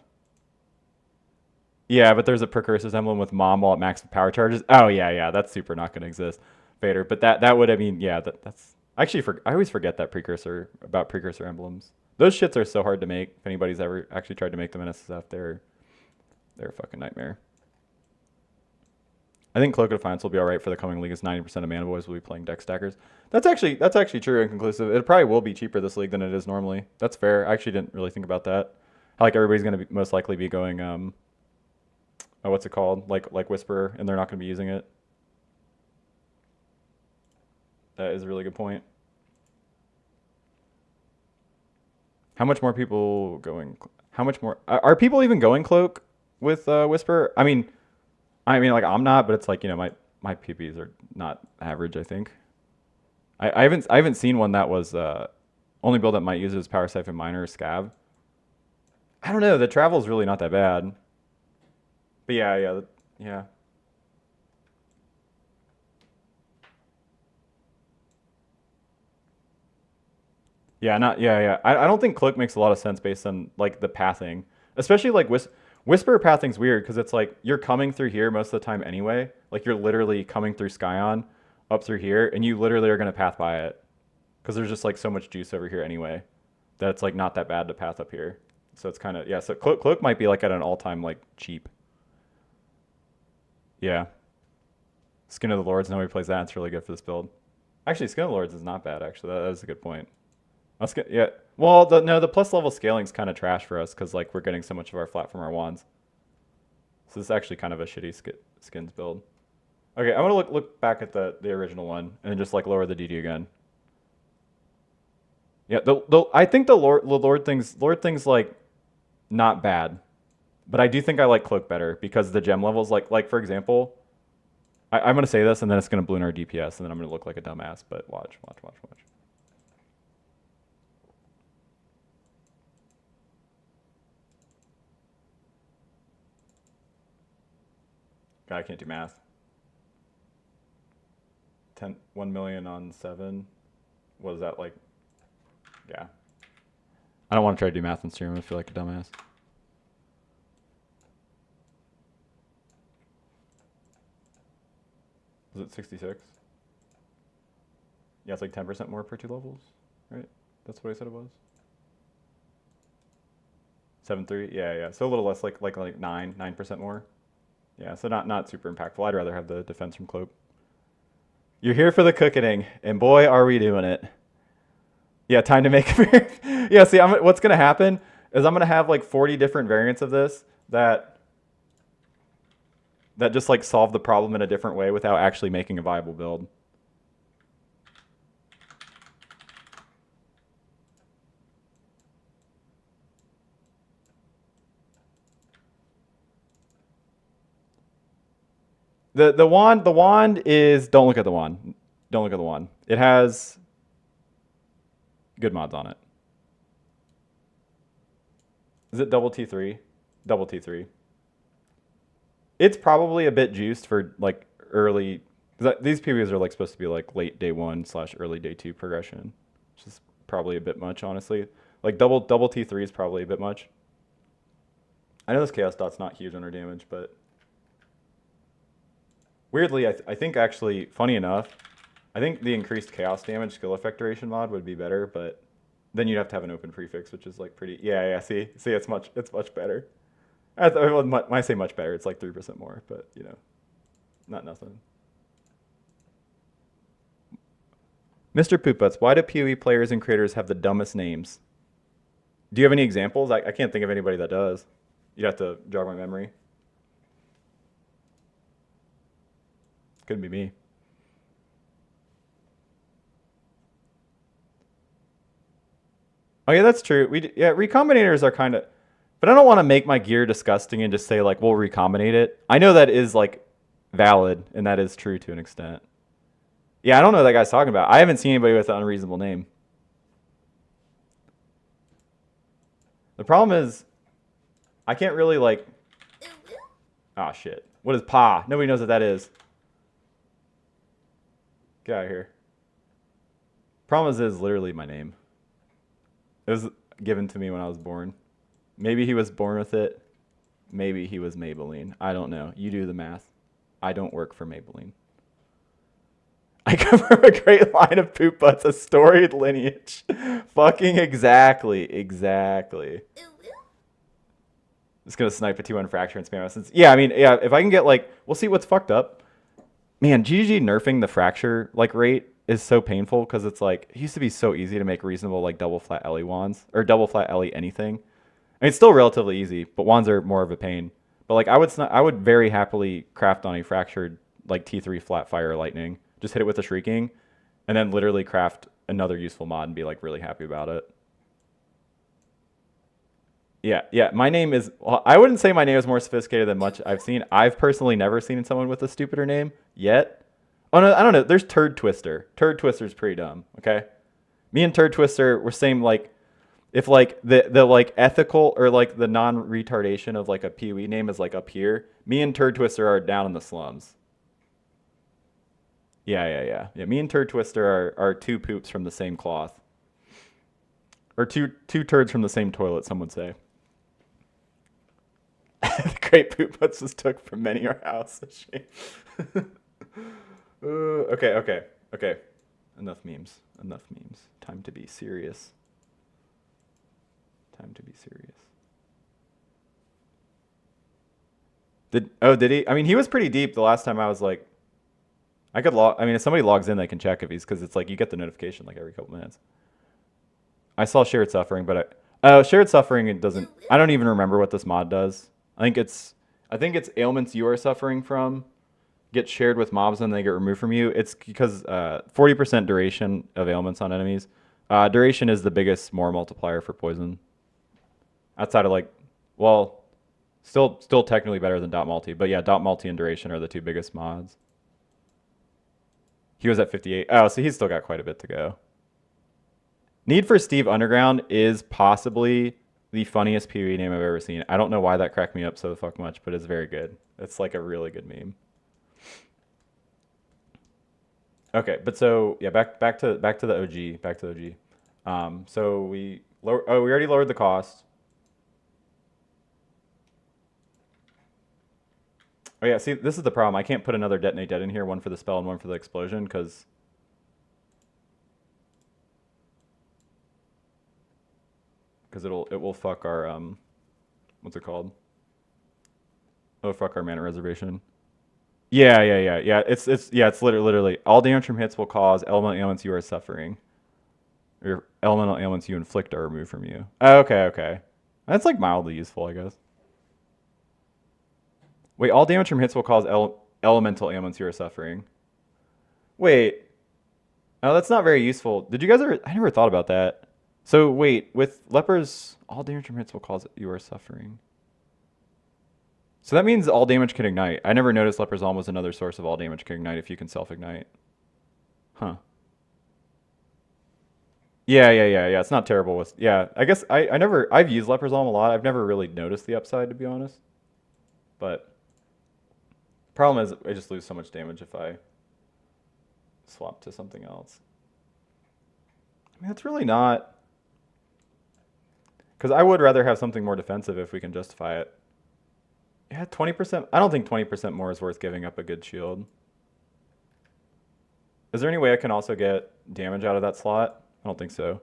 Yeah, but there's a precursor's emblem with mom while at max power charges. Oh yeah, that's super not gonna exist, Vader. But that would, I mean, yeah, that's actually I always forget that precursor emblems. Those shits are so hard to make. If anybody's ever actually tried to make them in SSF, they're a fucking nightmare. I think Cloak of Defiance will be all right for the coming league as 90% of mana boys will be playing deck stackers. That's actually true and conclusive. It probably will be cheaper this league than it is normally. That's fair. I actually didn't really think about that. Like everybody's going to most likely be going oh, what's it called? Like Whisper, and they're not going to be using it. That is a really good point. How much more people going? How much more are people even going Cloak with Whisper? I mean, like I'm not, but it's like, you know, my PPs are not average. I think. I haven't seen one that was only build that might use it as Power Siphon Miner or Scab. I don't know. The travel is really not that bad. But yeah. Yeah. I don't think Cloak makes a lot of sense based on like the pathing, especially like Whisper pathing's weird because it's like you're coming through here most of the time anyway. Like you're literally coming through Skyon up through here, and you literally are gonna path by it because there's just like so much juice over here anyway that it's like not that bad to path up here. So it's kind of, yeah. So Cloak might be like at an all-time like cheap. Yeah. Skin of the Lords. Nobody plays that. It's really good for this build. Actually, Skin of the Lords is not bad. Actually, that is a good point. Yeah. Well, the plus level scaling is kind of trash for us because like we're getting so much of our flat from our wands. So this is actually kind of a shitty skins build. Okay, I'm gonna look back at the original one and then just like lower the DD again. Yeah, I think the Lord things like not bad, but I do think I like Cloak better because the gem levels like for example, I'm gonna say this and then it's gonna balloon our DPS and then I'm gonna look like a dumbass. But watch. God, I can't do math. 1 million on 7. What is that like? Yeah. I don't want to try to do math on stream. I feel like a dumbass. Was it 66? Yeah, it's like 10% more per 2 levels, right? That's what I said it was. 7.3. Yeah, yeah. So a little less, like 9% more. Yeah, so not super impactful. I'd rather have the defense from Cloak. You're here for the cooking, and boy, are we doing it. Yeah, time to make a Yeah, see, what's going to happen is I'm going to have like 40 different variants of this that just like solve the problem in a different way without actually making a viable build. The wand is, don't look at the wand. Don't look at the wand. It has good mods on it. Is it double T3? Double T3. It's probably a bit juiced for like early. These PBs are like supposed to be like late day 1 / early day 2 progression, which is probably a bit much, honestly. Like double T3 is probably a bit much. I know this chaos dot's not huge on our damage, but weirdly, I think actually, funny enough, I think the increased chaos damage skill effect duration mod would be better, but then you'd have to have an open prefix, which is like pretty. Yeah. See, it's much better. When I say much better, it's like 3% more, but you know, not nothing. Mr. Pooputz, why do PoE players and creators have the dumbest names? Do you have any examples? I can't think of anybody that does. You'd have to jog my memory. Couldn't be me. Oh yeah, that's true. Recombinators are kind of, but I don't want to make my gear disgusting and just say like we'll recombinate it. I know that is like valid and that is true to an extent. Yeah, I don't know what that guy's talking about. I haven't seen anybody with an unreasonable name. The problem is, I can't really like. Oh shit! What is Pa? Nobody knows what that is. Get out of here. Problem is literally my name. It was given to me when I was born. Maybe he was born with it. Maybe he was Maybelline. I don't know. You do the math. I don't work for Maybelline. I come from a great line of poop butts, a storied lineage. Fucking exactly. Just gonna snipe a 2-1 fracture and spam essence. Yeah, I mean, yeah, if I can get like, we'll see what's fucked up. Man, GG nerfing the fracture like rate is so painful because it's like, it used to be so easy to make reasonable like double flat Ellie wands or double flat Ellie anything. I mean, it's still relatively easy, but wands are more of a pain. But like, I would very happily craft on a fractured like T3 flat fire lightning. Just hit it with a shrieking, and then literally craft another useful mod and be like really happy about it. Yeah. My name is. Well, I wouldn't say my name is more sophisticated than much I've seen. I've personally never seen someone with a stupider name yet. Oh no, I don't know. There's Turd Twister. Turd Twister's pretty dumb. Okay, me and Turd Twister were same like. If like the like ethical or like the non-retardation of like a PoE name is like up here, me and Turd Twister are down in the slums. Yeah. Me and Turd Twister are two poops from the same cloth. Or two turds from the same toilet, some would say. The great poop butts was took from many our house. Okay. Enough memes. Time to be serious. Did he? I mean, he was pretty deep the last time I was like, I could log. I mean, if somebody logs in, they can check if he's, because it's like you get the notification like every couple minutes. I saw shared suffering, but shared suffering, it doesn't. I don't even remember what this mod does. I think it's ailments you are suffering from get shared with mobs and they get removed from you. It's because 40% duration of ailments on enemies. Duration is the biggest more multiplier for poison. Outside of like, well, still technically better than dot multi, but yeah, dot multi and duration are the two biggest mods. He was at 58. Oh, so he's still got quite a bit to go. Need for Steve Underground is possibly the funniest PoE name I've ever seen. I don't know why that cracked me up so fuck much, but it's very good. It's like a really good meme. Okay, but so yeah, back to the OG. So we already lowered the cost. Oh yeah, see, this is the problem. I can't put another detonate dead in here, one for the spell and one for the explosion, because it will fuck our what's it called? Oh fuck, our mana reservation. Yeah. It's literally all damage from hits will cause elemental ailments you are suffering, or elemental ailments you inflict are removed from you. Oh, okay. That's like mildly useful, I guess. Wait, all damage from hits will cause elemental ailments you are suffering. Wait, oh, that's not very useful. Did you guys ever? I never thought about that. So wait, with lepers, all damage from hits will cause you are suffering. So that means all damage can ignite. I never noticed Leper's Alm was another source of all damage can ignite if you can self-ignite. Huh. Yeah. It's not terrible with, yeah. I guess I've used Leper's Alm a lot. I've never really noticed the upside, to be honest. But problem is I just lose so much damage if I swap to something else. I mean, that's really not, because I would rather have something more defensive if we can justify it. Yeah, 20%. I don't think 20% more is worth giving up a good shield. Is there any way I can also get damage out of that slot? I don't think so.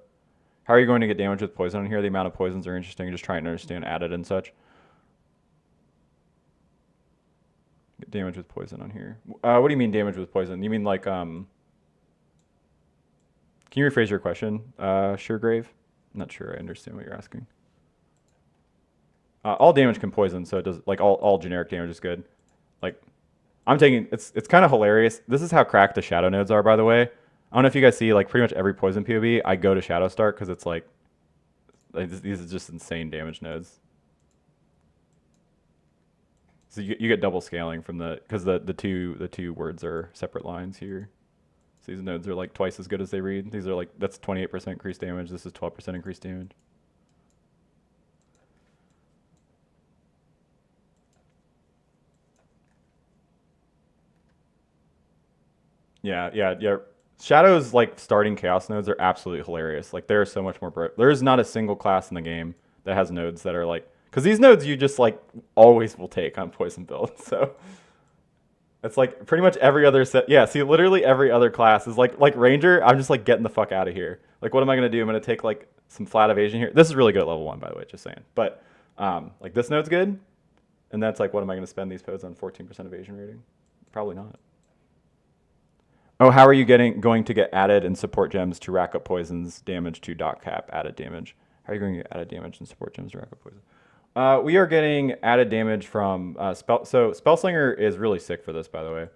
How are you going to get damage with poison on here? The amount of poisons are interesting. Just trying to understand added and such. Get damage with poison on here. What do you mean damage with poison? You mean like, can you rephrase your question, Suregrave? I'm not sure I understand what you're asking. All damage can poison, so it does, like all generic damage is good. Like, I'm taking, it's kind of hilarious. This is how cracked the shadow nodes are, by the way. I don't know if you guys see, like, pretty much every poison POV, I go to shadow start because it's like these are just insane damage nodes. So you get double scaling from because the two words are separate lines here. So these nodes are like twice as good as they read. These are like, that's 28% increased damage. This is 12% increased damage. Yeah. Shadows, like, starting chaos nodes are absolutely hilarious. Like, they're so much more there is not a single class in the game that has nodes that are like, because these nodes you just like always will take on poison builds. So it's like pretty much every other set. Yeah, see, literally every other class is like ranger. I'm just like getting the fuck out of here. Like, what am I gonna do? I'm gonna take like some flat evasion here. This is really good at level 1, by the way, just saying. But like, this node's good, and that's like, what am I gonna spend these pods on? 14% evasion rating? Probably not. Oh, how are you going to get added and support gems to rack up poisons damage to dot cap added damage? How are you going to get added damage and support gems to rack up poison? We are getting added damage from so spellslinger is really sick for this, by the way.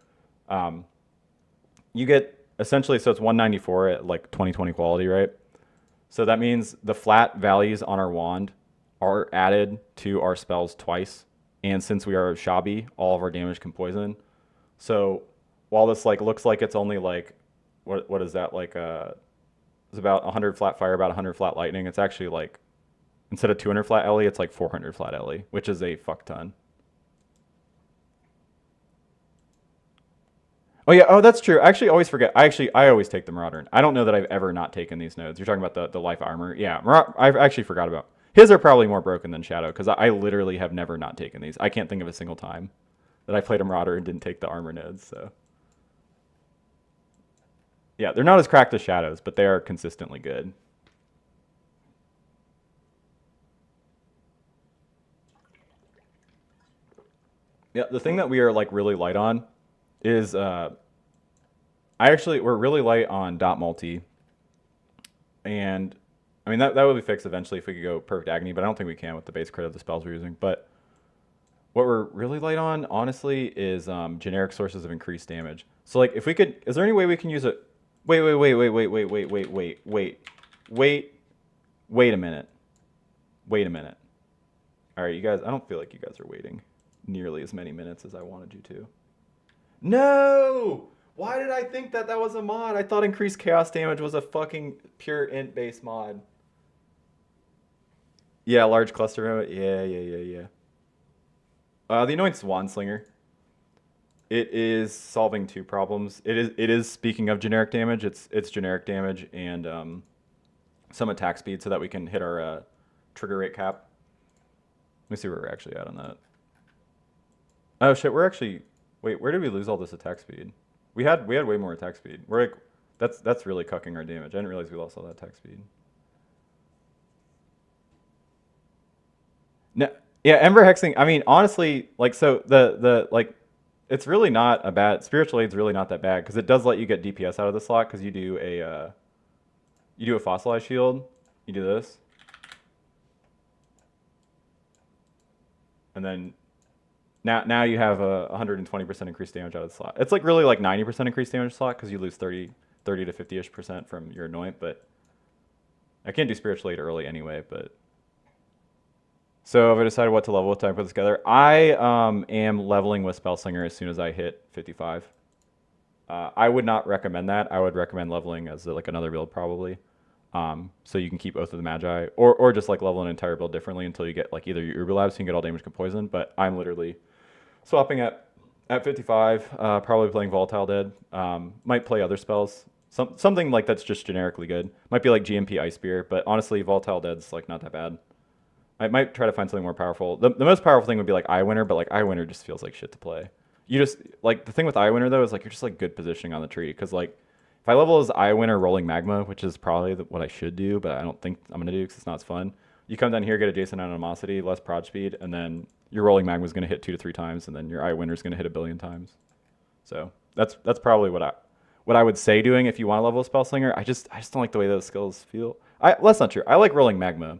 You get essentially, so it's 194 at like 2020 quality, right? So that means the flat values on our wand are added to our spells twice, and since we are shabby, all of our damage can poison. So while this like looks like it's only like, what is that, like it's about 100 flat fire, about 100 flat lightning, it's actually like, instead of 200 flat LE, it's like 400 flat LE, which is a fuck ton. Oh yeah, oh that's true. I actually always forget. I always take the Marauder. I don't know that I've ever not taken these nodes. You're talking about the life armor. Yeah, I actually forgot about. His are probably more broken than Shadow, because I literally have never not taken these. I can't think of a single time that I played a Marauder and didn't take the armor nodes, so. Yeah, they're not as cracked as Shadows, but they are consistently good. Yeah, the thing that we are like really light on is we're really light on dot multi, and I mean that would be fixed eventually if we could go perfect agony, but I don't think we can with the base crit of the spells we're using. But what we're really light on, honestly, is generic sources of increased damage. So like, if we could, is there any way we can use it? Wait a minute. All right, you guys, I don't feel like you guys are waiting nearly as many minutes as I wanted you to. No! Why did I think that was a mod? I thought increased chaos damage was a fucking pure int based mod. Yeah, large cluster. Yeah. The Anointed Swanslinger. It is solving 2 problems. It is speaking of generic damage. It's generic damage and some attack speed, so that we can hit our trigger rate cap. Let me see where we're actually at on that. Oh shit, we're actually, wait, where did we lose all this attack speed? We had way more attack speed. We're like, that's really cucking our damage. I didn't realize we lost all that attack speed. No, Yeah, Ember Hexing. I mean, honestly, like so the like, it's really not a bad spiritual aid's really not that bad because it does let you get DPS out of the slot because you do a fossilized shield, you do this, and then now you have a 120% increased damage out of the slot. It's like really like 90% increased damage slot because you lose 30 to 50-ish% from your anoint, but I can't do spiritual aid early anyway, but. So if I decided what to level with time to put this together, I am leveling with spellslinger as soon as I hit 55. I would not recommend that. I would recommend leveling as like another build probably. So you can keep Oath of the Magi, or just like level an entire build differently until you get like either your Uber Labs so you can get all damage and poison. But I'm literally swapping at 55, probably playing Volatile Dead. Might play other spells. Something like that's just generically good. Might be like GMP Ice Spear, but honestly, Volatile Dead's like not that bad. I might try to find something more powerful. The most powerful thing would be like Eye Winner, but like Eye Winner just feels like shit to play. You just like the thing with Eye Winner though is like you're just like good positioning on the tree because like if I level as Eye Winner Rolling Magma, which is probably what I should do, but I don't think I'm gonna do because it's not as fun. You come down here, get adjacent animosity, less prod speed, and then your Rolling Magma is gonna hit 2 to 3 times, and then your Eye Winner is gonna hit 1,000,000,000 times. So that's probably what I would say doing if you want to level a Spellslinger. I just don't like the way those skills feel. Well, that's not true. I like Rolling Magma,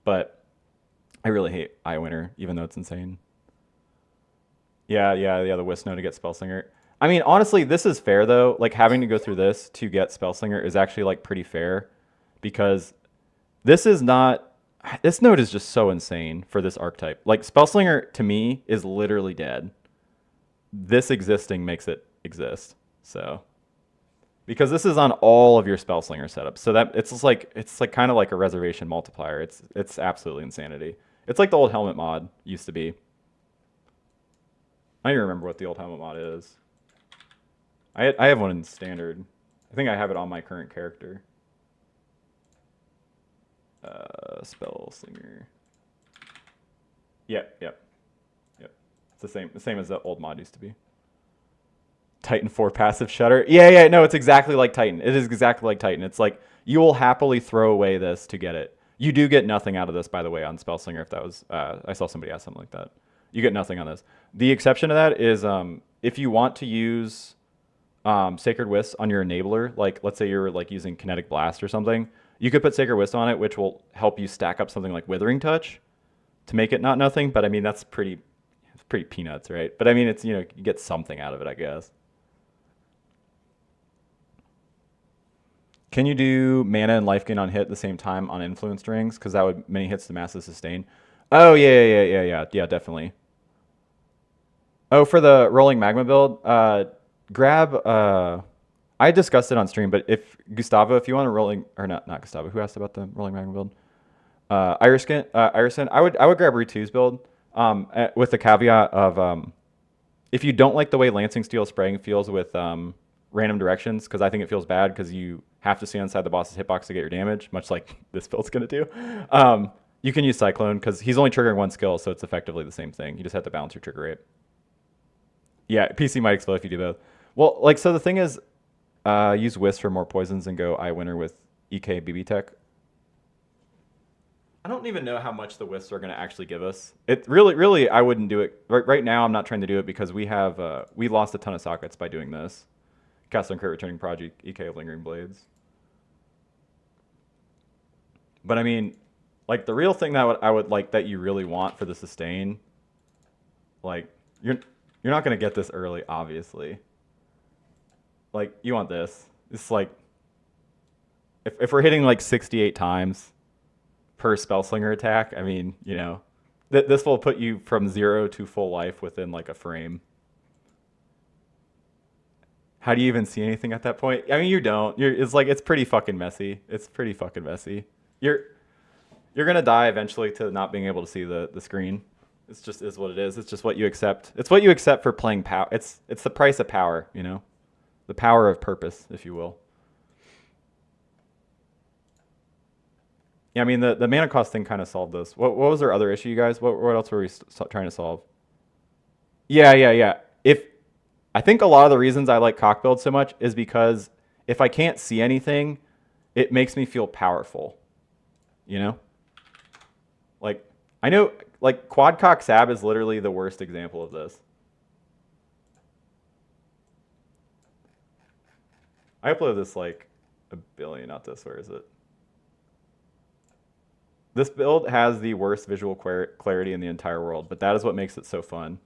but I really hate Eye Winner, even though it's insane. Yeah, the Wisp Node to get Spellslinger. I mean, honestly, this is fair though. Like having to go through this to get Spellslinger is actually like pretty fair because this is not. This node is just so insane for this archetype. Like Spellslinger to me is literally dead. This existing makes it exist. So because this is on all of your Spellslinger setups, so that it's like kind of like a reservation multiplier. It's absolutely insanity. It's like the old helmet mod used to be. I don't even remember what the old helmet mod is. I have one in standard. I think I have it on my current character. Spellslinger. Yep. It's the same as the old mod used to be. Titan 4 passive shutter. Yeah, no, it's exactly like Titan. It is exactly like Titan. It's like you will happily throw away this to get it. You do get nothing out of this, by the way, on Spellslinger. If that was, I saw somebody ask something like that. You get nothing on this. The exception to that is if you want to use Sacred Wisp on your enabler, like let's say you're like using Kinetic Blast or something, you could put Sacred Wisp on it, which will help you stack up something like Withering Touch to make it not nothing. But I mean, it's pretty peanuts, right? But I mean, it's, you get something out of it, I guess. Can you do mana and life gain on hit at the same time on influence rings? Because that would many hits to massive sustain. Oh yeah, definitely. Oh, for the rolling magma build, grab. I discussed it on stream, but if Gustavo, if you want a rolling or not Gustavo, who asked about the rolling magma build? Irison, I would grab Ritu's build, with the caveat of if you don't like the way Lancing Steel spraying feels with random directions, because I think it feels bad because you have to stay inside the boss's hitbox to get your damage, much like this build's gonna do. You can use Cyclone because he's only triggering one skill, so it's effectively the same thing. You just have to balance your trigger rate. Yeah, PC might explode if you do both. Well, like, so the thing is, use Wisp for more poisons and go Eye Winner with EK BB Tech. I don't even know how much the Wisps are going to actually give us. It really, I wouldn't do it. Right now, I'm not trying to do it because we lost a ton of sockets by doing this. Castle and Crit Returning Project, EK of Lingering Blades. But I mean, like, the real thing that I would like that you really want for the sustain, like, you're not going to get this early, obviously. Like, you want this. It's like, if we're hitting like 68 times per Spellslinger attack, I mean, this will put you from 0 to full life within like a frame. How do you even see anything at that point? I mean, you don't. It's pretty fucking messy. It's pretty fucking messy. You're gonna die eventually to not being able to see the screen. It's just is what it is. It's just what you accept. It's what you accept for playing power. It's the price of power, the power of purpose, if you will. Yeah, I mean, the mana cost thing kind of solved this. What was our other issue, you guys? What else were we trying to solve? Yeah. I think a lot of the reasons I like cock build so much is because if I can't see anything, it makes me feel powerful. Like, I know, like quad cock sab is literally the worst example of this. I uploaded this like a billion, not this. Where is it? This build has the worst visual clarity in the entire world, but that is what makes it so fun.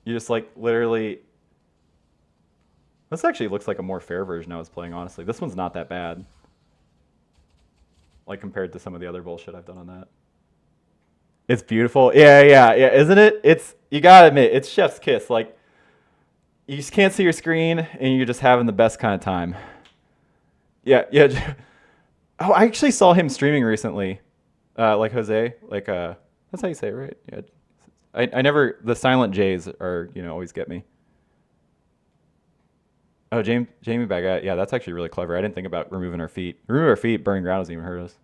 You just like literally. This actually looks like a more fair version I was playing, honestly. This one's not that bad. Like compared to some of the other bullshit I've done on that. It's beautiful. Yeah, isn't it? It's, you gotta admit, it's chef's kiss. Like, you just can't see your screen and you're just having the best kind of time. Yeah. Oh, I actually saw him streaming recently. Like Jose. Like, that's how you say it, right? Yeah. I never, the silent J's are, always get me. Oh, Jamie Baguette. Yeah, that's actually really clever. I didn't think about removing our feet. Remove our feet, burning ground doesn't even hurt us.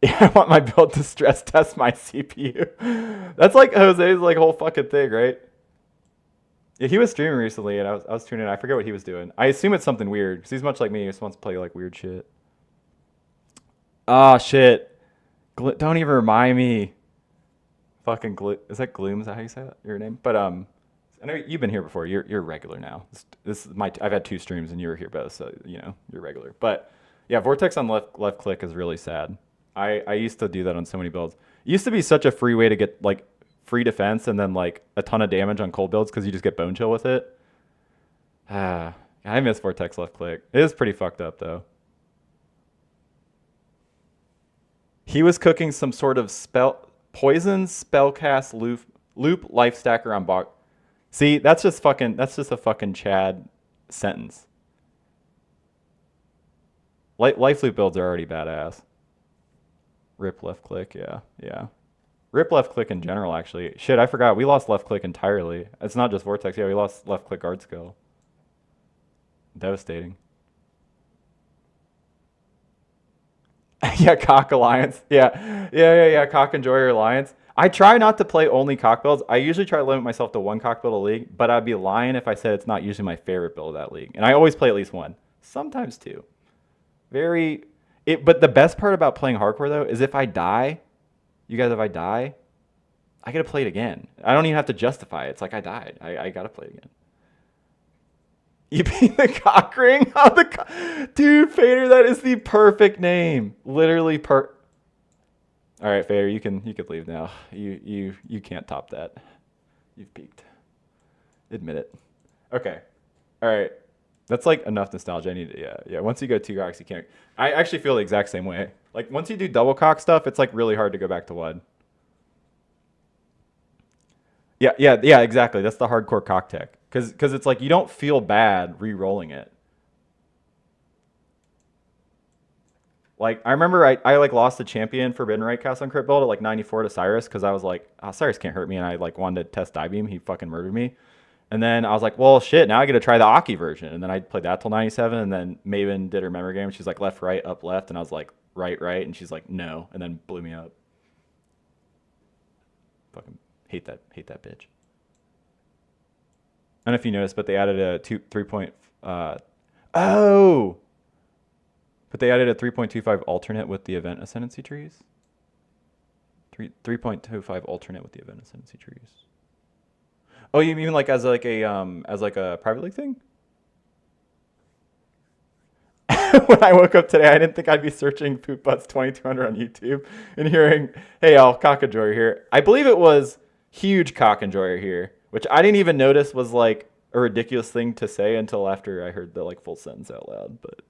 Yeah, I want my build to stress test my CPU. That's like Jose's like whole fucking thing, right? Yeah, he was streaming recently, and I was tuning in. I forget what he was doing. I assume it's something weird because he's much like me. He just wants to play like weird shit. Ah, shit. Don't even remind me. Fucking is that Gloom? Is that how you say that? Your name? But I know you've been here before. You're regular now. This is my. I've had 2 streams and you were here both, so you're regular. But yeah, Vortex on left click is really sad. I used to do that on so many builds. It used to be such a free way to get like free defense and then like a ton of damage on cold builds because you just get bone chill with it. I miss Vortex left click. It is pretty fucked up though. He was cooking some sort of poison spellcast loop life stacker on bot. See, that's just a fucking Chad sentence. Life loop builds are already badass. Rip left click, yeah. Rip left click in general, actually. Shit, I forgot. We lost left click entirely. It's not just Vortex. Yeah, we lost left click guard skill. Devastating. Yeah, Cock Alliance. Yeah. Cock Enjoyer Alliance. I try not to play only cock builds. I usually try to limit myself to one cock build a league, but I'd be lying if I said it's not usually my favorite build of that league. And I always play at least one, sometimes 2. But the best part about playing hardcore though is if I die, if I die, I gotta play it again. I don't even have to justify it. It's like I died. I gotta play it again. You beat the cock ring? Dude, Fader, that is the perfect name. Literally All right, Fader, you can leave now. You can't top that. You've peaked. Admit it. Okay. All right. That's like enough nostalgia. I need to, yeah. Once you go 2 cocks, you can't. I actually feel the exact same way. Like once you do double cock stuff, it's like really hard to go back to WUD. Yeah, exactly. That's the hardcore cock tech. Because it's like you don't feel bad re-rolling it. Like I remember I like lost the champion Forbidden Right cast on crit build at like 94 to Cyrus because I was like, Cyrus can't hurt me, and I like wanted to test die beam. He fucking murdered me. And then I was like, well, shit, now I get to try the Aki version. And then I played that till 97. And then Maven did her memory game. She's like, left, right, up, left. And I was like, right. And she's like, no. And then blew me up. Fucking hate that bitch. I don't know if you noticed, but they added a 3 point. But they added a 3.25 alternate with the event ascendancy trees. 3.25 alternate with the event ascendancy trees. Oh, you mean like as like a private league thing? When I woke up today, I didn't think I'd be searching Poop Butts 2200 on YouTube and hearing, "Hey, Al, cock enjoyer here." I believe it was huge cock enjoyer here, which I didn't even notice was like a ridiculous thing to say until after I heard the like full sentence out loud. But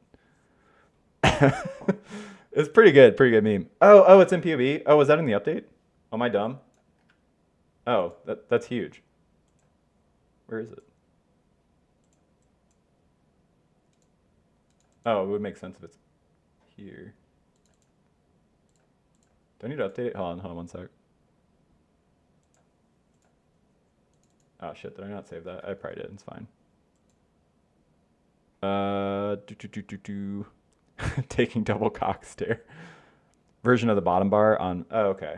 it's pretty good meme. Oh, it's in POV. Oh, was that in the update? Am I dumb? Oh, that's huge. Where is it? Oh, it would make sense if it's here. Do I need to update it? Hold on 1 sec. Oh shit, did I not save that? I probably did, it's fine. Taking double cock stare. Version of the bottom bar on, oh, okay.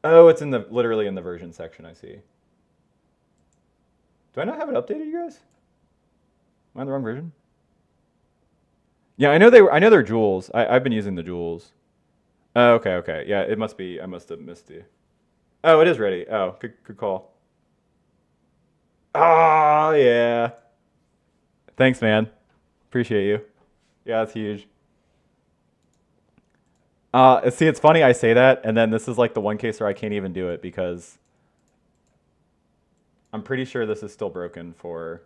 Oh, it's literally in the version section, I see. Do I not have it updated, you guys? Am I in the wrong version? Yeah, I know they were. I know they're jewels. I've been using the jewels. Oh, okay, okay. Yeah, it must be. I must have missed you. Oh, it is ready. Oh, good call. Oh, yeah. Thanks, man. Appreciate you. Yeah, that's huge. See, it's funny I say that, and then this is like the one case where I can't even do it because I'm pretty sure this is still broken for.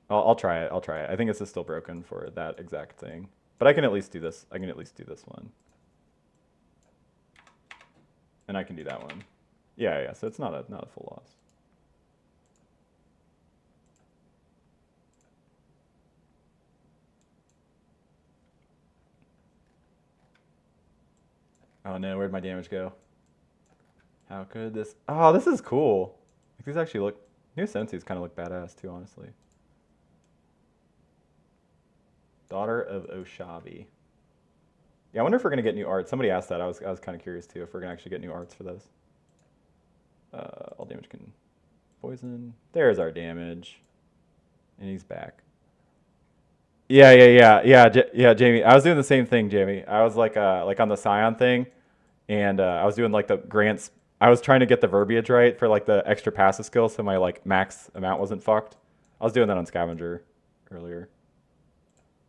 I'll try it. I'll try it. I think this is still broken for that exact thing, but I can at least do this. I can at least do this one, and I can do that one. Yeah, yeah. So it's not a full loss. Oh no, where'd my damage go? How could this? Oh, this is cool. Like, these actually look. New Sensi's kind of look badass too, honestly. Daughter of Oshabi. Yeah, I wonder if we're gonna get new art. Somebody asked that. I was kind of curious too if we're gonna actually get new arts for this. All damage can poison. There's our damage, and he's back. Yeah, Jamie. I was doing the same thing, Jamie. I was like on the Scion thing, and I was doing like the grants. I was trying to get the verbiage right for like the extra passive skill, so my like max amount wasn't fucked. I was doing that on Scavenger earlier.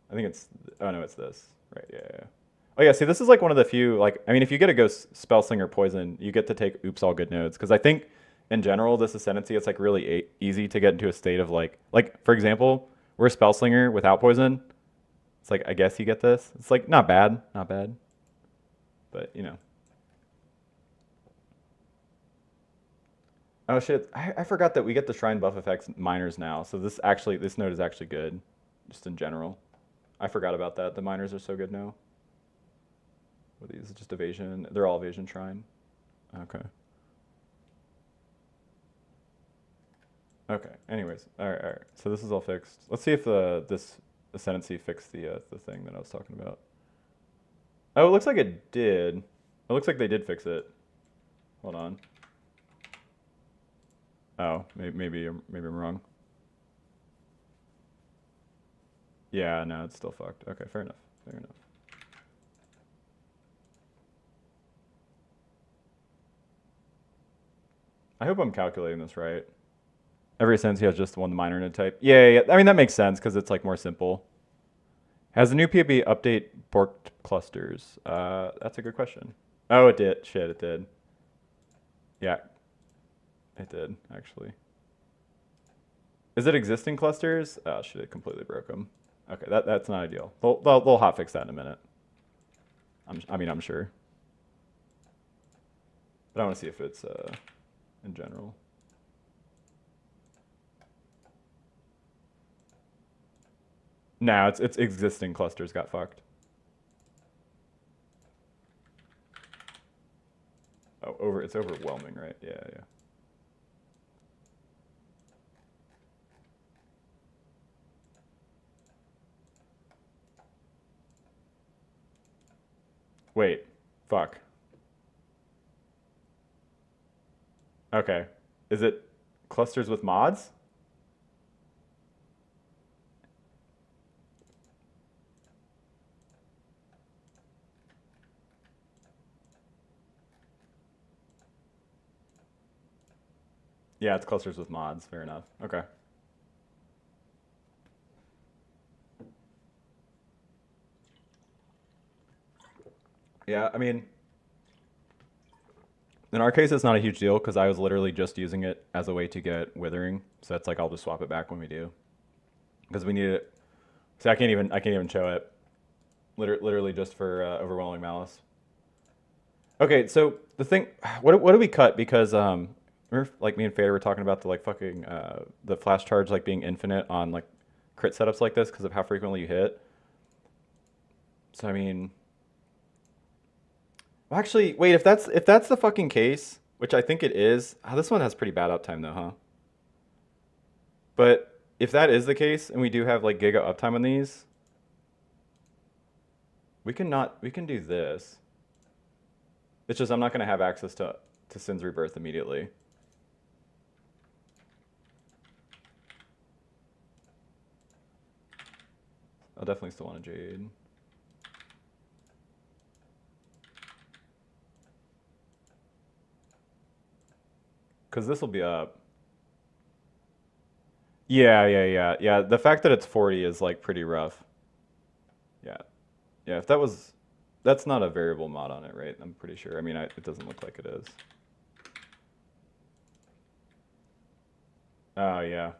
I think it's. Oh no, it's this. Right. Yeah. Yeah. Oh yeah. See, this is like one of the few. Like, I mean, if you get a Ghost Spellslinger Poison, you get to take Oops all good nodes because I think in general this ascendancy it's like really easy to get into a state of like for example, we're Spellslinger without poison. It's like I guess you get this. It's like not bad, not bad, but you know. Oh shit! I forgot that we get the Shrine buff effects minors now. So this node is actually good, just in general. I forgot about that. The minors are so good now. What are these? Just evasion. They're all evasion Shrine. Okay. Okay. Anyways, all right, all right. So this is all fixed. Let's see if this ascendancy fixed the thing that I was talking about. Oh, it looks like it did. It looks like they did fix it. Hold on. Oh, maybe I'm wrong. Yeah, no, it's still fucked. Okay, fair enough. Fair enough. I hope I'm calculating this right. Every sense he has just one minor node type. Yeah. I mean, that makes sense because it's like more simple. Has the new PB update borked clusters? That's a good question. Oh, it did. Shit, it did. Yeah, it did, actually. Is it existing clusters? Oh, shit, it completely broke them. Okay, that's not ideal. They'll hotfix that in a minute. I'm sure. But I want to see if it's in general. No, it's existing clusters got fucked. Oh, it's overwhelming, right? Yeah. Wait, fuck. Okay. Is it clusters with mods? Yeah, it's clusters with mods. Fair enough. Okay. Yeah, I mean, in our case, it's not a huge deal because I was literally just using it as a way to get withering. So that's like I'll just swap it back when we do because we need it. See, I can't even show it. Literally just for overwhelming malice. Okay, so the thing, what do we cut? Because remember, like me and Fader were talking about the like fucking the flash charge like being infinite on like crit setups like this because of how frequently you hit. So I mean, well, actually, wait, if that's the fucking case, which I think it is, this one has pretty bad uptime though, huh? But if that is the case, and we do have like giga uptime on these, we can do this. It's just I'm not gonna have access to Sin's Rebirth immediately. I'll definitely still want a Jade. Because this will be up. Yeah. The fact that it's 40 is like pretty rough. Yeah. Yeah, if that was... That's not a variable mod on it, right? I'm pretty sure. I mean, it doesn't look like it is. Oh, yeah.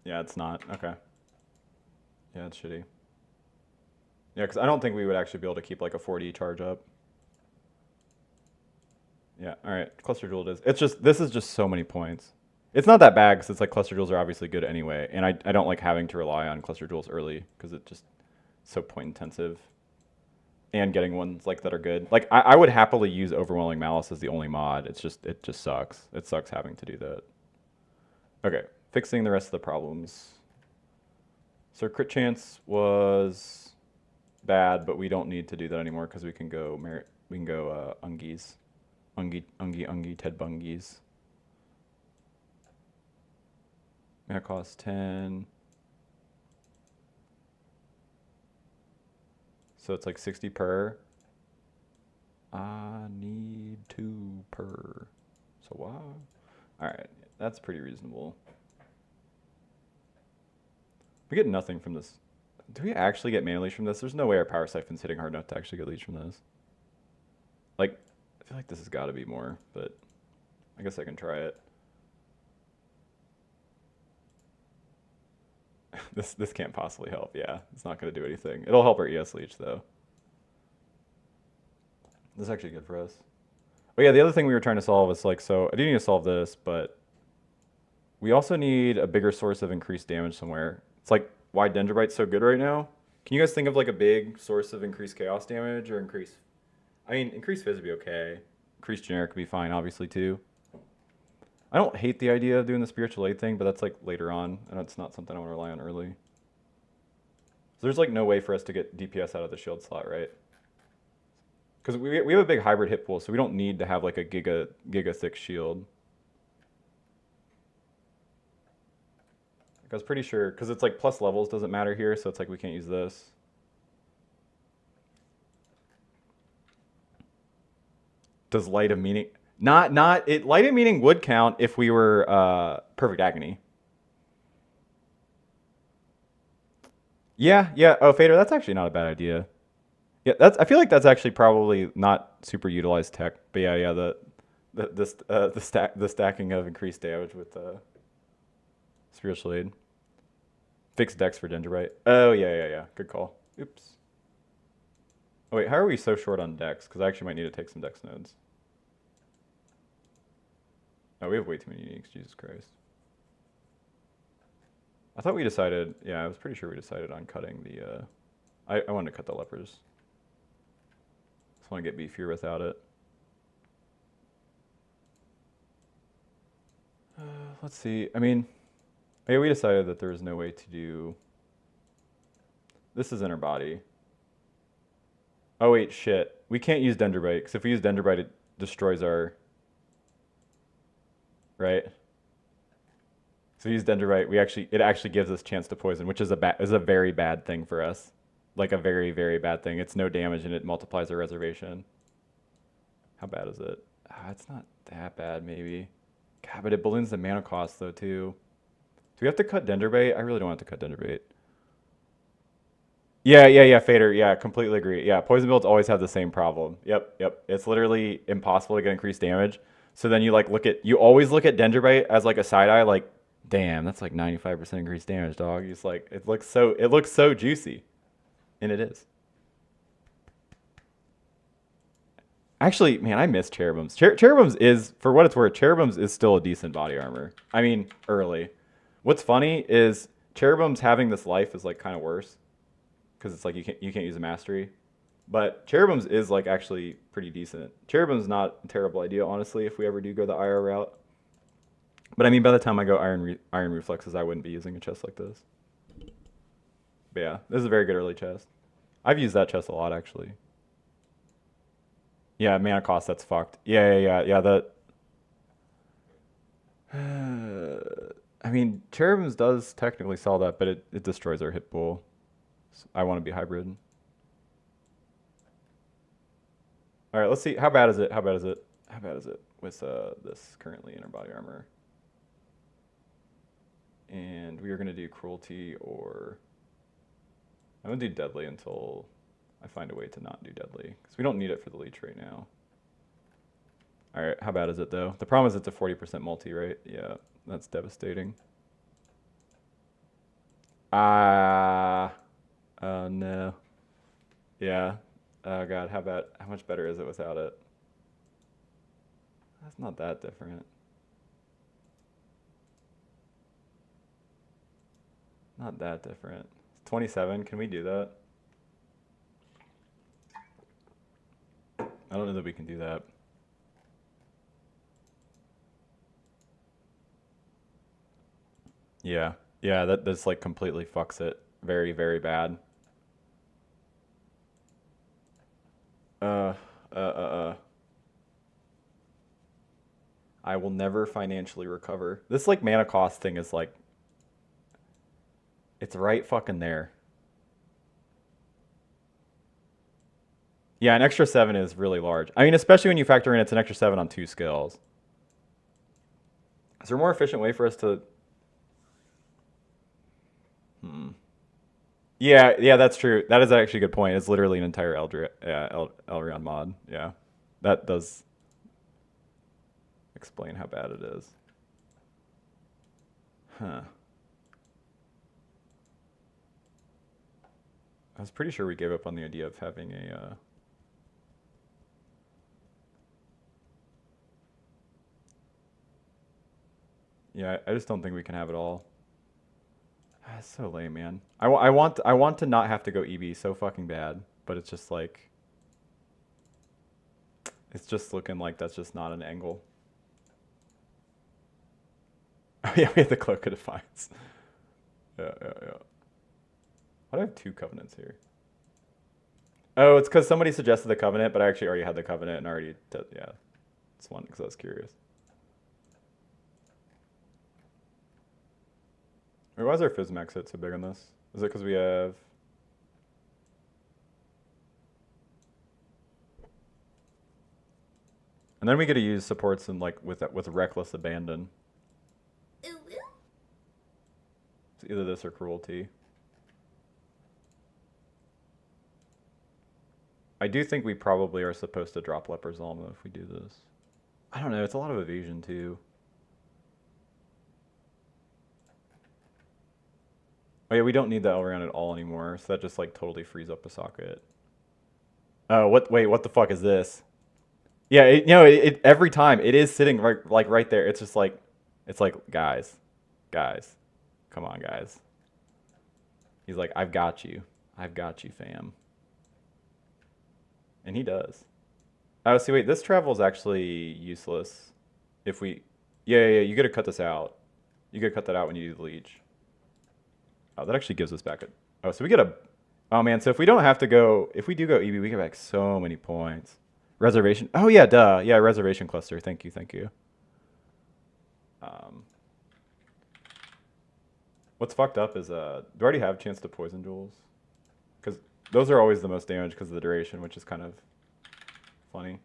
Yeah, it's not. Okay. Yeah, it's shitty. Yeah, because I don't think we would actually be able to keep like a 40 charge up. Yeah, all right. Cluster Jewel it is. It's just, this is just so many points. It's not that bad because it's like Cluster Jewels are obviously good anyway. And I don't like having to rely on Cluster Jewels early because it's just so point intensive. And getting ones like that are good. Like I would happily use Overwhelming Malice as the only mod. It's just, it just sucks. It sucks having to do that. Okay, fixing the rest of the problems. So crit chance was bad, but we don't need to do that anymore because we can go Ungies. Ungi, Ted Bungies. That costs 10. So it's like 60 per. I need 2 per. So wow. Alright, that's pretty reasonable. We get nothing from this. Do we actually get mana leech from this? There's no way our power siphon's hitting hard enough to actually get leech from this. Like, I feel like this has got to be more, but I guess I can try it. This can't possibly help. Yeah, it's not going to do anything. It'll help our ES leech though. This is actually good for us. Oh yeah, the other thing we were trying to solve is like, so I do need to solve this, but we also need a bigger source of increased damage somewhere. It's like why Dendrobite's so good right now. Can you guys think of like a big source of increased chaos damage or increased? I mean, increased fizz would be okay. Increased generic would be fine, obviously too. I don't hate the idea of doing the spiritual aid thing, but that's like later on, and it's not something I want to rely on early. So there's like no way for us to get DPS out of the shield slot, right? Because we have a big hybrid hit pool, so we don't need to have like a giga thick shield. Like I was pretty sure, because it's like plus levels doesn't matter here, so it's like we can't use this. Does light of meaning... Light of meaning would count if we were perfect agony. Yeah. Oh, Fader, that's actually not a bad idea. Yeah, I feel like that's actually probably not super utilized tech, but yeah. The stacking of increased damage with spiritual aid. Fixed dex for Dendrobite. Oh yeah. Good call. Oops. Oh wait, how are we so short on dex? Because I actually might need to take some dex nodes. Oh, we have way too many uniques. Jesus Christ. I thought we decided. Yeah, I was pretty sure we decided on cutting the. I wanted to cut the lepers. Just want to get beefier without it. Let's see. I mean, yeah, we decided that there was no way to do. This is inner body. Oh wait, shit. We can't use Dendrobite because if we use Dendrobite, it destroys our. Right. So we use Dendrobite. It actually gives us chance to poison, which is a very bad thing for us. Like a very, very bad thing. It's no damage and it multiplies our reservation. How bad is it? It's not that bad, maybe. God, but it balloons the mana cost though too. Do we have to cut Dendrobite? I really don't want to cut Dendrobite. Yeah, Fader. Yeah, completely agree. Yeah, poison builds always have the same problem. Yep. It's literally impossible to get increased damage. So then you you always look at Dendrobite as like a side eye, like, damn, that's like 95% increased damage, dog. It's like it looks so juicy, and it is. Actually, man, I miss Cherubims. Cherubims is, for what it's worth, Cherubims is still a decent body armor. I mean, early. What's funny is Cherubims having this life is like kind of worse because it's like you can't use a mastery. But Cherubims is like actually pretty decent. Cherubim's not a terrible idea, honestly, if we ever do go the IR route. But I mean, by the time I go Iron Reflexes, I wouldn't be using a chest like this. But yeah, this is a very good early chest. I've used that chest a lot, actually. Yeah, mana cost, that's fucked. Yeah, I mean, Cherubims does technically sell that, but it destroys our hit pool. So I want to be hybrid. All right, let's see. How bad is it? How bad is it? How bad is it with this currently inner body armor? And we are going to do cruelty, or I'm going to do deadly until I find a way to not do deadly, because we don't need it for the leech right now. All right, how bad is it though? The problem is it's a 40% multi, right? Yeah, that's devastating. Oh no. Yeah. Oh god, how bad? How much better is it without it? That's not that different. Not that different. 27. Can we do that? I don't know that we can do that. Yeah. Yeah, that this like completely fucks it. Very, very bad. Uh, uh, uh, uh. I will never financially recover. This like mana cost thing is like, it's right fucking there. Yeah, an extra 7 is really large. I mean, especially when you factor in it's an extra 7 on 2 skills. Is there a more efficient way for us to... Yeah, yeah, that's true. That is actually a good point. It's literally an entire Elrond mod. Yeah, that does explain how bad it is. Huh. I was pretty sure we gave up on the idea of having a... Yeah, I just don't think we can have it all. It's so lame, man. I want to not have to go EB so fucking bad, but it's just like... It's just looking like that's just not an angle. Oh yeah, we have the Cloak of Defiance. Yeah, yeah, yeah. Why do I have 2 covenants here? Oh, it's because somebody suggested the covenant, but I actually already had the covenant and already... yeah, it's one because I was curious. Wait, why is our Fizmax hit so big on this? Is it because we have... And then we get to use supports and like with reckless abandon. It's either this or cruelty. I do think we probably are supposed to drop Leper's Alma if we do this. I don't know, it's a lot of evasion too. Oh yeah, we don't need the Elrond at all anymore, so that just like totally frees up a socket. Oh, wait, what the fuck is this? Yeah, every time it is sitting right there. It's just like, it's like, guys, come on, guys. He's like, I've got you, fam. And he does. Oh, see, wait, this travel is actually useless. If we, yeah, you gotta cut this out. You gotta cut that out when you do the leech. Oh, that actually gives us back a, oh, so we get a, oh man, so if we don't have to go, if we do go EB, we get back so many points. Reservation, oh yeah, duh, yeah, reservation cluster, thank you. What's fucked up is, do I already have chance to poison jewels? Because those are always the most damage because of the duration, which is kind of funny.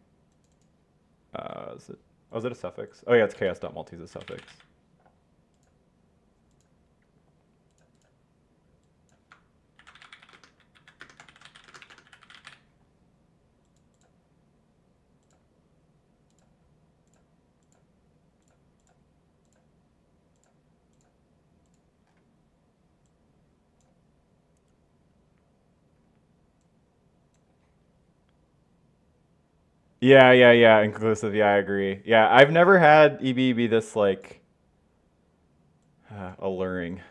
Is it, oh, is it a suffix? Oh yeah, it's chaos.multi is a suffix. Yeah, inclusive. Yeah, I agree. Yeah, I've never had EB be this like alluring.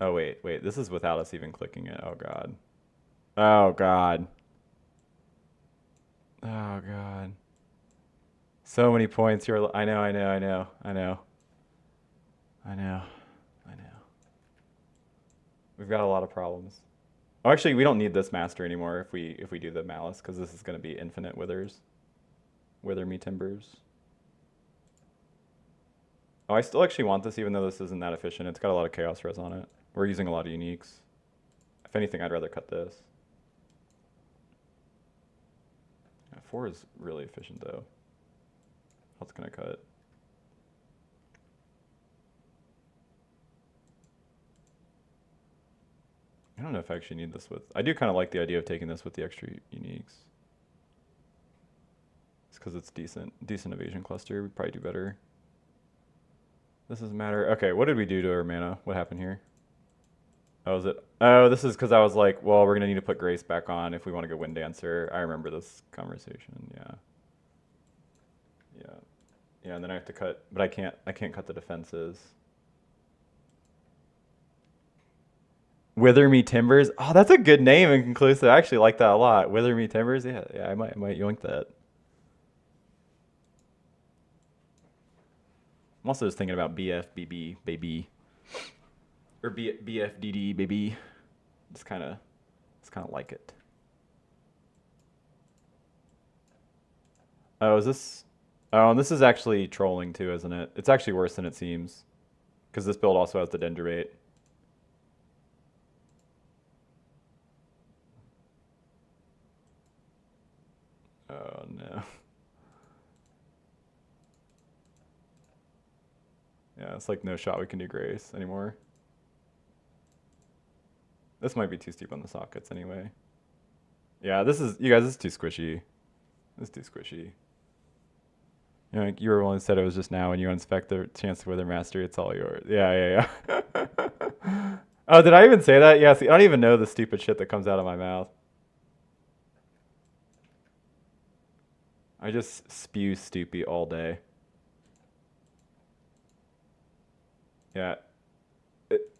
Oh wait, this is without us even clicking it. Oh god. Oh god. Oh god. So many points. I know. We've got a lot of problems. Oh, actually, we don't need this master anymore if we do the malice because this is going to be infinite withers. Wither me timbers. Oh, I still actually want this even though this isn't that efficient. It's got a lot of chaos res on it. We're using a lot of uniques. If anything, I'd rather cut this. Yeah, 4 is really efficient though. What's gonna cut? I don't know if I actually need this with... I do kind of like the idea of taking this with the extra uniques. It's because it's decent evasion cluster. We'd probably do better. This doesn't matter. Okay, what did we do to our mana? What happened here? Oh, is it? Oh, this is because I was like, well, we're gonna need to put Grace back on if we want to go Wind Dancer. I remember this conversation. Yeah. Yeah. Yeah, and then I have to cut, but I can't cut the defenses. Wither Me Timbers. Oh, that's a good name and conclusive. I actually like that a lot. Wither Me Timbers. Yeah, yeah, I might yoink that. I'm also just thinking about BFBB baby, or BFDD baby. Just kind of like it. Oh, is this? Oh, and this is actually trolling too, isn't it? It's actually worse than it seems, because this build also has the Dendrobate. Oh no. Yeah, it's like no shot we can do Grace anymore. This might be too steep on the sockets anyway. Yeah, this is, you guys, this is too squishy. This is too squishy. You know, like you were the one who said it was just now when you inspect the chance to wither mastery, it's all yours. Yeah, yeah, yeah. Oh, did I even say that? Yeah, see, I don't even know the stupid shit that comes out of my mouth. I just spew stoopy all day. Yeah. It,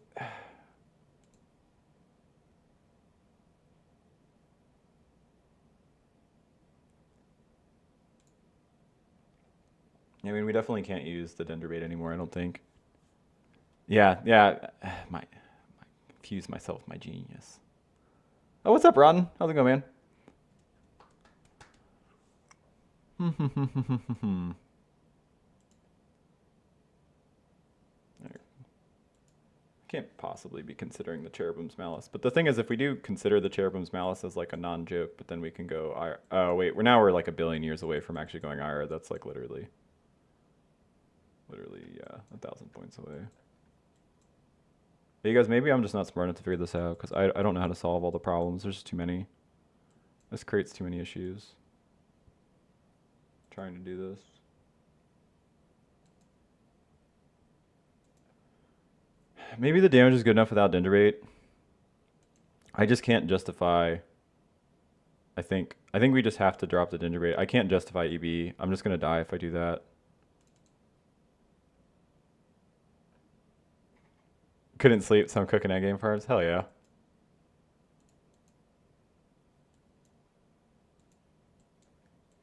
I mean, we definitely can't use the Dendrobate anymore, I don't think. Yeah, yeah. My confuse myself with my genius. Oh, what's up, Rodden? How's it going, man? Can't possibly be considering the Cherubim's Malice. But the thing is, if we do consider the Cherubim's Malice as like a non-joke, but then we can go Ira. Oh wait, we're like a billion years away from actually going Ira. That's like literally, yeah, 1,000 points away. Hey, you guys, maybe I'm just not smart enough to figure this out because I don't know how to solve all the problems. There's just too many. This creates too many issues. Trying to do this. Maybe the damage is good enough without Dendrobate. I just can't justify. I think we just have to drop the Dendrobate. I can't justify EB. I'm just gonna die if I do that. Couldn't sleep, so I'm cooking Endgame farms. Hell yeah.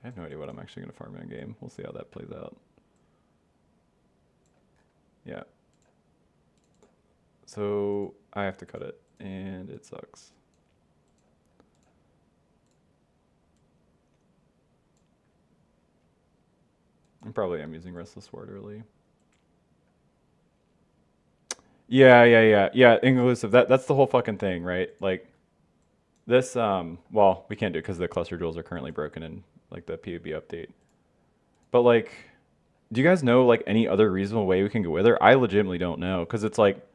I have no idea what I'm actually gonna farm in game. We'll see how that plays out. Yeah. So I have to cut it, and it sucks. I probably am using Restless Sword early. Yeah. Inclusive. That's the whole fucking thing, right? Like this. Well, we can't do it because the cluster jewels are currently broken in like the PvP update. But like, do you guys know like any other reasonable way we can go with her? I legitimately don't know because it's like,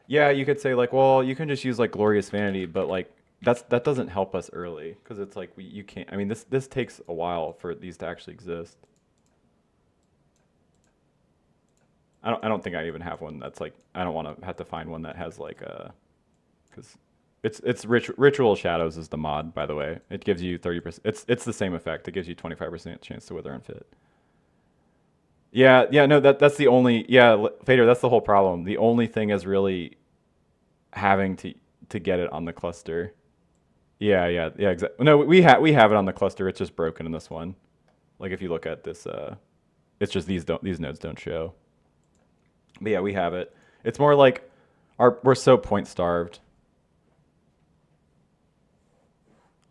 yeah, you could say like, well, you can just use like Glorious Vanity, but like that doesn't help us early because it's like you can't. I mean, this takes a while for these to actually exist. I don't think I even have one that's like I don't want to have to find one that has like a because it's ritual shadows is the mod, by the way. It gives you 30%. It's the same effect. It gives you 25% chance to wither unfit. Yeah, no, that's the only Fader, that's the whole problem. The only thing is really having to get it on the cluster. Yeah, exactly. No, we have it on the cluster. It's just broken in this one. Like if you look at this it's just these nodes don't show. But yeah, we have it. It's more like we're so point starved.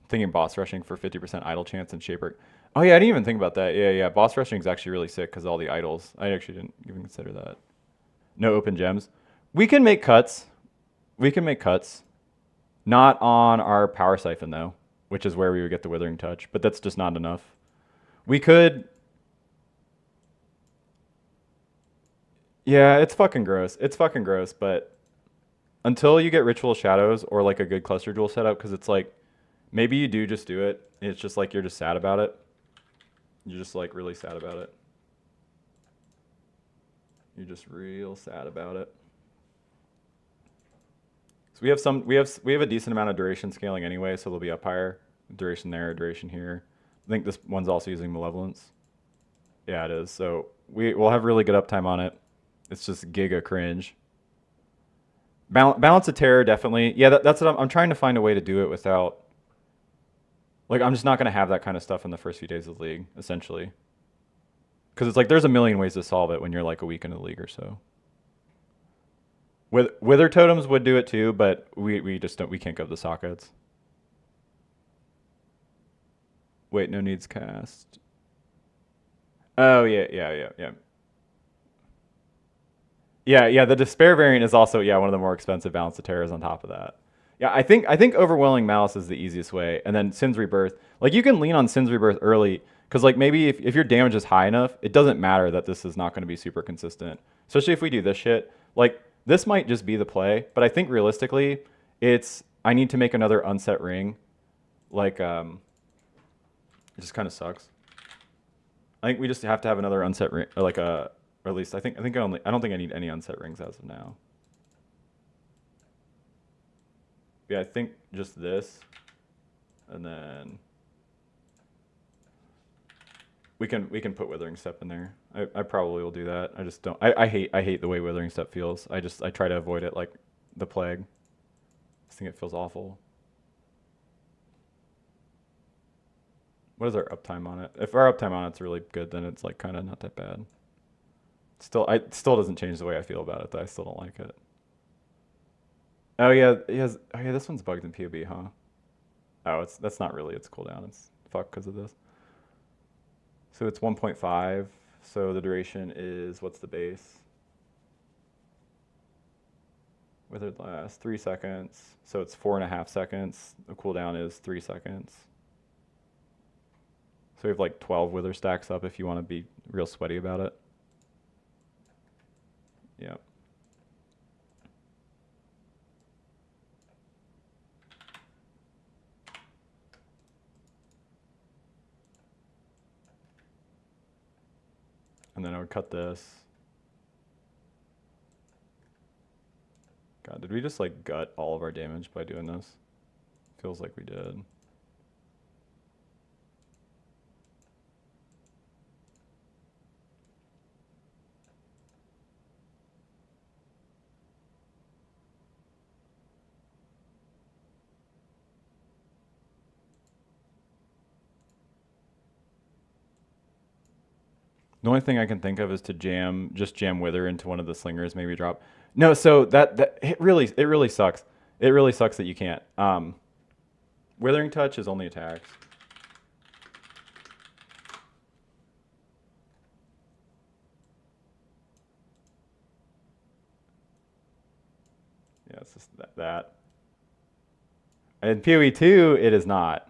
Thinking boss rushing for 50% idle chance and shaper. Oh yeah, I didn't even think about that. Yeah, yeah. Boss rushing is actually really sick because all the idols. I actually didn't even consider that. No open gems. We can make cuts. We can make cuts. Not on our power siphon though, which is where we would get the withering touch. But that's just not enough. We could. Yeah, it's fucking gross. It's fucking gross. But until you get ritual shadows or like a good cluster jewel setup, because it's like maybe you do just do it. It's just like you're just sad about it. You're just like really sad about it. You're just real sad about it. So we have a decent amount of duration scaling anyway, so they'll be up higher. Duration there, duration here. I think this one's also using malevolence. Yeah, it is. So we'll have really good uptime on it. It's just giga cringe. Balance of terror definitely. Yeah, that's what I'm trying to find a way to do it without. Like I'm just not gonna have that kind of stuff in the first few days of the league, essentially. Because it's like there's a million ways to solve it when you're like a week into the league or so. Wither totems would do it too, but we just don't we can't go the sockets. Wait, no needs cast. Oh yeah, yeah, yeah, yeah. Yeah, yeah. The despair variant is also one of the more expensive balance of terrors on top of that. Yeah, I think overwhelming malice is the easiest way, and then Sin's Rebirth. Like you can lean on Sin's Rebirth early because like maybe if your damage is high enough, it doesn't matter that this is not going to be super consistent. Especially if we do this shit. Like this might just be the play, but I think realistically, it's I need to make another unset ring. Like it just kind of sucks. I think we just have to have another unset ring, or like or at least I don't think I need any unset rings as of now. Yeah, I think just this, and then we can put Withering Step in there. I probably will do that. I just don't. I hate the way Withering Step feels. I try to avoid it like the plague. I think it feels awful. What is our uptime on it? If our uptime on it's really good, then it's like kind of not that bad. It still doesn't change the way I feel about it. Though I still don't like it. Oh yeah, oh yeah, this one's bugged in POB, huh? Oh, that's not really its cooldown. It's fuck because of this. So it's 1.5. So the duration is what's the base? Withered last 3 seconds. So it's 4.5 seconds. The cooldown is 3 seconds. So we have like 12 wither stacks up if you want to be real sweaty about it. Yeah. And then I would cut this. God, did we just like gut all of our damage by doing this? Feels like we did. The only thing I can think of is to just jam Wither into one of the slingers, maybe drop. No, so that it really sucks. It really sucks that you can't. Withering Touch is only attacks. Yeah, it's just that. And PoE 2, it is not.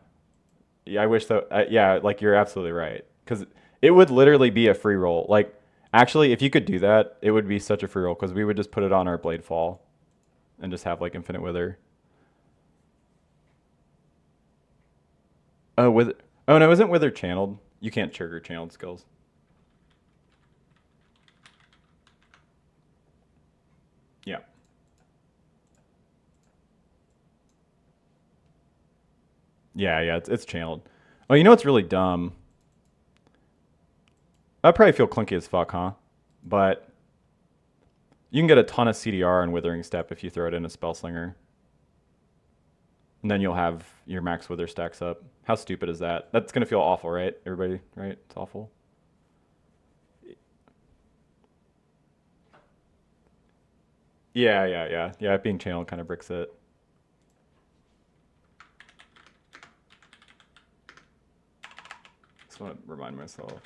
Yeah, I wish so. Yeah, like you're absolutely right. Because it would literally be a free roll. Like, actually, if you could do that, it would be such a free roll because we would just put it on our Blade Fall and just have like infinite Wither. Oh, Wither. Oh no, isn't Wither channeled? You can't trigger channeled skills. Yeah. Yeah, yeah, it's channeled. Oh, you know what's really dumb? I'd probably feel clunky as fuck, huh? But you can get a ton of CDR and Withering Step if you throw it in a Spellslinger. And then you'll have your max Wither stacks up. How stupid is that? That's going to feel awful, right? Everybody, right? It's awful. Yeah, yeah, yeah. Yeah, being channeled kind of bricks it. want to remind myself.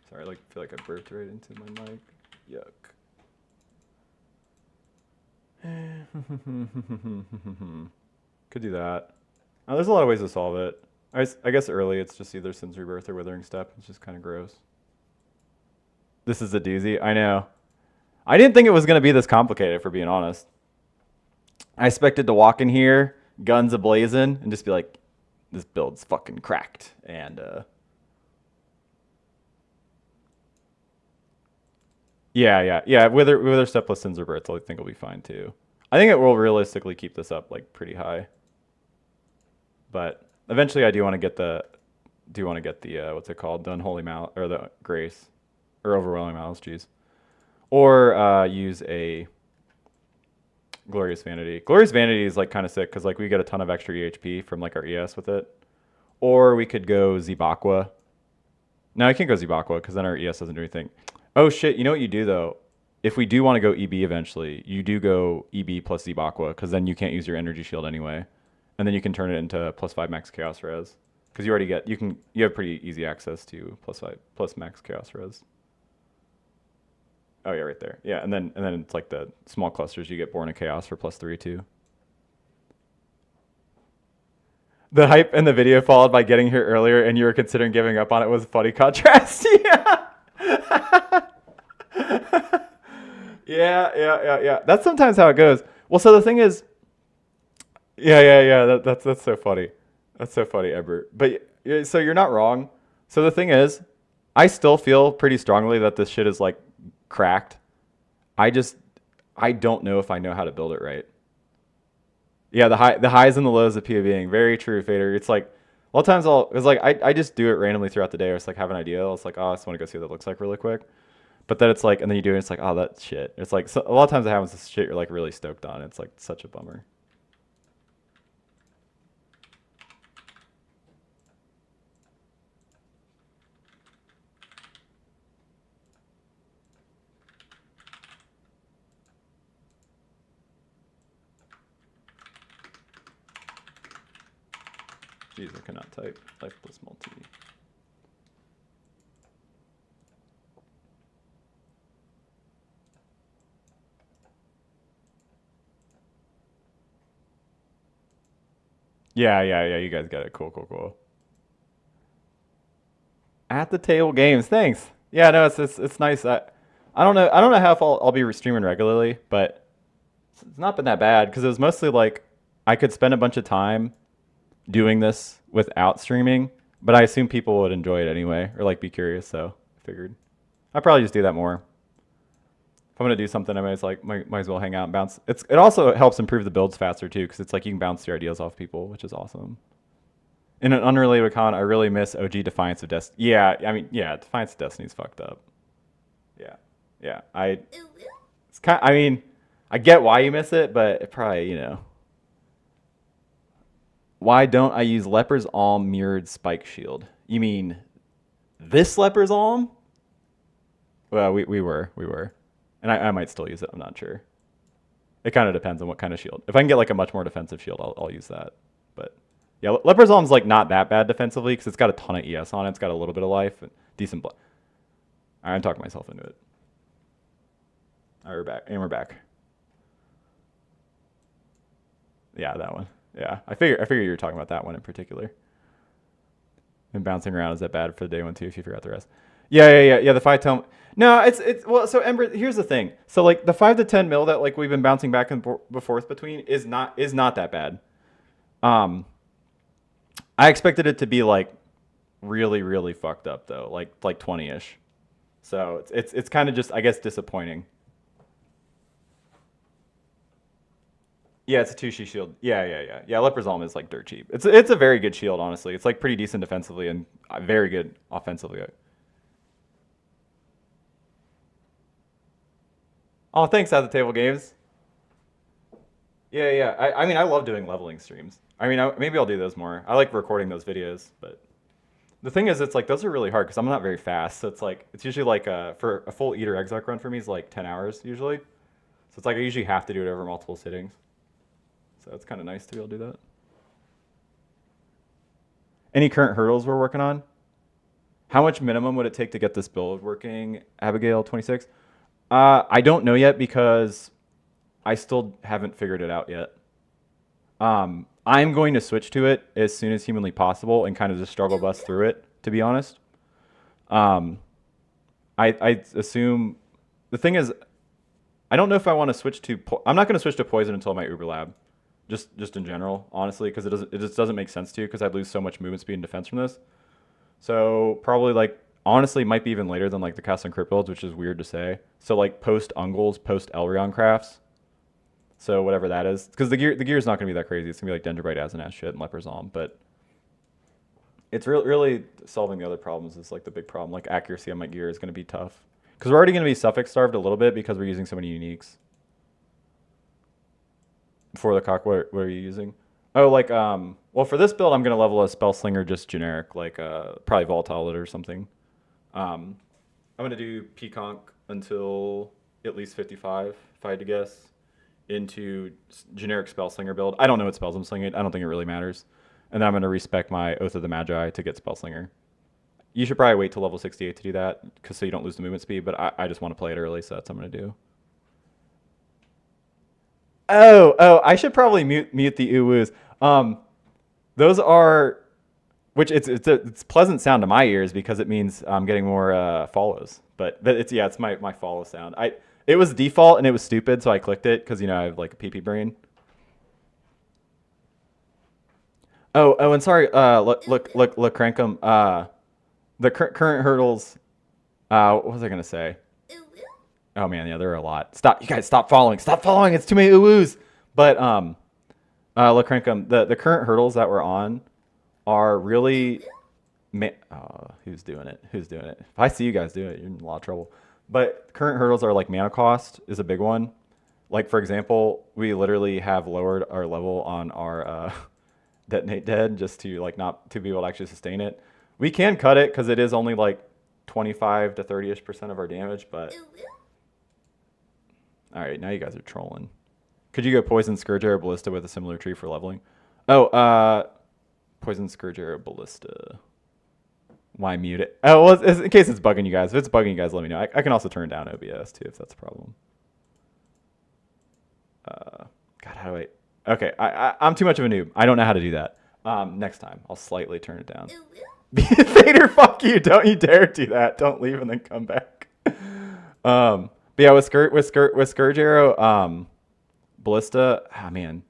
Sorry, I feel like I burped right into my mic. Yuck. Could do that. There's a lot of ways to solve it. I guess early it's just either Sin's Rebirth or Withering Step. It's just kind of gross. This is a doozy. I know. I didn't think it was going to be this complicated, for being honest. I expected to walk in here, guns ablazing, and just be like, this build's fucking cracked. And, yeah. Wither Step plus Sin's Rebirth, I think will be fine too. I think it will realistically keep this up like pretty high. But eventually I do want to get the what's it called? The Unholy Malice, or the Grace, or Overwhelming Malice, jeez. Or use a Glorious Vanity. Glorious Vanity is like kind of sick because like we get a ton of extra EHP from like our ES with it. Or we could go Zibakwa. No, I can't go Zibakwa because then our ES doesn't do anything. Oh shit, you know what you do though? If we do want to go EB eventually, you do go EB plus Zibakwa because then you can't use your energy shield anyway. And then you can turn it into +5 max chaos res. Because you already get you have pretty easy access to +5 max chaos res. Oh yeah, right there. Yeah, and then it's like the small clusters you get Born of Chaos for +3 too. The hype in the video followed by getting here earlier and you were considering giving up on it was a funny contrast. Yeah. Yeah. That's sometimes how it goes. Well, so the thing is, yeah. That's so funny. That's so funny, Ebert. But so you're not wrong. So the thing is, I still feel pretty strongly that this shit is like cracked. I don't know if I know how to build it right. Yeah, the highs and the lows of PoVing. Very true, Fader. It's like a lot of times it's like I just do it randomly throughout the day. Or it's like have an idea. It's like, oh, I just want to go see what that looks like really quick. But then it's like, and then you do it, and it's like, oh, that shit. It's like so, a lot of times it happens. This shit you're like really stoked on. It's like such a bummer. Jeez, I cannot type. Lifeless multi. Yeah. You guys got it. Cool. At the table games. Thanks. Yeah, no, it's nice. I don't know how if I'll be streaming regularly, but it's not been that bad because it was mostly like I could spend a bunch of time doing this without streaming, but I assume people would enjoy it anyway or like be curious, so I figured I'd probably just do that more. If I'm gonna do something, I might as well hang out and bounce. It also helps improve the builds faster too, because it's like you can bounce your ideas off people, which is awesome. In an unrelated con, I really miss OG Defiance of Destiny. Yeah, I mean, yeah, Defiance of Destiny's fucked up. Yeah. It's kind. I mean, I get why you miss it, but it probably, Why don't I use Leper's Alm Mirrored Spike Shield? You mean this Leper's Alm? Well, we were. And I might still use it. I'm not sure. It kind of depends on what kind of shield. If I can get like a much more defensive shield, I'll use that. But yeah, Leper's Alm's like not that bad defensively because it's got a ton of ES on it. It's got a little bit of life and decent blood. All right, I'm talking myself into it. All right, we're back. And we're back. Yeah, that one. Yeah, I figure you were talking about that one in particular. And bouncing around, is that bad for the day one too if you forgot the rest? Yeah. The 5-10. No, it's well. So Ember, here's the thing. So like the 5 to 10 mil that like we've been bouncing back and forth between is not that bad. I expected it to be like really fucked up though, like 20-ish. So it's kind of just, I guess, disappointing. Yeah, it's a 2-she shield. Yeah, Leper's Alm is like dirt cheap. It's a very good shield, honestly. It's like pretty decent defensively and very good offensively. Oh, thanks, At the Table Games. Yeah. I mean, I love doing leveling streams. I mean, maybe I'll do those more. I like recording those videos, but The thing is, it's like those are really hard because I'm not very fast. So it's like it's usually like for a full eater exarch run for me is like 10 hours usually. So it's like I usually have to do it over multiple sittings. So it's kind of nice to be able to do that. Any current hurdles we're working on? How much minimum would it take to get this build working, Abigail 26? I don't know yet because I still haven't figured it out yet. I'm going to switch to it as soon as humanly possible and kind of just struggle bust through it, to be honest. Um, I assume the thing is, I don't know if I want to switch to. I'm not going to switch to poison until my Uber Lab, just in general, honestly, because it just doesn't make sense to, because I'd lose so much movement speed and defense from this. So probably like honestly might be even later than like the cast and crit builds, which is weird to say. So like post Ungles, post Elrion crafts. So whatever that is, because the gear is not going to be that crazy. It's going to be like Dendrobrite, Azanas shit, and Leper's Alm, but it's really solving the other problems is like the big problem. Like accuracy on my gear is going to be tough because we're already going to be suffix starved a little bit because we're using so many uniques. For the cock, what are you using? Oh, like well for this build I'm going to level a spellslinger just generic, like probably volatile or something. I'm going to do Peaconk until at least 55 if I had to guess, into generic spellslinger build. I don't know what spells I'm slinging. I don't think it really matters. And then I'm going to respec my Oath of the Magi to get spellslinger. You should probably wait till level 68 to do that, because so you don't lose the movement speed, but I just want to play it early, so that's what I'm going to do. Oh, I should probably mute the uwoos. Those are, which it's pleasant sound to my ears because it means I'm getting more follows. But it's my follow sound. It was default and it was stupid, so I clicked it because I have like a pee brain. Oh, and sorry. Look, Crankum. The current hurdles. What was I gonna say? Oh man, yeah, there are a lot. Stop, you guys, stop following. Stop following. It's too many uwoos. But look, Crankum. The current hurdles that we're on are really. Who's doing it? Who's doing it? If I see you guys do it, you're in a lot of trouble. But current hurdles are like mana cost is a big one. Like for example, we literally have lowered our level on our detonate dead just to like not to be able to actually sustain it. We can cut it because it is only like 25 to 30% of our damage, but all right, now you guys are trolling. Could you go poison Scourge Arrow Ballista with a similar tree for leveling? Oh, poison Scourge Arrow Ballista. Why mute it? Oh, well, in case it's bugging you guys. If it's bugging you guys, let me know. I can also turn down OBS too if that's a problem. God, how do I? Okay, I'm too much of a noob. I don't know how to do that. Next time, I'll slightly turn it down. Vader, fuck you! Don't you dare do that. Don't leave and then come back. But yeah, with Scourge Arrow, Ballista. Ah, man,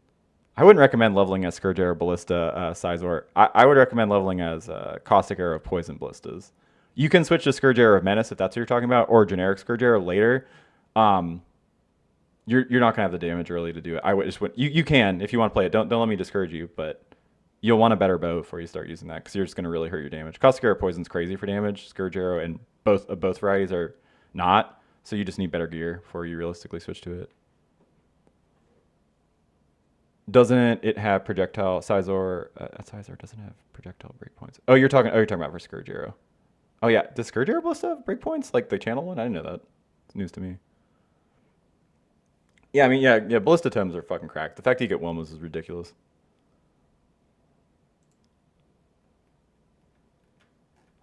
I wouldn't recommend leveling as Scourge Arrow Ballista Sizor. I would recommend leveling as Caustic Arrow Poison Ballistas. You can switch to Scourge Arrow of Menace if that's what you're talking about, or generic Scourge Arrow later. You're not gonna have the damage early to do it. I would just you can if you want to play it. Don't let me discourage you, but you'll want a better bow before you start using that because you're just gonna really hurt your damage. Caustic Arrow Poison's crazy for damage. Scourge Arrow and both varieties are not. So you just need better gear before you realistically switch to it. Doesn't it have projectile Sizor? Sizor doesn't have projectile breakpoints. Oh, you're talking about for Scourge Arrow. Oh yeah, does Scourge Arrow Ballista have breakpoints like the channel one? I didn't know that. It's news to me. Yeah, I mean, yeah, Ballista tomes are fucking cracked. The fact you get Wilmas is ridiculous.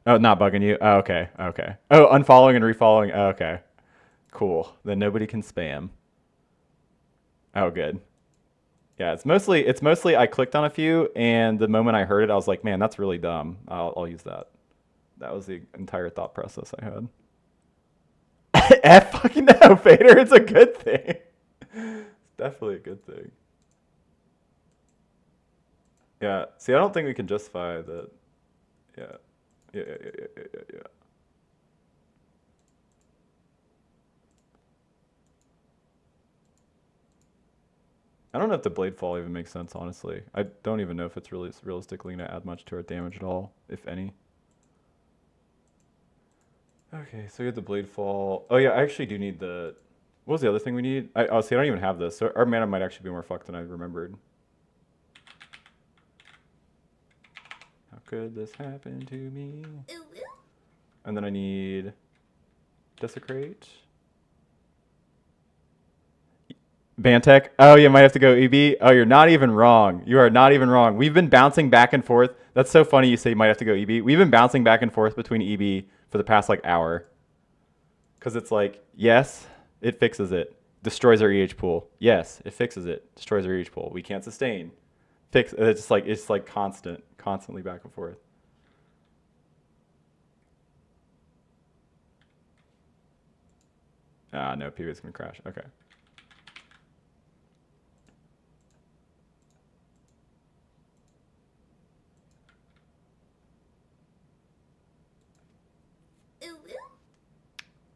Oh, not bugging you? Oh, okay. Oh, unfollowing and refollowing? Oh, okay. Cool. Then nobody can spam. Oh, good. Yeah, it's mostly I clicked on a few, and the moment I heard it, I was like, man, that's really dumb. I'll use that. That was the entire thought process I had. F fucking no, Vader. It's a good thing. It's definitely a good thing. Yeah. See, I don't think we can justify that. Yeah. Yeah. I don't know if the blade fall even makes sense, honestly. I don't even know if it's really realistically going to add much to our damage at all, if any. Okay, so we have the blade fall. Oh yeah, I actually do need the. What was the other thing we need? I don't even have this. So our mana might actually be more fucked than I remembered. How could this happen to me? And then I need Desecrate. Bantech. Oh, you might have to go EB. Oh, you're not even wrong. You are not even wrong. We've been bouncing back and forth. That's so funny you say you might have to go EB. We've been bouncing back and forth between EB for the past like hour. Because it's like, yes, it fixes it. Destroys our EH pool. Yes, it fixes it. Destroys our EH pool. We can't sustain. It's like constantly back and forth. Ah, no, PB is going to crash. Okay.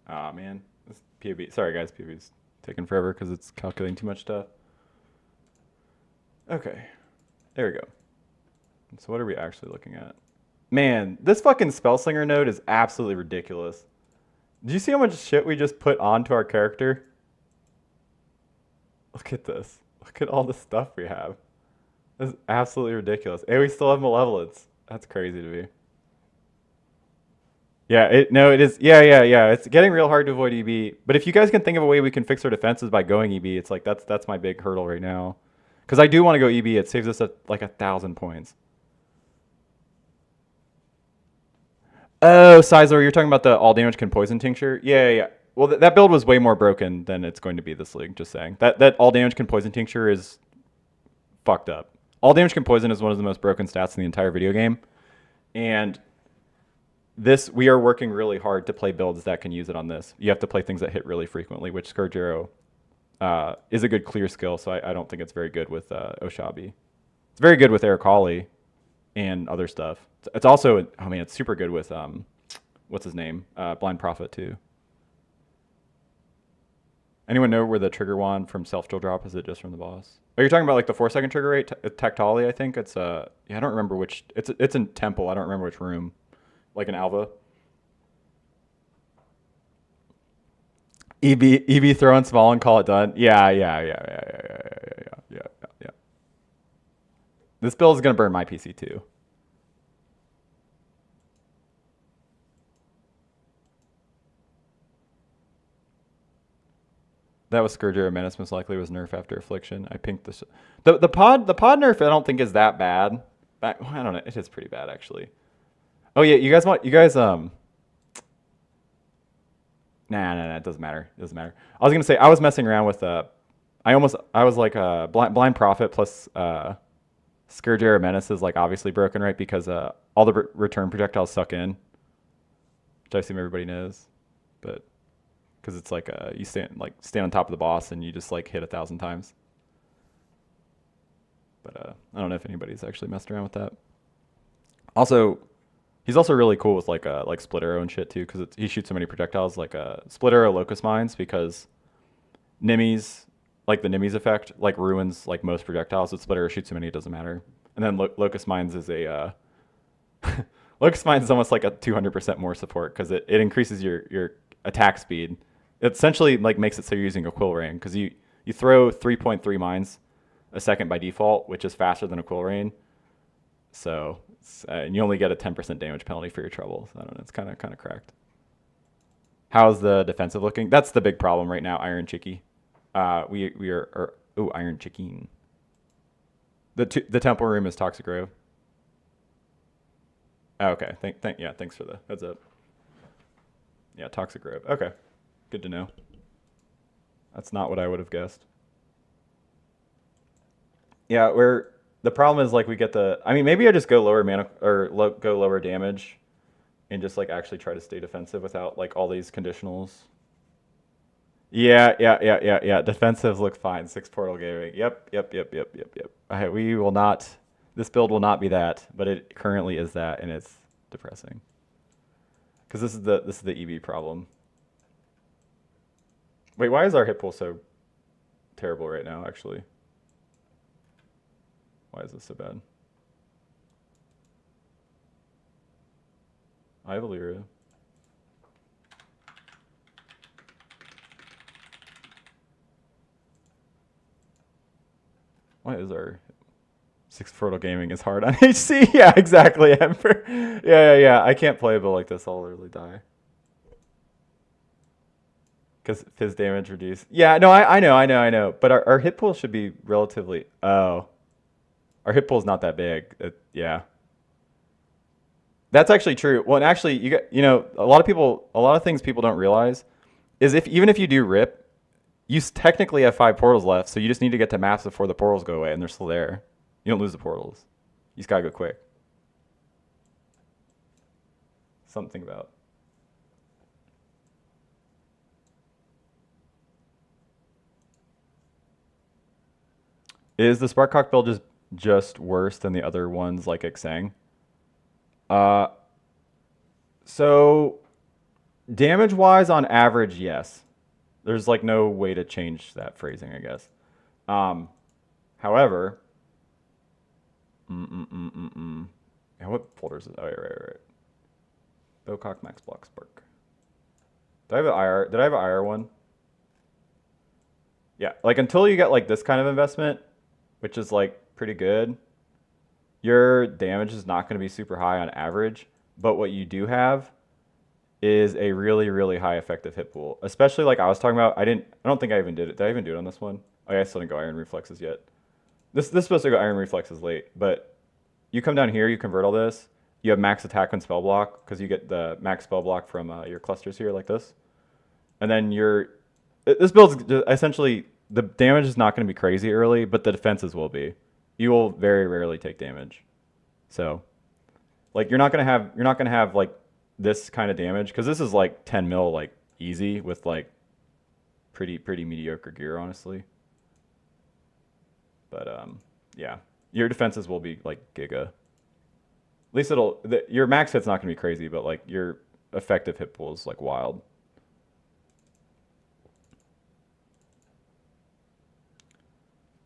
Ah, man. This PB. Sorry, guys. PB's taking forever because it's calculating too much stuff. Okay. There we go. So what are we actually looking at? Man, this fucking spellslinger node is absolutely ridiculous. Do you see how much shit we just put onto our character? Look at this. Look at all the stuff we have. This is absolutely ridiculous. And we still have malevolence. That's crazy to me. Yeah, it is. Yeah. It's getting real hard to avoid EB. But if you guys can think of a way we can fix our defenses by going EB, it's like that's my big hurdle right now. Because I do want to go EB. It saves us like 1,000 points. Oh, Sizer, you're talking about the all damage can poison tincture? Yeah. Well, that build was way more broken than it's going to be this league, just saying. That all damage can poison tincture is fucked up. All damage can poison is one of the most broken stats in the entire video game. And we are working really hard to play builds that can use it on this. You have to play things that hit really frequently, which Scourge Arrow is a good clear skill, so I don't think it's very good with Oshabi. It's very good with Ericali and other stuff. It's also, I mean, it's super good with, what's his name? Blind Prophet, too. Anyone know where the trigger wand from self-drill drop is? It just from the boss? Are you talking about like the 4-second trigger rate? Tactali, I think. It's, yeah, I don't remember which, it's in Temple. I don't remember which room. Like an Alva. EB throw in small and call it done. Yeah. This build is going to burn my PC too. That was Scourge Arrow Menace most likely was nerf after Affliction. I pinked this. The pod nerf I don't think is that bad. I don't know. It is pretty bad actually. Oh yeah, you guys Nah, it doesn't matter. It doesn't matter. I was gonna say I was messing around with I was like blind prophet plus Scourge Arrow Menace is like obviously broken, right? Because all the return projectiles suck in, which I assume everybody knows, but because it's like you stand on top of the boss and you just like hit 1,000 times. But I don't know if anybody's actually messed around with that. Also, he's also really cool with like split arrow and shit too, because he shoots so many projectiles, like split arrow locust mines, because Nimis, like the Nimis effect, like ruins like most projectiles. With split arrow shoots so many, it doesn't matter. And then locust mines is a locust mines is almost like a 200% more support because it increases your attack speed. It essentially like makes it so you're using a quill rain because you throw 3.3 mines a second by default, which is faster than a quill rain. So and you only get a 10% damage penalty for your trouble. So I don't know. It's kind of cracked. How's the defensive looking? That's the big problem right now. Iron Chicky. We are Iron Chicken. The temple room is Toxic Grove. Oh, okay. Thanks for the heads up. Yeah, Toxic Grove. Okay. Good to know. That's not what I would have guessed. Yeah, the problem is like we get I mean, maybe I just go lower mana or go lower damage and just like actually try to stay defensive without like all these conditionals. Yeah. Defensives look fine. 6 portal gaming. Yep. We will not. This build will not be that, but it currently is that, and it's depressing. Because this is the EB problem. Wait, why is our hit pool so terrible right now? Actually, why is this so bad? I have Illyria. Why is our Six portal gaming is hard on HC. Yeah, exactly, Emperor. Yeah. I can't play a build like this. I'll literally die. Because fizz damage reduced. Yeah, no, I know. But our hit pool should be relatively. Oh, our hit pool is not that big. Yeah, that's actually true. Well, and actually, a lot of things people don't realize is even if you do rip, you technically have 5 portals left. So you just need to get to maps before the portals go away, and they're still there. You don't lose the portals. You just gotta go quick. Something about. Is the Sparkcock build just worse than the other ones like Xang? Uh, so damage wise, on average, yes. There's like no way to change that phrasing, I guess. However, yeah, what folders is? Oh, right. Bowcock, Max Block, Spark. Did I have an IR? Did I have an IR one? Yeah, like until you get like this kind of investment, which is like pretty good, your damage is not going to be super high on average. But what you do have is a really, really high effective hit pool. Especially like I was talking about. I don't think I even did it. Did I even do it on this one? Oh yeah, I still didn't go Iron Reflexes yet. This is supposed to go Iron Reflexes late, but you come down here, you convert all this. You have max attack and spell block because you get the max spell block from your clusters here like this. And then this build's essentially, the damage is not going to be crazy early, but the defenses will be. You will very rarely take damage. So, like you're not going to have like this kind of damage because this is like 10 mil like easy with like pretty mediocre gear honestly. But yeah, your defenses will be like giga. At least your max hit's not going to be crazy, but like your effective hit pool is like wild.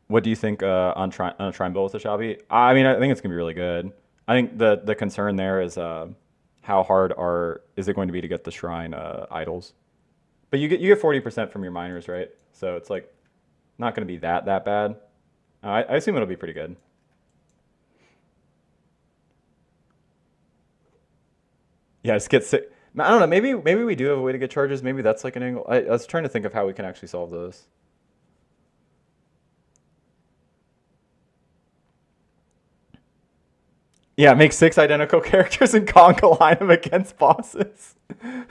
What do you think on a Shrine Build with the Shabi? I mean, I think it's gonna be really good. I think the concern there is how hard is it going to be to get the Shrine idols? But you get 40% from your miners, right? So it's like not gonna be that bad. I assume it'll be pretty good. Yeah, just get sick. I don't know. Maybe we do have a way to get charges. Maybe that's like an angle. I was trying to think of how we can actually solve those. Yeah, make 6 identical characters and conga line them against bosses. I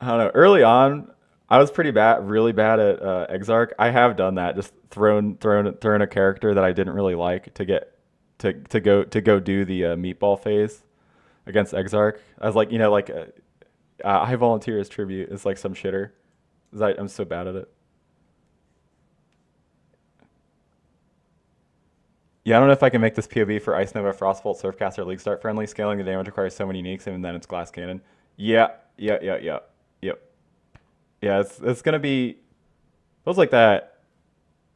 don't know. Early on, I was really bad at Exarch. I have done that, just thrown a character that I didn't really like to get to go do the meatball phase against Exarch. I was like, like I volunteer as tribute. It's like some shitter. I'm so bad at it. Yeah, I don't know if I can make this POV for Ice Nova, Frostbolt, Surfcaster, League Start friendly. Scaling the damage requires so many uniques, and then it's Glass Cannon. Yeah. Yep. Yeah, it's gonna be feels like that.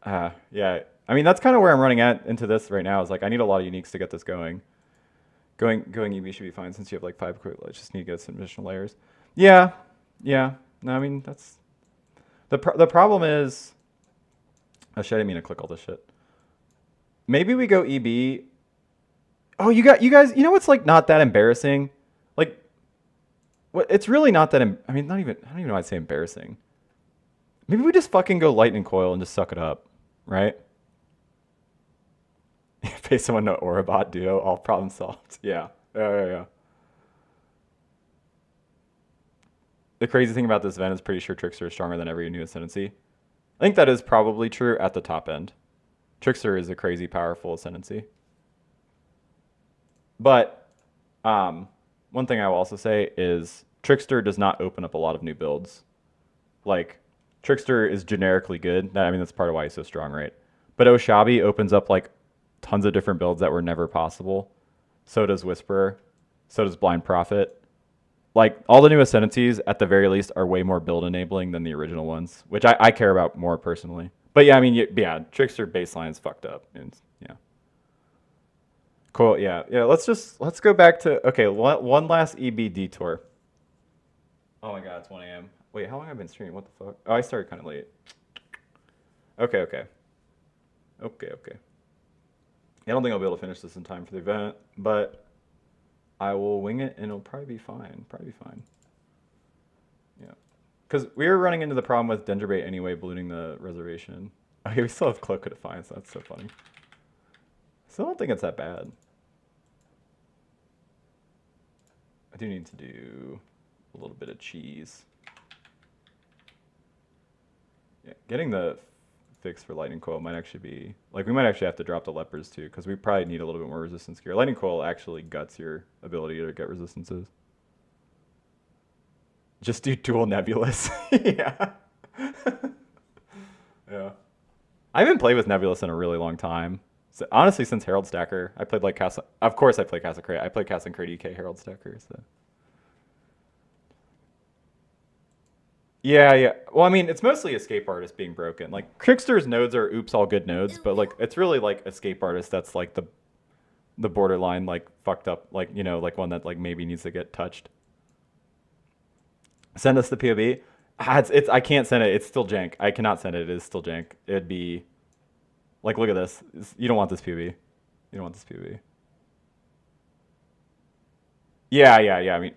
Yeah. I mean, that's kind of where I'm running into this right now. Is like I need a lot of uniques to get this going. Going EB should be fine since you have like 5 quick. I just need to get some additional layers. Yeah. No, I mean that's the problem is. Oh shit! I didn't mean to click all this shit. Maybe we go EB. Oh, you guys. You know what's like not that embarrassing? Like, what? It's really not that. I mean, not even. I don't even know why I'd say embarrassing. Maybe we just fucking go Lightning Coil and just suck it up, right? Pay someone to Orabot Duo, all problem solved. Yeah. The crazy thing about this event is pretty sure Trickster is stronger than every new ascendancy. I think that is probably true at the top end. Trickster is a crazy powerful ascendancy. But one thing I will also say is Trickster does not open up a lot of new builds. Like, Trickster is generically good. I mean, that's part of why he's so strong, right? But Oshabi opens up like tons of different builds that were never possible. So does Whisperer. So does Blind Prophet. Like, all the new ascendancies, at the very least, are way more build enabling than the original ones, which I care about more personally. But yeah, I mean, yeah, Trickster baseline's fucked up. And, yeah. Cool, yeah. Let's go back to, okay, one last EB detour. Oh my god, it's 1 a.m. Wait, how long have I been streaming? What the fuck? Oh, I started kind of late. Okay, okay. Okay, okay. I don't think I'll be able to finish this in time for the event, but I will wing it and it'll probably be fine. Probably be fine. Yeah. Because we were running into the problem with Dendrobait anyway, ballooning the reservation. Okay, we still have Cloak of Defiance. That's so funny. Still don't think it's that bad. I do need to do a little bit of cheese. Yeah, getting the fix for Lightning Coil might actually be... Like, we might actually have to drop the Lepers, too, because we probably need a little bit more resistance gear. Lightning Coil actually guts your ability to get resistances. Just do dual Nebulous. Yeah. Yeah. I haven't played with Nebulous in a really long time. So, honestly, since Herald Stacker, I played like Casa... Of course I play Casa Crate. I played Casa Crate EK Herald Stacker, so... Yeah, yeah. Well, I mean, it's mostly Escape Artist being broken. Like, Trickster's nodes are oops, all good nodes, but, like, it's really, like, Escape Artist that's, like, the borderline, like, fucked up, like, you know, like, one that, like, maybe needs to get touched. Send us the POV. I can't send it. It's still jank. I cannot send it. It is still jank. It'd be... Like, look at this. You don't want this POV. You don't want this POV. Yeah, yeah, yeah. I mean,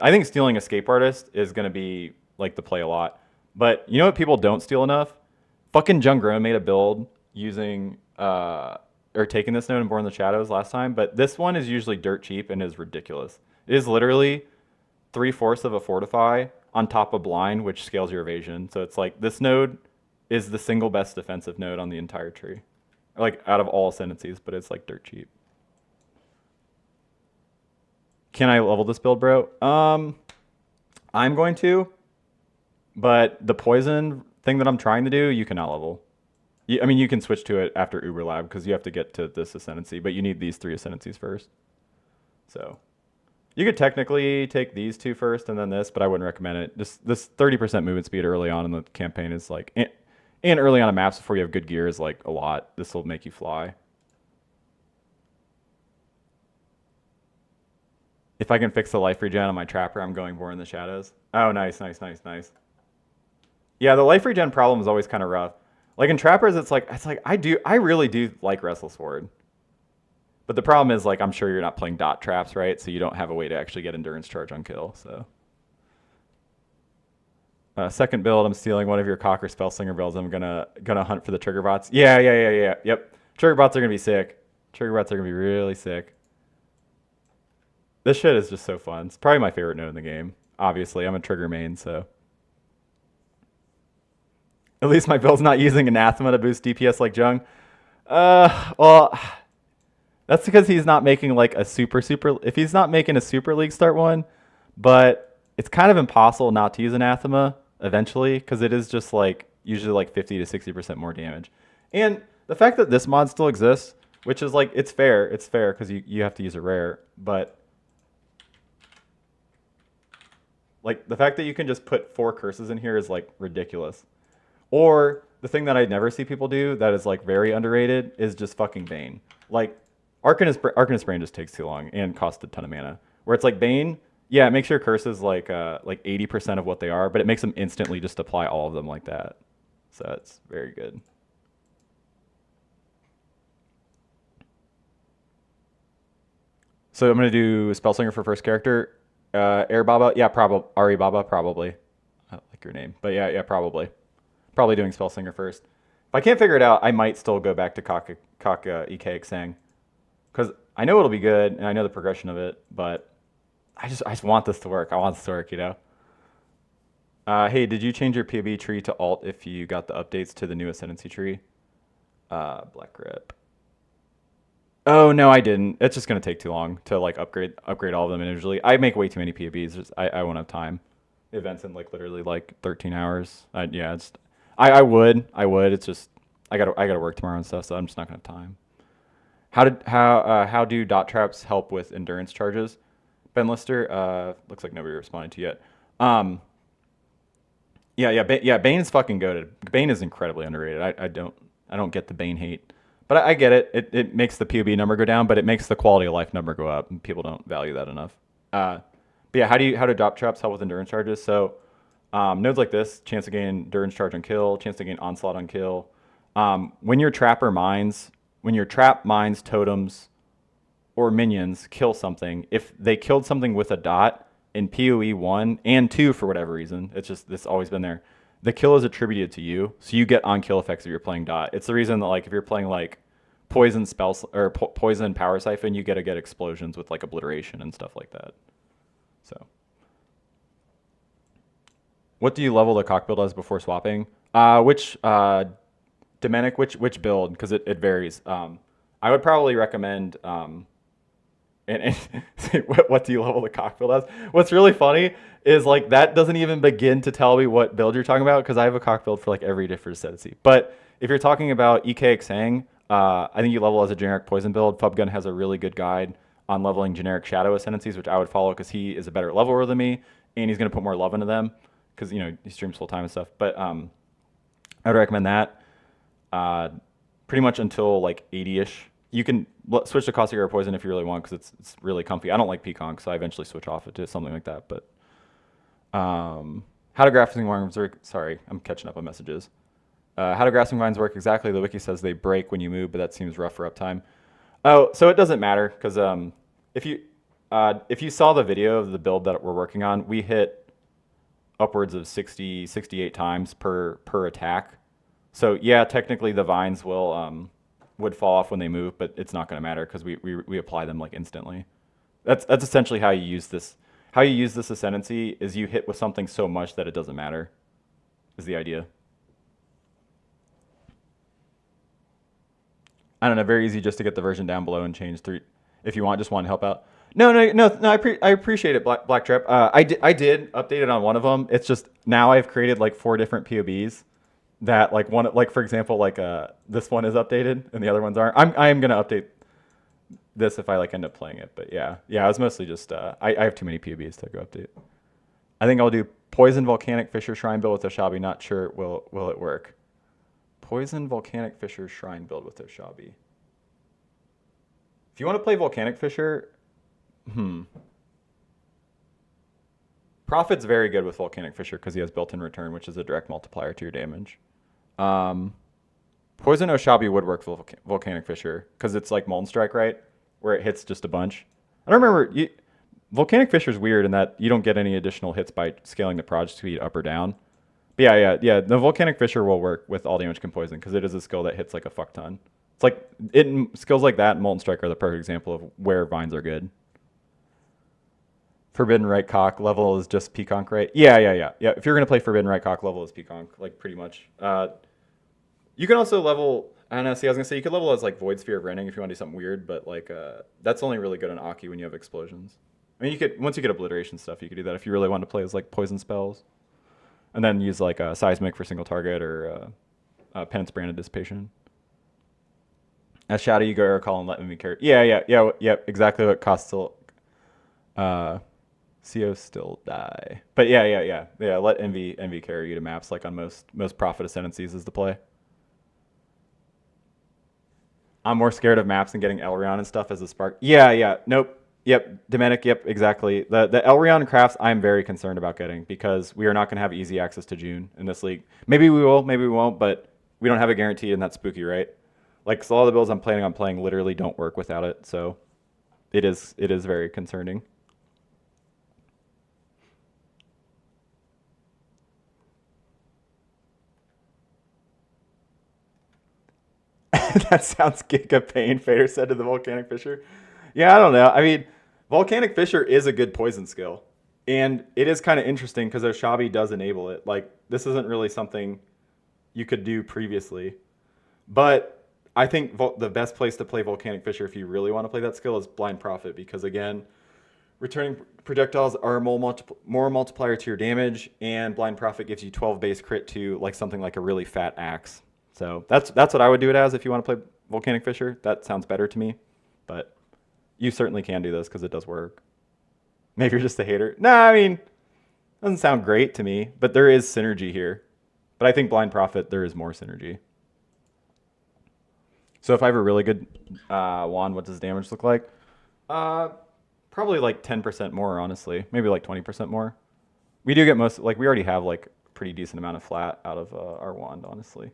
I think stealing Escape Artist is going to be... like the play a lot. But you know what people don't steal enough? Fucking Jungro made a build using or taking this node and Born in the Shadows last time, but this one is usually dirt cheap and is ridiculous. It is literally 3/4 of a fortify on top of blind, which scales your evasion. So it's like this node is the single best defensive node on the entire tree. Like out of all ascendancies, but it's like dirt cheap. Can I level this build, bro? I'm going to. But the poison thing that I'm trying to do, you cannot level. I mean, you can switch to it after Uber Lab because you have to get to this ascendancy, but you need these 3 ascendancies first. So you could technically take these 2 first and then this, but I wouldn't recommend it. Just this 30% movement speed early on in the campaign is like, and early on a maps before you have good gear is like a lot. This will make you fly. If I can fix the life regen on my Trapper, I'm going Born in the Shadows. Oh, nice, nice, nice, nice. Yeah, the life regen problem is always kind of rough. Like in Trappers, it's like I really do like Restless Sword. But the problem is like I'm sure you're not playing dot traps, right? So you don't have a way to actually get endurance charge on kill. So second build, I'm stealing one of your Cocker Spellslinger builds. I'm gonna hunt for the trigger bots. Yeah. Yep. Trigger bots are gonna be sick. Trigger bots are gonna be really sick. This shit is just so fun. It's probably my favorite node in the game. Obviously, I'm a trigger main, so. At least my build's not using Anathema to boost DPS like Jung. Well, that's because he's not making like a super. If he's not making a Super League start one, but it's kind of impossible not to use Anathema eventually because it is just like usually like 50 to 60% more damage. And the fact that this mod still exists, which is like, it's fair because you have to use a rare, but like the fact that you can just put 4 curses in here is like ridiculous. Or the thing that I never see people do that is like very underrated is just fucking Bane. Like Arcanist Brain just takes too long and costs a ton of mana. Where it's like Bane, yeah, it makes your curses like 80% of what they are, but it makes them instantly just apply all of them like that. So it's very good. So I'm gonna do Spellslinger for first character. Air Baba, yeah, probably. Ari Baba, probably. I don't like your name, but yeah, probably. Probably doing Spellslinger first. If I can't figure it out, I might still go back to Kaka EK Xang. Because I know it'll be good, and I know the progression of it, but I just want this to work. I want this to work, you know? Hey, did you change your PB tree to alt if you got the updates to the new Ascendancy tree? Black Grip. Oh, no, I didn't. It's just going to take too long to like upgrade all of them individually. I make way too many PBs. I won't have time. The event's in like literally like 13 hours. Yeah, I would. It's just I gotta work tomorrow and stuff, so I'm just not gonna have time. How do dot traps help with endurance charges? Ben Lister, looks like nobody responded to yet. Yeah. Bane is fucking goated. Bane is incredibly underrated. I don't get the Bane hate, but I get it. It makes the POB number go down, but it makes the quality of life number go up, and people don't value that enough. But yeah, how do dot traps help with endurance charges? So Nodes like this, chance to gain endurance charge on kill, chance to gain onslaught on kill. When your trap mines, totems, or minions kill something, if they killed something with a dot in PoE 1 and 2 for whatever reason, it's just this always been there. The kill is attributed to you, so you get on kill effects if you're playing dot. It's the reason that like if you're playing like poison spells or poison power siphon, you get to get explosions with like obliteration and stuff like that. So, what do you level the cock build as before swapping? Domenic, which build? Because it varies. I would probably recommend. And what do you level the cock build as? What's really funny is like that doesn't even begin to tell me what build you're talking about because I have a cock build for like every different ascendancy. But if you're talking about EK Xang, I think you level as a generic poison build. Fubgun has a really good guide on leveling generic shadow ascendancies, which I would follow because he is a better leveler than me and he's going to put more love into them because he streams full time and stuff. But I would recommend that pretty much until like 80ish. You can switch to Caustic Air Poison if you really want because it's really comfy. I don't like Peaconk, so I eventually switch off it to something like that. But how do grasping vines work? Sorry, I'm catching up on messages. How do grasping vines work exactly? The wiki says they break when you move, but that seems rough for uptime. Oh, so it doesn't matter because if you saw the video of the build that we're working on, we hit upwards of 60, 68 times per attack. So yeah, technically the vines would fall off when they move, but it's not going to matter because we apply them like instantly. That's essentially how you use this. How you use this ascendancy is you hit with something so much that it doesn't matter, is the idea. I don't know, very easy just to get the version down below and change 3 if you want, just want to help out. No, I appreciate it, Black Trip. I did update it on one of them. It's just now I've created like 4 different POBs that like one, like for example, like this one is updated and the other ones aren't. I am gonna update this if I like end up playing it, but yeah, I was mostly just I have too many POBs to go update. I think I'll do Poison Volcanic Fissure Shrine build with Oshabi. Not sure will it work. Poison Volcanic Fissure Shrine build with Oshabi. If you want to play Volcanic Fissure, Prophet's very good with Volcanic Fissure because he has built-in return, which is a direct multiplier to your damage. Poison Oshabi would work for Volcanic Fissure because it's like Molten Strike, right? Where it hits just a bunch. I don't remember. Volcanic Fissure is weird in that you don't get any additional hits by scaling the proj speed up or down. But yeah. The Volcanic Fissure will work with all damage can poison because it is a skill that hits like a fuck ton. It's like skills like that and Molten Strike are the perfect example of where vines are good. Forbidden Right Cock level is just Peaconk, right? Yeah. If you're gonna play Forbidden Right Cock, level is Peaconk, like pretty much. You can also level. I don't know. See, I was gonna say you could level as like Void Sphere of Rending if you want to do something weird, but like that's only really good on Aki when you have explosions. I mean, you could once you get obliteration stuff, you could do that if you really want to play as like poison spells, and then use like Seismic for single target or Penance Brand of Dissipation. As Shadow, you go Air Call and let me carry. Yeah. Exactly what costs still. CO still die. But yeah. Let Envy carry you to maps like on most Prophet Ascendancies is the play. I'm more scared of maps and getting Elrond and stuff as a spark. Yeah. Nope. Yep. Domenic, yep, exactly. The Elrond crafts I'm very concerned about getting because we are not going to have easy access to June in this league. Maybe we will, maybe we won't, but we don't have a guarantee and that's spooky, right? Like so all the builds I'm planning on playing literally don't work without it, so it is very concerning. That sounds giga pain, Fader said to the Volcanic Fissure. Yeah, I don't know. I mean, Volcanic Fissure is a good poison skill. And it is kind of interesting because Oshabi does enable it. Like, this isn't really something you could do previously. But I think the best place to play Volcanic Fissure if you really want to play that skill is Blind Prophet. Because, again, returning projectiles are more multiplier to your damage. And Blind Prophet gives you 12 base crit to, like, something like a really fat axe. So that's what I would do it as if you want to play Volcanic Fissure. That sounds better to me, but you certainly can do this because it does work. Maybe you're just a hater. Nah, I mean, doesn't sound great to me, but there is synergy here. But I think Blind Prophet, there is more synergy. So if I have a really good wand, what does damage look like? Probably like 10% more, honestly. Maybe like 20% more. We do get most, like, we already have, like, a pretty decent amount of flat out of our wand, honestly.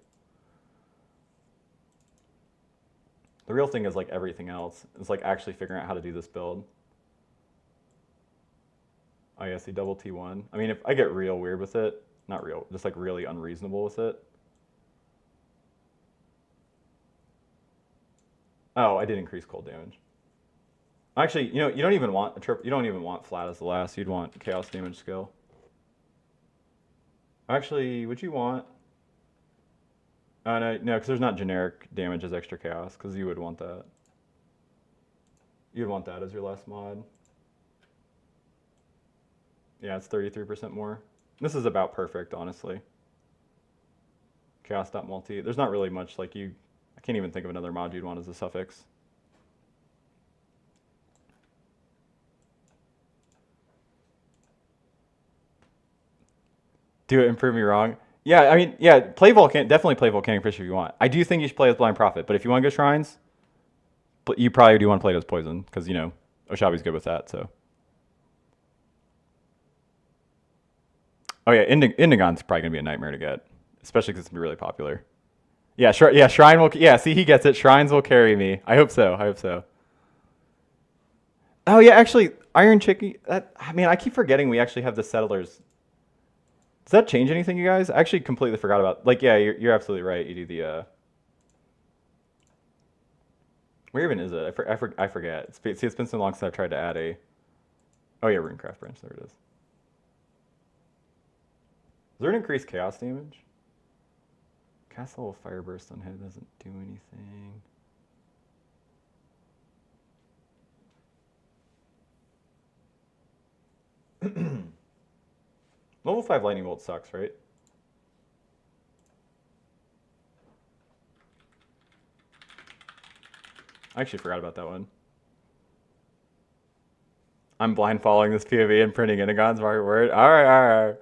The real thing is, like, everything else. It's, like, actually figuring out how to do this build. Oh, yeah, see, double T1. I mean, if I get real weird with it, not real, just, like, really unreasonable with it. Oh, I did increase cold damage. Actually, you know, you don't even want a trip. You don't even want flat as the last. You'd want chaos damage skill. Actually, would you want? No, no, because there's not generic damage as extra chaos. Because you would want that. You'd want that as your last mod. Yeah, it's 33% more. This is about perfect, honestly. Chaos.multi. There's not really much like you. I can't even think of another mod you'd want as a suffix. Do it and prove me wrong. Yeah, I mean, yeah, definitely play Volcanic Fish if you want. I do think you should play as Blind Prophet, but if you want to go Shrines, you probably do want to play it as Poison, because, you know, Oshabi's good with that, so. Oh yeah, Indigon's probably going to be a nightmare to get, especially because it's going to be really popular. Yeah, Shrine will, yeah, see, he gets it. Shrines will carry me. I hope so, I hope so. Oh yeah, actually, Iron Chicky, I mean, I keep forgetting we actually have the Settlers. Does that change anything, you guys? I actually completely forgot about. Like, yeah, you're absolutely right. You do the. Where even is it? I forget. See, it's been so long since I've tried to add a. Oh yeah, Runecraft branch. There it is. Is there an increased chaos damage? Cast level fire burst on hit doesn't do anything. Level 5 lightning bolt sucks, right? I actually forgot about that one. I'm blind following this POV and printing Inagons market word. Alright.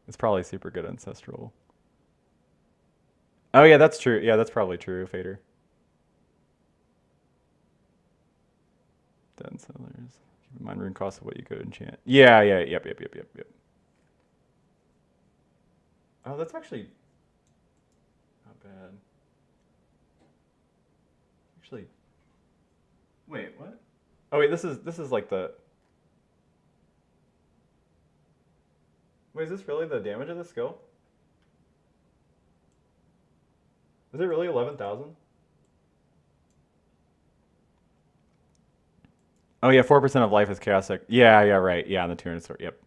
It's probably super good ancestral. Oh yeah, that's true. Yeah, that's probably true, Fader. Den Settlers. Keep in mind rune cost of what you could enchant. Yeah, yep. Oh, that's actually not bad. Actually, wait, what? Oh wait, this is like the. Wait, is this really the damage of the skill? Is it really 11,000? Oh yeah, 4% of life is chaotic. Yeah, right. Yeah, on the 200 sword. Yep.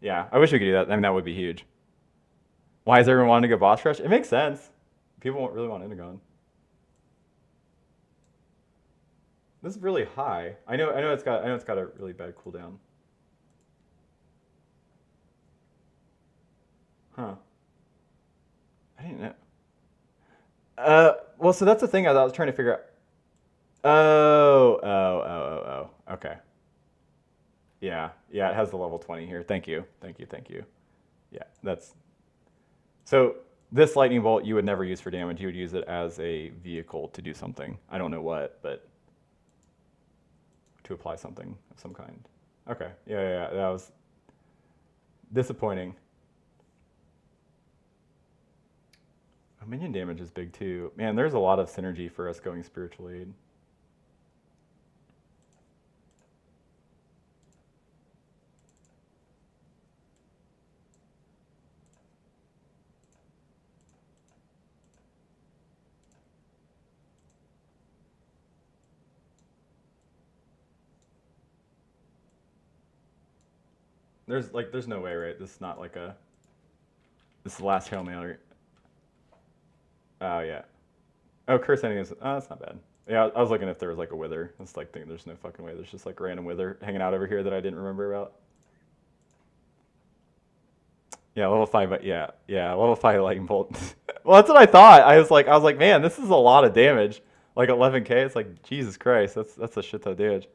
Yeah, I wish we could do that. I mean, that would be huge. Why is everyone wanting to go boss rush? It makes sense. People won't really want Indigon. This is really high. I know it's got a really bad cooldown. Huh. I didn't know. Well, so that's the thing I was trying to figure out. Oh. Okay. Yeah, it has the level 20 here. Thank you. Yeah, that's. So this lightning bolt you would never use for damage. You would use it as a vehicle to do something. I don't know what, but to apply something of some kind. Okay. Yeah. That was disappointing. Minion damage is big too. Man, there's a lot of synergy for us going spiritual aid. There's no way, right? This is not like a. This is the last Hail Mary. Oh yeah. Oh, curse ending is. Oh, that's not bad. Yeah, I was looking if there was like a wither. It's like thinking there's no fucking way. There's just like a random wither hanging out over here that I didn't remember about. Yeah, level 5. But yeah, level 5 lightning bolt. Well, that's what I thought. I was like, man, this is a lot of damage. Like 11k. It's like Jesus Christ. That's a shit ton of damage.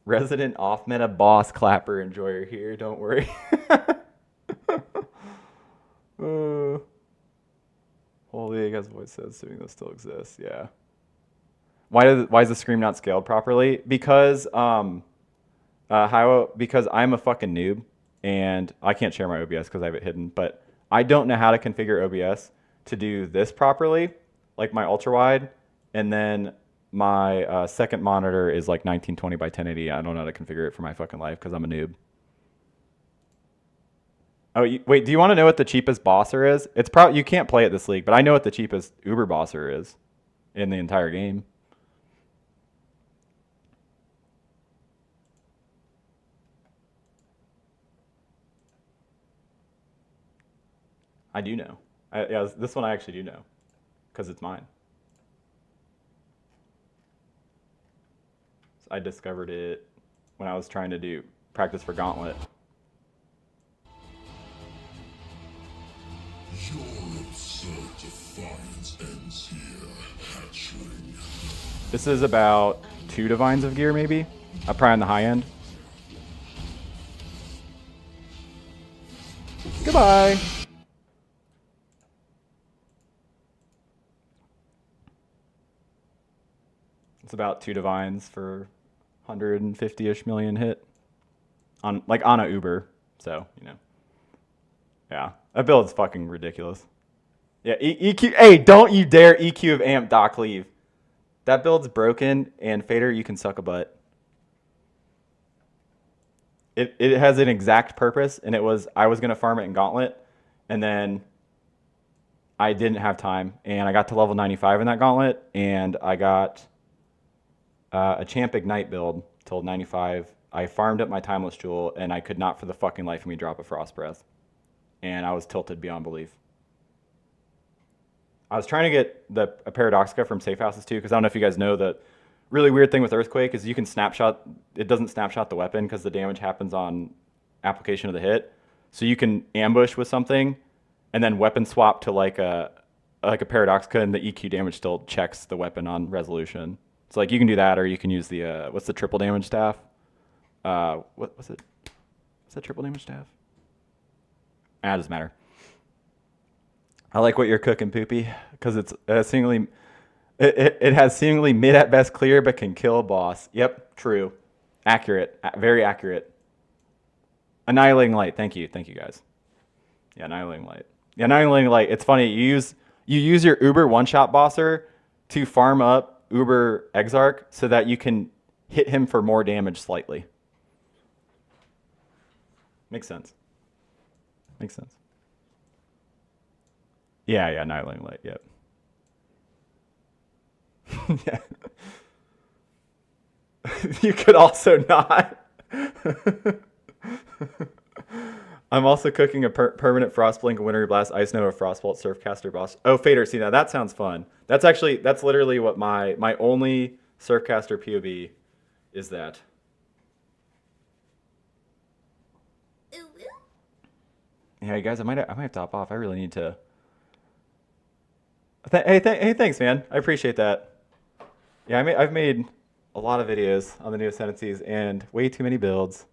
Resident off meta boss clapper enjoyer here. Don't worry. Holy, as voice says, assuming this still exists. Yeah. Why is the scream not scaled properly? Because How? Because I'm a fucking noob, and I can't share my OBS because I have it hidden. But I don't know how to configure OBS to do this properly, like my ultra wide, and then my second monitor is like 1920 by 1080. I don't know how to configure it for my fucking life because I'm a noob. Oh, wait. Do you want to know what the cheapest bosser is? It's probably you can't play it this league, but I know what the cheapest Uber bosser is in the entire game. I do know. Yeah, this one I actually do know because it's mine. I discovered it when I was trying to do practice for Gauntlet. Your absurd defiance ends here, hatchling. This is about 2 divines of gear, maybe. Probably on the high end. Goodbye. It's about 2 divines for 150-ish million hit on a Uber. So yeah, that build's fucking ridiculous. Yeah, EQ. Hey, don't you dare EQ of amp Doc leave. That build's broken, and Fader, you can suck a butt. It has an exact purpose, and it was I was gonna farm it in Gauntlet, and then I didn't have time, and I got to level 95 in that Gauntlet, and I got a Champ Ignite build till 95. I farmed up my Timeless Jewel, and I could not for the fucking life of me drop a Frost Breath. And I was tilted beyond belief. I was trying to get a Paradoxica from Safe Houses too, because I don't know if you guys know the really weird thing with Earthquake is you can snapshot, it doesn't snapshot the weapon because the damage happens on application of the hit. So you can ambush with something and then weapon swap to like a Paradoxica, and the EQ damage still checks the weapon on resolution. So like you can do that, or you can use the what's the triple damage staff? What was it? What's that triple damage staff? It doesn't matter. I like what you're cooking, Poopy, because it has seemingly mid at best clear, but can kill a boss. Yep, true, accurate, very accurate. Annihilating Light, thank you guys. Yeah, Annihilating Light. Yeah, Annihilating Light. It's funny you use your Uber one-shot bosser to farm up Uber Exarch so that you can hit him for more damage slightly. Makes sense. Makes sense. Yeah, Annihilating Light, yep. Yeah. You could also not. I'm also cooking a permanent Frostblink, Wintry Blast, Ice Nova, Frostbolt, Surfcaster boss. Oh, Fader, see now that sounds fun. That's literally what my only Surfcaster POB is that. Yeah, you guys, I might have to hop off. I really need to. Hey, thanks, man. I appreciate that. Yeah, I've made a lot of videos on the new Ascendancies and way too many builds.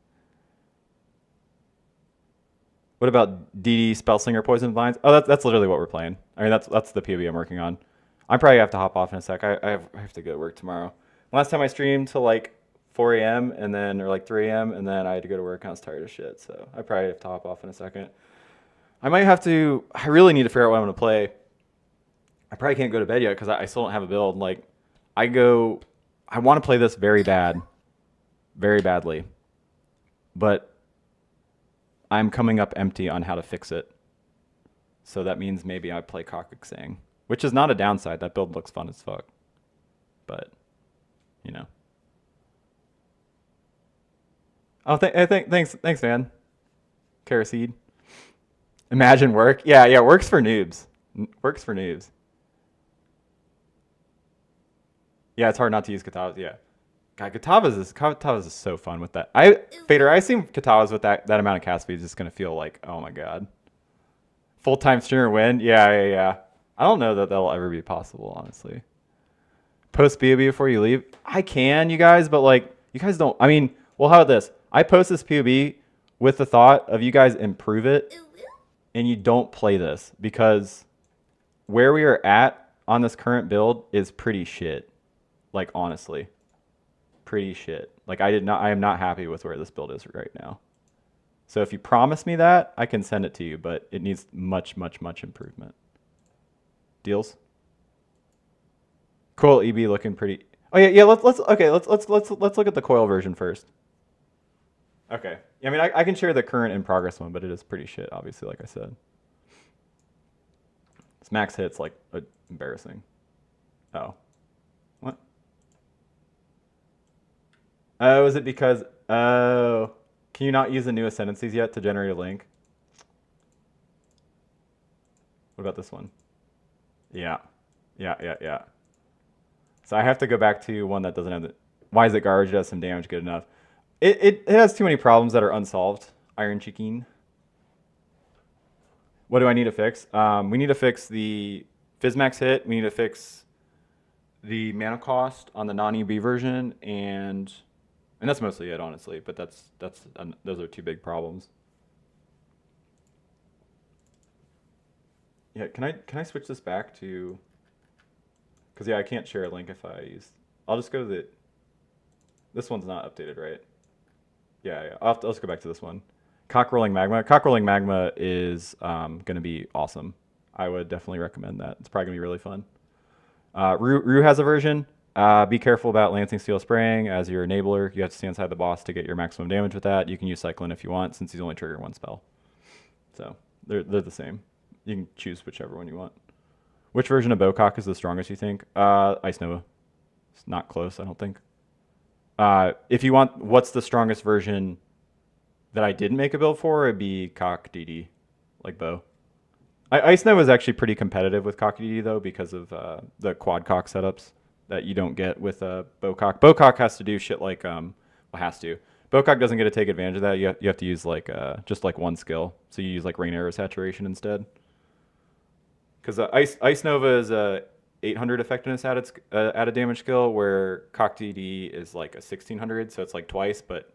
What about DD Spellslinger Poison Vines? Oh, that's literally what we're playing. I mean, that's the POB I'm working on. I probably have to hop off in a sec. I have to go to work tomorrow. Last time I streamed till like 4 a.m. and then or like 3 a.m. and then I had to go to work and I was tired as shit. So I probably have to hop off in a second. I might have to. I really need to figure out what I'm gonna play. I probably can't go to bed yet because I still don't have a build. Like, I want to play this very badly, but I'm coming up empty on how to fix it. So that means maybe I play Kakuk, which is not a downside. That build looks fun as fuck, but Oh, thanks, man. Karaseed. Imagine work. Yeah, works for noobs. Works for noobs. Yeah, it's hard not to use Katavas. Yeah. God, Katavas is so fun with that. Fader, I assume Katavas with that amount of cast speed is just going to feel like, oh my god. Full-time streamer win? Yeah. I don't know that that'll ever be possible, honestly. Post POB before you leave? I can, you guys, but like, you guys don't. I mean, well, how about this? I post this POB with the thought of you guys improve it, and you don't play this because where we are at on this current build is pretty shit. Like, honestly. pretty shit. Like I am not happy with where this build is right now. So if you promise me that, I can send it to you, but it needs much, much, much improvement. Deals? Coil EB looking pretty. Oh yeah, yeah. Let's look at the coil version first. Okay. I mean, I can share the current in progress one, but it is pretty shit, obviously, like I said. Its max hits like embarrassing. Oh. What? Oh, is it because oh, can you not use the new ascendancies yet to generate a link? What about this one? Yeah. Yeah. So I have to go back to one that doesn't have the. Why is it garbage? It has some damage. Good enough. It has too many problems that are unsolved. Iron Chicken. What do I need to fix? We need to fix the Fizzmax hit. We need to fix the mana cost on the non-EB version, and that's mostly it, honestly. But those are two big problems. Yeah, can I switch this back to? Because yeah, I can't share a link if I use. I'll just go to the. This one's not updated, right? Yeah. Let's go back to this one. Cockrolling Magma. Cockrolling Magma is going to be awesome. I would definitely recommend that. It's probably going to be really fun. Rue has a version. Be careful about Lancing Steel spraying as your enabler. You have to stay inside the boss to get your maximum damage with that. You can use Cyclone if you want, since he's only triggering one spell. So they're the same. You can choose whichever one you want. Which version of Bocock is the strongest, you think? Ice Nova. It's not close, I don't think. If you want, what's the strongest version that I didn't make a build for? It'd be Cock DD, like Bo. Ice Nova is actually pretty competitive with Cock DD though, because of the quad cock setups that you don't get with Bocock. Bocock has to do shit like Bocock doesn't get to take advantage of that. You have to use like just like one skill. So you use like Rain Arrow Saturation instead. Because Ice Nova is a 800 effectiveness added damage skill, where Cock DD is like a 1600, so it's like twice, but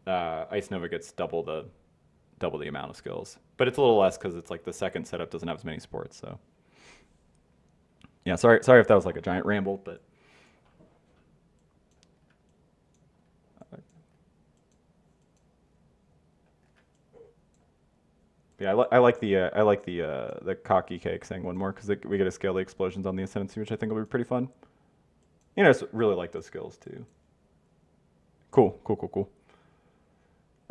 Ice Nova gets double the amount of skills. But it's a little less because it's like the second setup doesn't have as many sports. So yeah, sorry if that was like a giant ramble, but yeah, I like the cocky cake saying one more because we get to scale the explosions on the ascendancy, which I think will be pretty fun. You know, I just really like those skills too. Cool.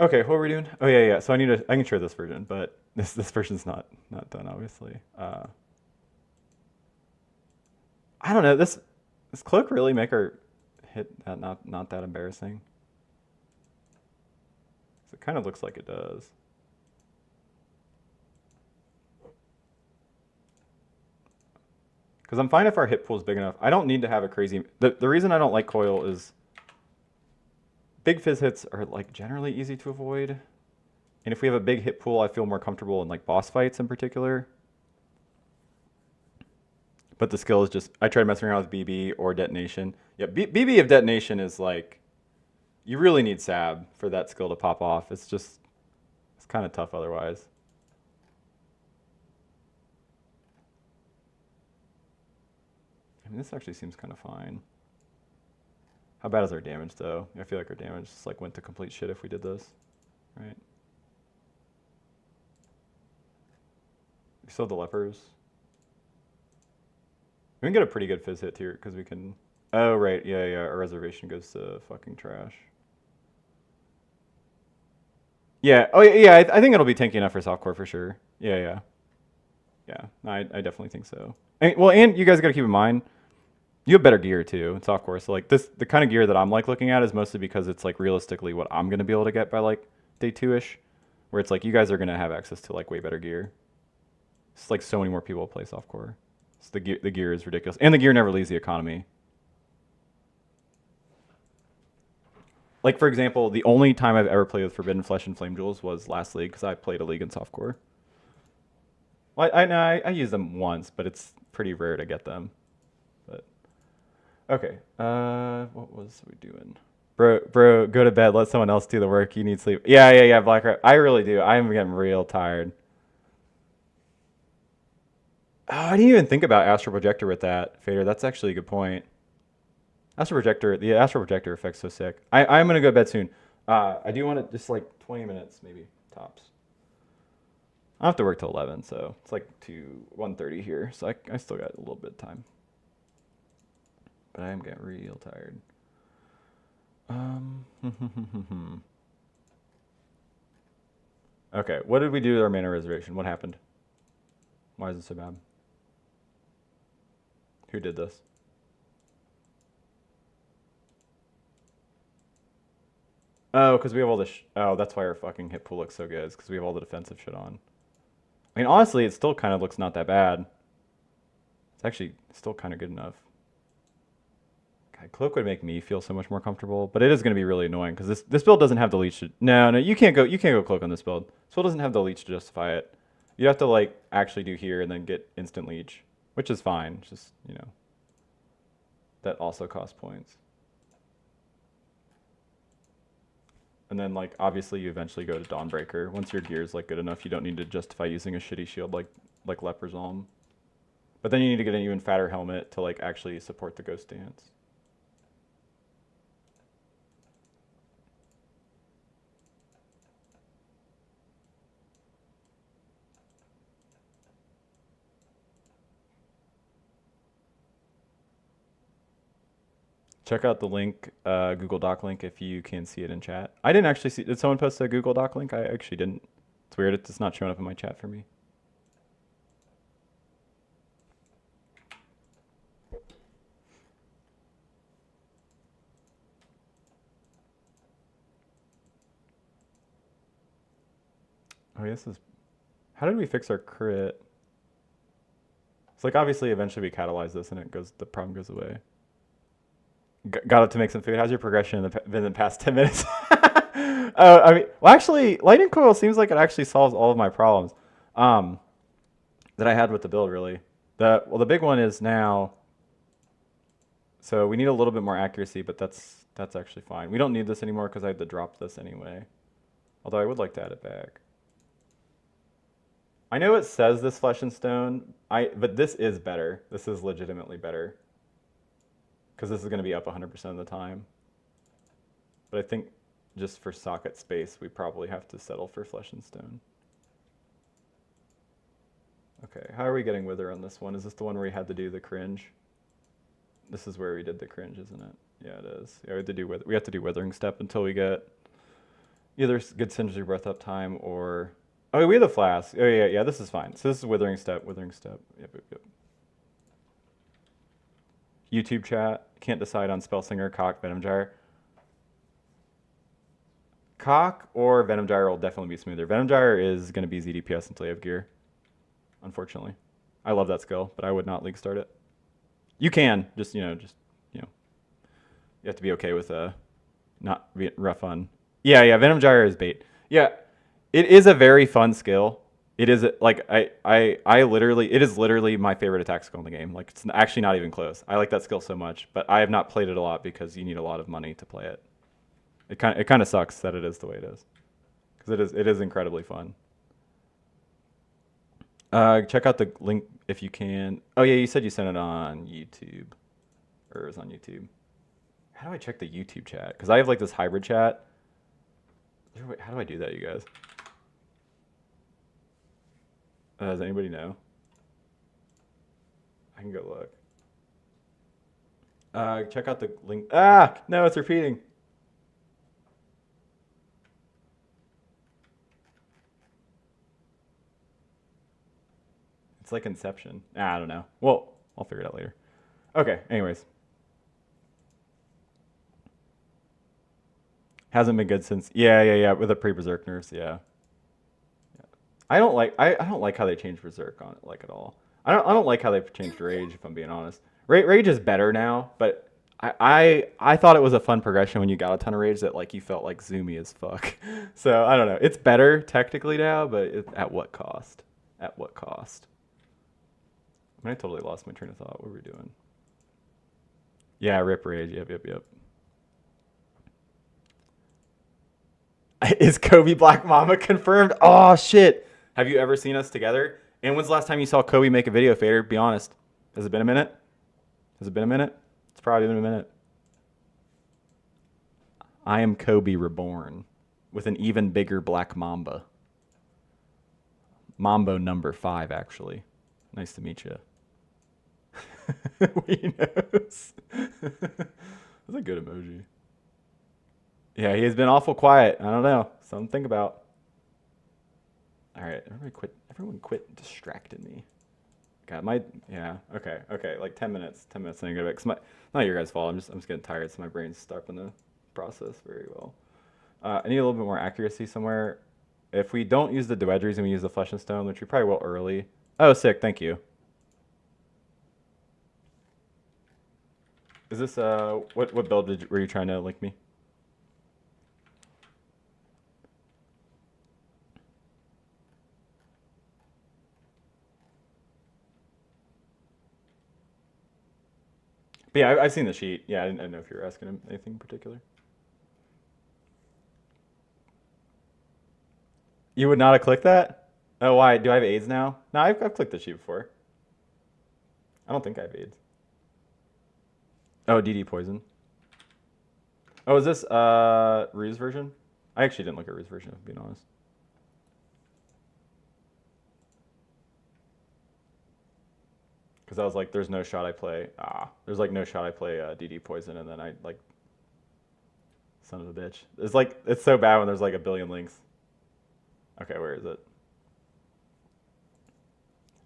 Okay, what are we doing? Oh yeah. So I can share this version, but this version's not done, obviously. I don't know. This cloak really make her hit that not that embarrassing? It kind of looks like it does. Because I'm fine if our hit pool is big enough. I don't need to have a crazy. The reason I don't like coil is big fizz hits are like generally easy to avoid, and if we have a big hit pool, I feel more comfortable in like boss fights in particular. But the skill is just I tried messing around with BB or detonation. Yeah, BB of detonation is like you really need Sab for that skill to pop off. It's kind of tough otherwise. I mean, this actually seems kind of fine. How bad is our damage, though? I feel like our damage just like went to complete shit if we did this, right? We still have the lepers. We can get a pretty good fizz hit here because we can. Oh right, yeah. Our reservation goes to fucking trash. Yeah. Oh yeah. I think it'll be tanky enough for softcore for sure. Yeah. No, I definitely think so. And you guys got to keep in mind, you have better gear too in softcore. So like the kind of gear that I'm like looking at is mostly because it's like realistically what I'm gonna be able to get by like day 2-ish, where it's like you guys are gonna have access to like way better gear. It's like so many more people play softcore. So the gear is ridiculous, and the gear never leaves the economy. Like for example, the only time I've ever played with Forbidden Flesh and Flame Jewels was last league because I played a league in softcore. Well, I use them once, but it's pretty rare to get them. But okay, what was we doing? Bro, go to bed. Let someone else do the work. You need sleep. Yeah. Black Rat. I really do. I'm getting real tired. Oh, I didn't even think about Astral Projector with that, Fader. That's actually a good point. Astral Projector, the Astral Projector effect's so sick. I'm gonna go to bed soon. I do want to just like 20 minutes maybe tops. I have to work till 11, so it's like 1:30 here, so I still got a little bit of time. But I am getting real tired. Okay, what did we do with our mana reservation? What happened? Why is it so bad? Who did this? Oh, because we have all the oh, that's why our fucking hit pool looks so good. It's because we have all the defensive shit on. I mean, honestly, it still kind of looks not that bad. It's actually still kind of good enough. God, Cloak would make me feel so much more comfortable, but it is going to be really annoying because this build doesn't have the leech. No, you can't go Cloak on this build. This build doesn't have the leech to justify it. You have to like actually do here and then get instant leech, which is fine. It's just, you know, that also costs points. And then like obviously you eventually go to Dawnbreaker. Once your gear's like good enough, you don't need to justify using a shitty shield like Leper's Alm. But then you need to get an even fatter helmet to like actually support the Ghost Dance. Check out the link, Google Doc link, if you can see it in chat. I didn't actually see. Did someone post a Google Doc link? I actually didn't. It's weird. It's not showing up in my chat for me. Oh, this is. How did we fix our crit? It's like obviously eventually we catalyze this and it goes. The problem goes away. Got up to make some food. How's your progression in the past 10 minutes? I mean, well, actually, Lightning Coil seems like it actually solves all of my problems that I had with the build, really. The big one is now, so we need a little bit more accuracy, but that's actually fine. We don't need this anymore because I had to drop this anyway. Although I would like to add it back. I know it says this Flesh and Stone, but this is better. This is legitimately better. Because this is going to be up 100% of the time. But I think just for socket space, we probably have to settle for Flesh and Stone. Okay, how are we getting Wither on this one? Is this the one where we had to do the cringe? This is where we did the cringe, isn't it? Yeah, it is. Yeah, we have to do Withering Step until we get either good Synergy Breath up time or... Oh, we have the Flask. Oh, yeah, this is fine. So this is Withering Step. Yep. YouTube chat, can't decide on Spellslinger, Cock, Venomgyre. Cock or Venomgyre will definitely be smoother. Venomgyre is going to be ZDPS until you have gear, unfortunately. I love that skill, but I would not league start it. You can, you have to be okay with not being rough on. Yeah, Venomgyre is bait. Yeah, it is a very fun skill. It is like it is literally my favorite attack skill in the game. Like it's actually not even close. I like that skill so much, but I have not played it a lot because you need a lot of money to play it. It kind of sucks that it is the way it is, because it is incredibly fun. Check out the link if you can. Oh yeah, you said you sent it on YouTube, or it was on YouTube. How do I check the YouTube chat? Because I have like this hybrid chat. How do I do that, you guys? Does anybody know? I can go look. Check out the link. Ah, no, it's repeating. It's like Inception. I don't know. Well, I'll figure it out later. Okay, anyways. Hasn't been good since. Yeah. With the pre-Berserk nerfs, yeah. I don't like how they changed Berserk on it like at all. I don't like how they changed Rage, if I'm being honest. Rage is better now, but I thought it was a fun progression when you got a ton of Rage that like you felt like zoomy as fuck. So I don't know. It's better technically now, but at what cost? At what cost? I mean, I totally lost my train of thought. What were we doing? Yeah, Rip Rage. Yep. Is Kobe Black Mama confirmed? Oh shit. Have you ever seen us together? And when's the last time you saw Kobe make a video, Fader? Be honest. Has it been a minute? It's probably been a minute. I am Kobe reborn with an even bigger black mamba. Mambo number 5, actually. Nice to meet you. We knows. That's a good emoji. Yeah, he has been awful quiet. I don't know. Something to think about. All right, everybody quit. Everyone quit distracting me. God, yeah. Okay, okay. Like 10 minutes. 10 minutes, and I go back. Not your guys' fault. I'm just getting tired, so my brain's starting to process very well. I need a little bit more accuracy somewhere. If we don't use the Duedries and we use the Flesh and Stone, which we probably will early. Oh, sick. Thank you. Is this what build were you trying to link me? But yeah, I've seen the sheet. Yeah, I didn't know if you were asking him anything in particular. You would not have clicked that? Oh, why? Do I have AIDS now? No, I've clicked the sheet before. I don't think I have AIDS. Oh, DD poison. Oh, is this Ruse version? I actually didn't look at Ruse version, if being honest. Because I was like, there's no shot I play. There's like no shot I play DD poison, and then I like, son of a bitch. It's like it's so bad when there's like a billion links. Okay, where is it?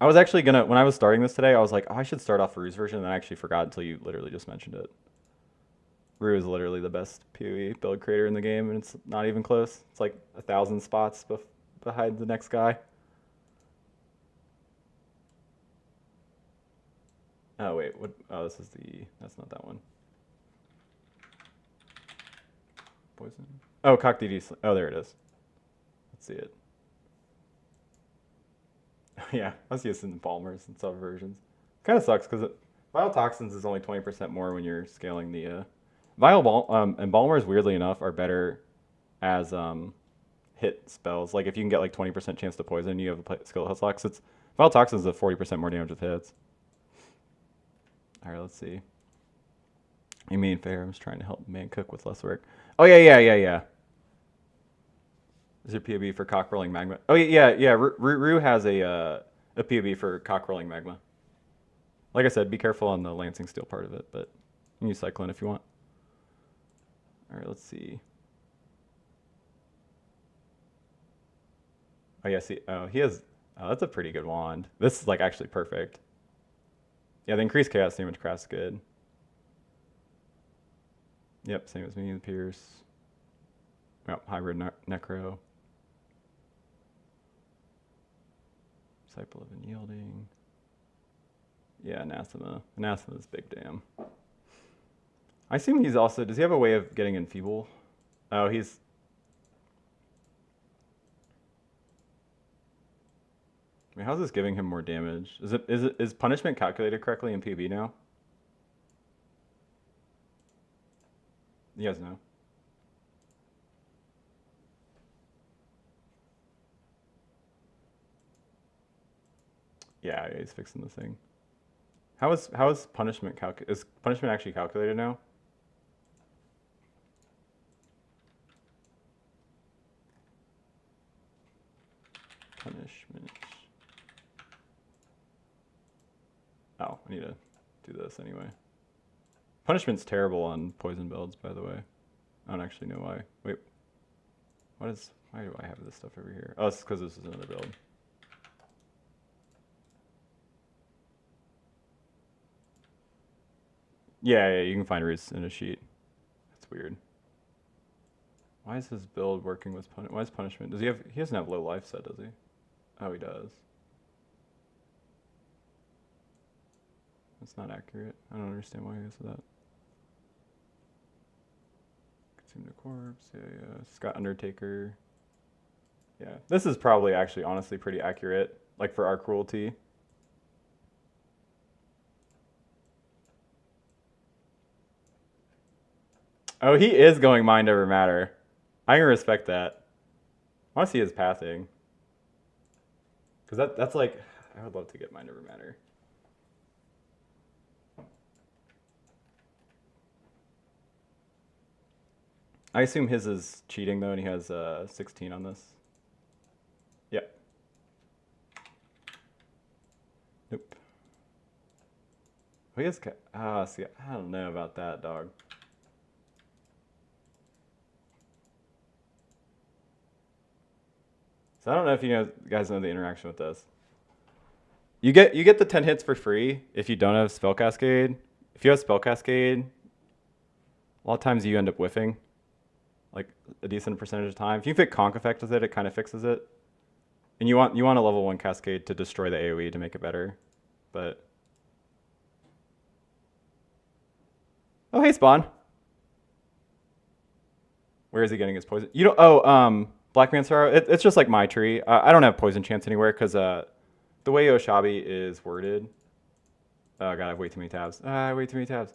I was actually gonna when I was starting this today, I was like, oh, I should start off Ruse version, and I actually forgot until you literally just mentioned it. Rue is literally the best PoE build creator in the game, and it's not even close. It's like 1,000 spots behind the next guy. Oh wait, what? Oh, this is the. That's not that one. Poison. Oh, Cock DD. Oh, there it is. Let's see it. Yeah, I was using Balmers and sub versions. Kind of sucks because Vial Toxins is only 20% more when you're scaling the and Balmers, weirdly enough, are better as hit spells. Like if you can get like 20% chance to poison, you have a skill hit lock. So it's Vial Toxins is 40% more damage with hits. All right, let's see. You mean fair? I'm just trying to help man cook with less work. Oh yeah. Is there POB for cock rolling magma? Oh yeah. Rue has a POB for cock rolling magma. Like I said, be careful on the Lancing Steel part of it, but you can use Cyclone if you want. All right, let's see. Oh yeah, see. Oh, he has. Oh, that's a pretty good wand. This is like actually perfect. Yeah, the increased chaos damage craft's good. Yep, same as me. The Pierce. Yep, hybrid necro. Disciple of Unyielding. Yeah, Anathema. Anathema's big damn. I assume he's also. Does he have a way of getting enfeeble? Oh, he's. I mean, how's this giving him more damage? Is punishment calculated correctly in PB now? You guys know. Yeah, he's fixing the thing. How is punishment is punishment actually calculated now? Punishment. Oh, I need to do this anyway. Punishment's terrible on poison builds, by the way. I don't actually know why. Wait, why do I have this stuff over here? Oh, it's because this is another build. Yeah, you can find roots in a sheet. That's weird. Why is his build working with why is punishment? Does he have? He doesn't have low life set, does he? Oh, he does. That's not accurate. I don't understand why he has that. Consume the corpse. Yeah. Scott Undertaker. Yeah, this is probably actually honestly pretty accurate, like for our cruelty. Oh, he is going mind over matter. I can respect that. I want to see his pathing. Because that's like, I would love to get mind over matter. I assume his is cheating though, and he has 16 on this. Yep. Nope. Oh, he has. See, I don't know about that, dog. So I don't know if you guys know the interaction with this. You get the 10 hits for free if you don't have Spell Cascade. If you have Spell Cascade, a lot of times you end up whiffing, like a decent percentage of time. If you pick Conk Effect with it, it kind of fixes it. And you want a level 1 Cascade to destroy the AoE to make it better. But oh, hey Spawn. Where is he getting his poison? You don't. Oh, Black Man Sorrow. It's just like my tree. I don't have poison chance anywhere because the way Oshabi is worded. Oh god, I have way too many tabs. Way too many tabs.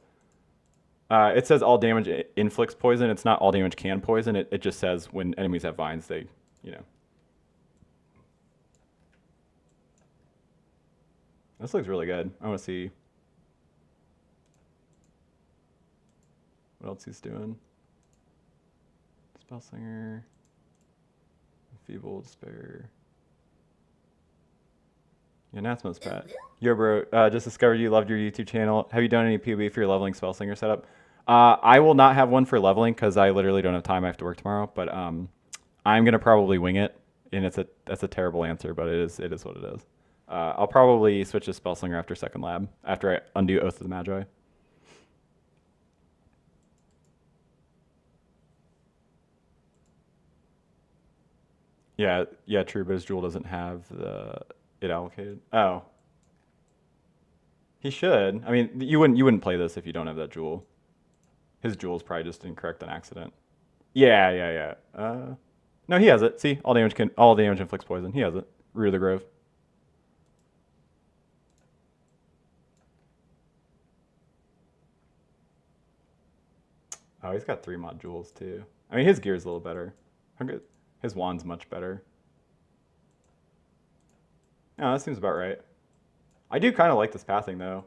It says all damage inflicts poison. It's not all damage can poison. It just says when enemies have vines, they, you know. This looks really good. I want to see what else he's doing. Spellslinger, Feeble Despair. Yeah, Natsmo's Pat. Yo, bro, just discovered you loved your YouTube channel. Have you done any PoB for your leveling Spellslinger setup? I will not have one for leveling because I literally don't have time. I have to work tomorrow. But I'm gonna probably wing it, and that's a terrible answer, but it is what it is. I'll probably switch to Spellslinger after second lab, after I undo Oath of the Magi. Yeah, true, but his jewel doesn't have it allocated. Oh. He should. I mean, you wouldn't play this if you don't have that jewel. His jewel's probably just incorrect on accident. Yeah. No, he has it. See, all damage inflicts poison. He has it. Root of the Grove. Oh, he's got 3 mod jewels too. I mean, his gear's a little better. His wand's much better. Yeah, that seems about right. I do kind of like this pathing though.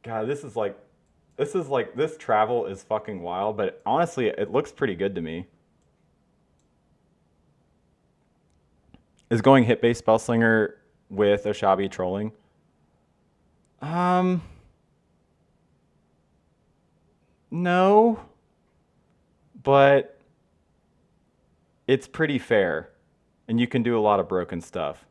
God, this travel is fucking wild, but honestly, it looks pretty good to me. Is going hit-based Spellslinger with Oshabi trolling? No, but it's pretty fair, and you can do a lot of broken stuff.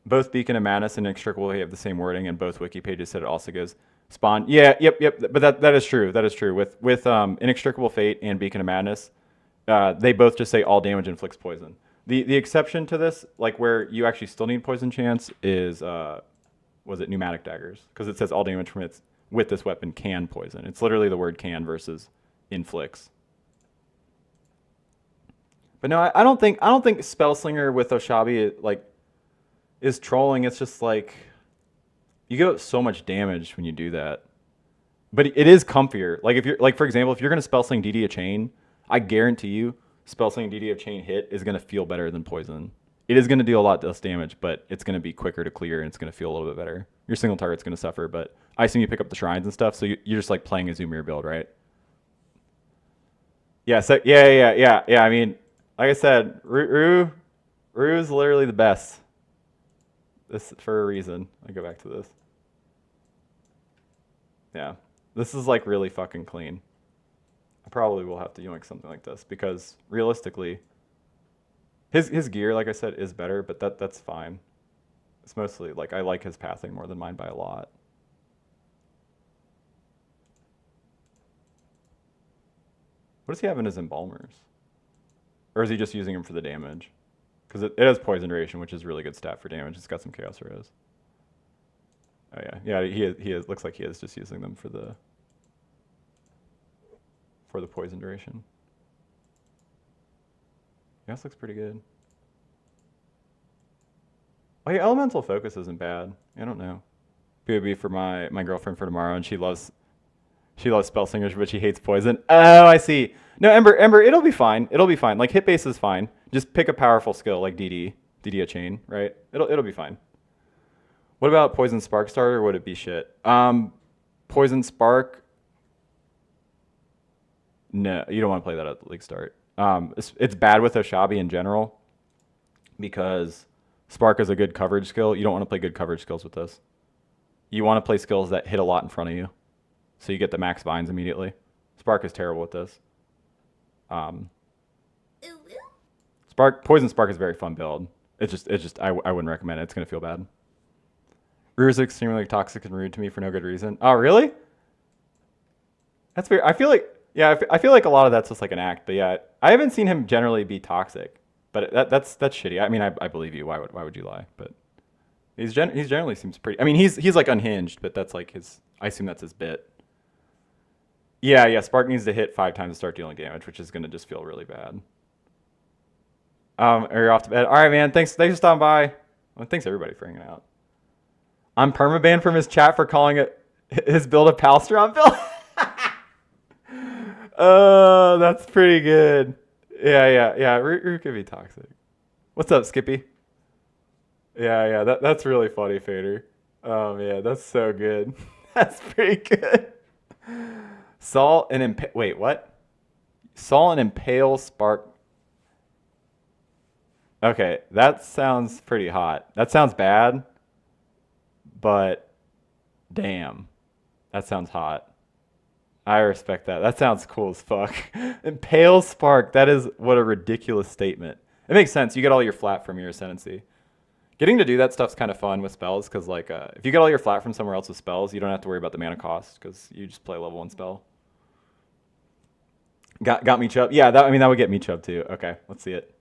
Both Beacon of Madness and Inextricable have the same wording, and both wiki pages said it also goes spawn. Yeah, yep. But that is true. That is true. With Inextricable Fate and Beacon of Madness, they both just say all damage inflicts poison. The exception to this, like where you actually still need poison chance, is was it Pneumatic Daggers? Because it says all damage from its with this weapon can poison. It's literally the word can versus inflicts. But no, I don't think Spellslinger with Oshabi like is trolling. It's just like you get so much damage when you do that. But it is comfier. Like if you're like for example, if you're gonna Spellsling DD a chain, I guarantee you Spellsling DD of chain hit is gonna feel better than poison. It is gonna do a lot less damage, but it's gonna be quicker to clear and it's gonna feel a little bit better. Your single target's gonna suffer, but I assume you pick up the shrines and stuff, so you're just like playing a Zoomer build, right? Yeah, so yeah. I mean, like I said, Rue is literally the best. This for a reason. I go back to this. Yeah, this is like really fucking clean. I probably will have to yoink something like this because realistically, his gear, like I said, is better, but that's fine. It's mostly like I like his pathing more than mine by a lot. What does he have in his embalmers? Or is he just using them for the damage? Because it has poison duration, which is really good stat for damage. It's got some chaos arrows. Oh yeah, he looks like he is just using them for the poison duration. Yeah, this looks pretty good. Oh yeah, elemental focus isn't bad. I don't know. PoB for my girlfriend for tomorrow, and she loves Spellslingers, but she hates poison. Oh, I see. No, Ember, it'll be fine. It'll be fine. Like hit base is fine. Just pick a powerful skill like DD a chain, right? It'll be fine. What about Poison Spark Starter? Would it be shit? Poison Spark. No, you don't want to play that at the league start. It's bad with Oshabi in general because Spark is a good coverage skill. You don't want to play good coverage skills with this. You want to play skills that hit a lot in front of you, so you get the max vines immediately. Spark is terrible with this. Poison Spark is a very fun build. It's just I wouldn't recommend it. It's gonna feel bad. Rue is extremely toxic and rude to me for no good reason. Oh, really? That's weird. I feel like, yeah, I feel like a lot of that's just like an act. But yeah, I haven't seen him generally be toxic. But that's shitty. I mean, I believe you. Why would you lie? But he's generally seems pretty. I mean, he's like unhinged, but that's like his. I assume that's his bit. Yeah. Spark needs to hit 5 times to start dealing damage, which is gonna just feel really bad. Are you off to bed? All right, man. Thanks for stopping by. Well, thanks everybody for hanging out. I'm permabanned from his chat for calling it his build a Palstron build. Oh, that's pretty good. Yeah. Rue could be toxic. What's up, Skippy? Yeah. That's really funny, Fader. Oh man, that's so good. That's pretty good. Saul and wait, what? Saul and Impale Spark. Okay, that sounds pretty hot. That sounds bad, but damn, that sounds hot. I respect that. That sounds cool as fuck. Impale Spark. That is what a ridiculous statement. It makes sense. You get all your flat from your Ascendancy. Getting to do that stuff's kind of fun with spells because, like, if you get all your flat from somewhere else with spells, you don't have to worry about the mana cost because you just play level 1 spell. Got me Chubb. Yeah, that would get me Chubb too. Okay, let's see it.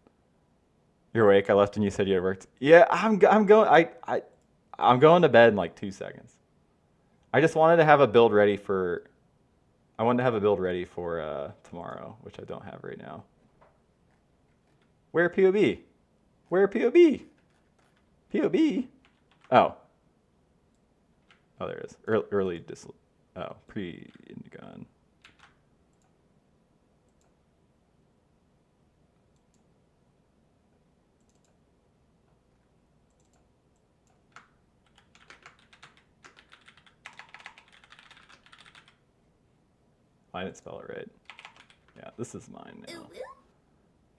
You're awake. I left and you said you had worked. Yeah, I'm going. I'm going to bed in like 2 seconds. I just wanted to have a build ready for. I wanted to have a build ready for tomorrow, which I don't have right now. Where POB? Where POB? POB? Oh. Oh, there it is. Early pre-Indigon. I didn't spell it right. Yeah, this is mine now.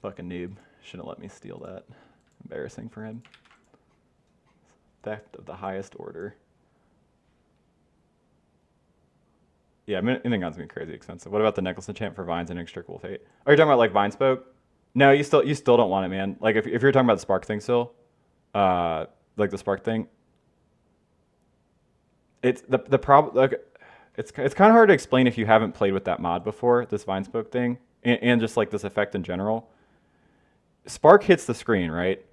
Fucking noob. Shouldn't let me steal that. Embarrassing for him. Theft of the highest order. Yeah, Minigon's gonna be crazy expensive. What about the necklace enchant for vines and inextricable fate? Are you talking about like vine spoke? No, you still don't want it, man. Like if you're talking about the spark thing still, like the spark thing. It's the problem. Like, it's kind of hard to explain if you haven't played with that mod before. This vine spoke thing and just like this effect in general. Spark hits the screen, right?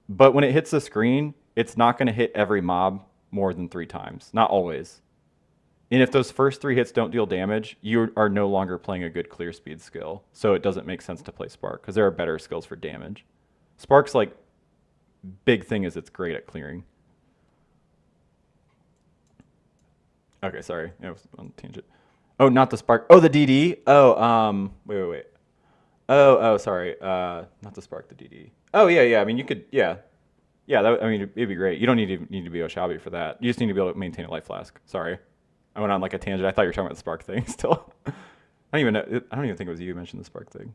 But when it hits the screen, it's not going to hit every mob more than 3 times. Not always. And if those first 3 hits don't deal damage, you are no longer playing a good clear speed skill. So it doesn't make sense to play Spark because there are better skills for damage. Spark's like big thing is it's great at clearing. Okay, sorry. I was on a tangent. Oh, not the Spark. Oh, the DD. Oh, wait. Oh, sorry. Not the Spark, the DD. Oh, yeah. I mean, you could, yeah. I mean, it'd be great. You don't need to be Oshabi for that. You just need to be able to maintain a life flask. Sorry, I went on like a tangent. I thought you were talking about the Spark thing still. I don't even know. I don't even think it was you who mentioned the Spark thing.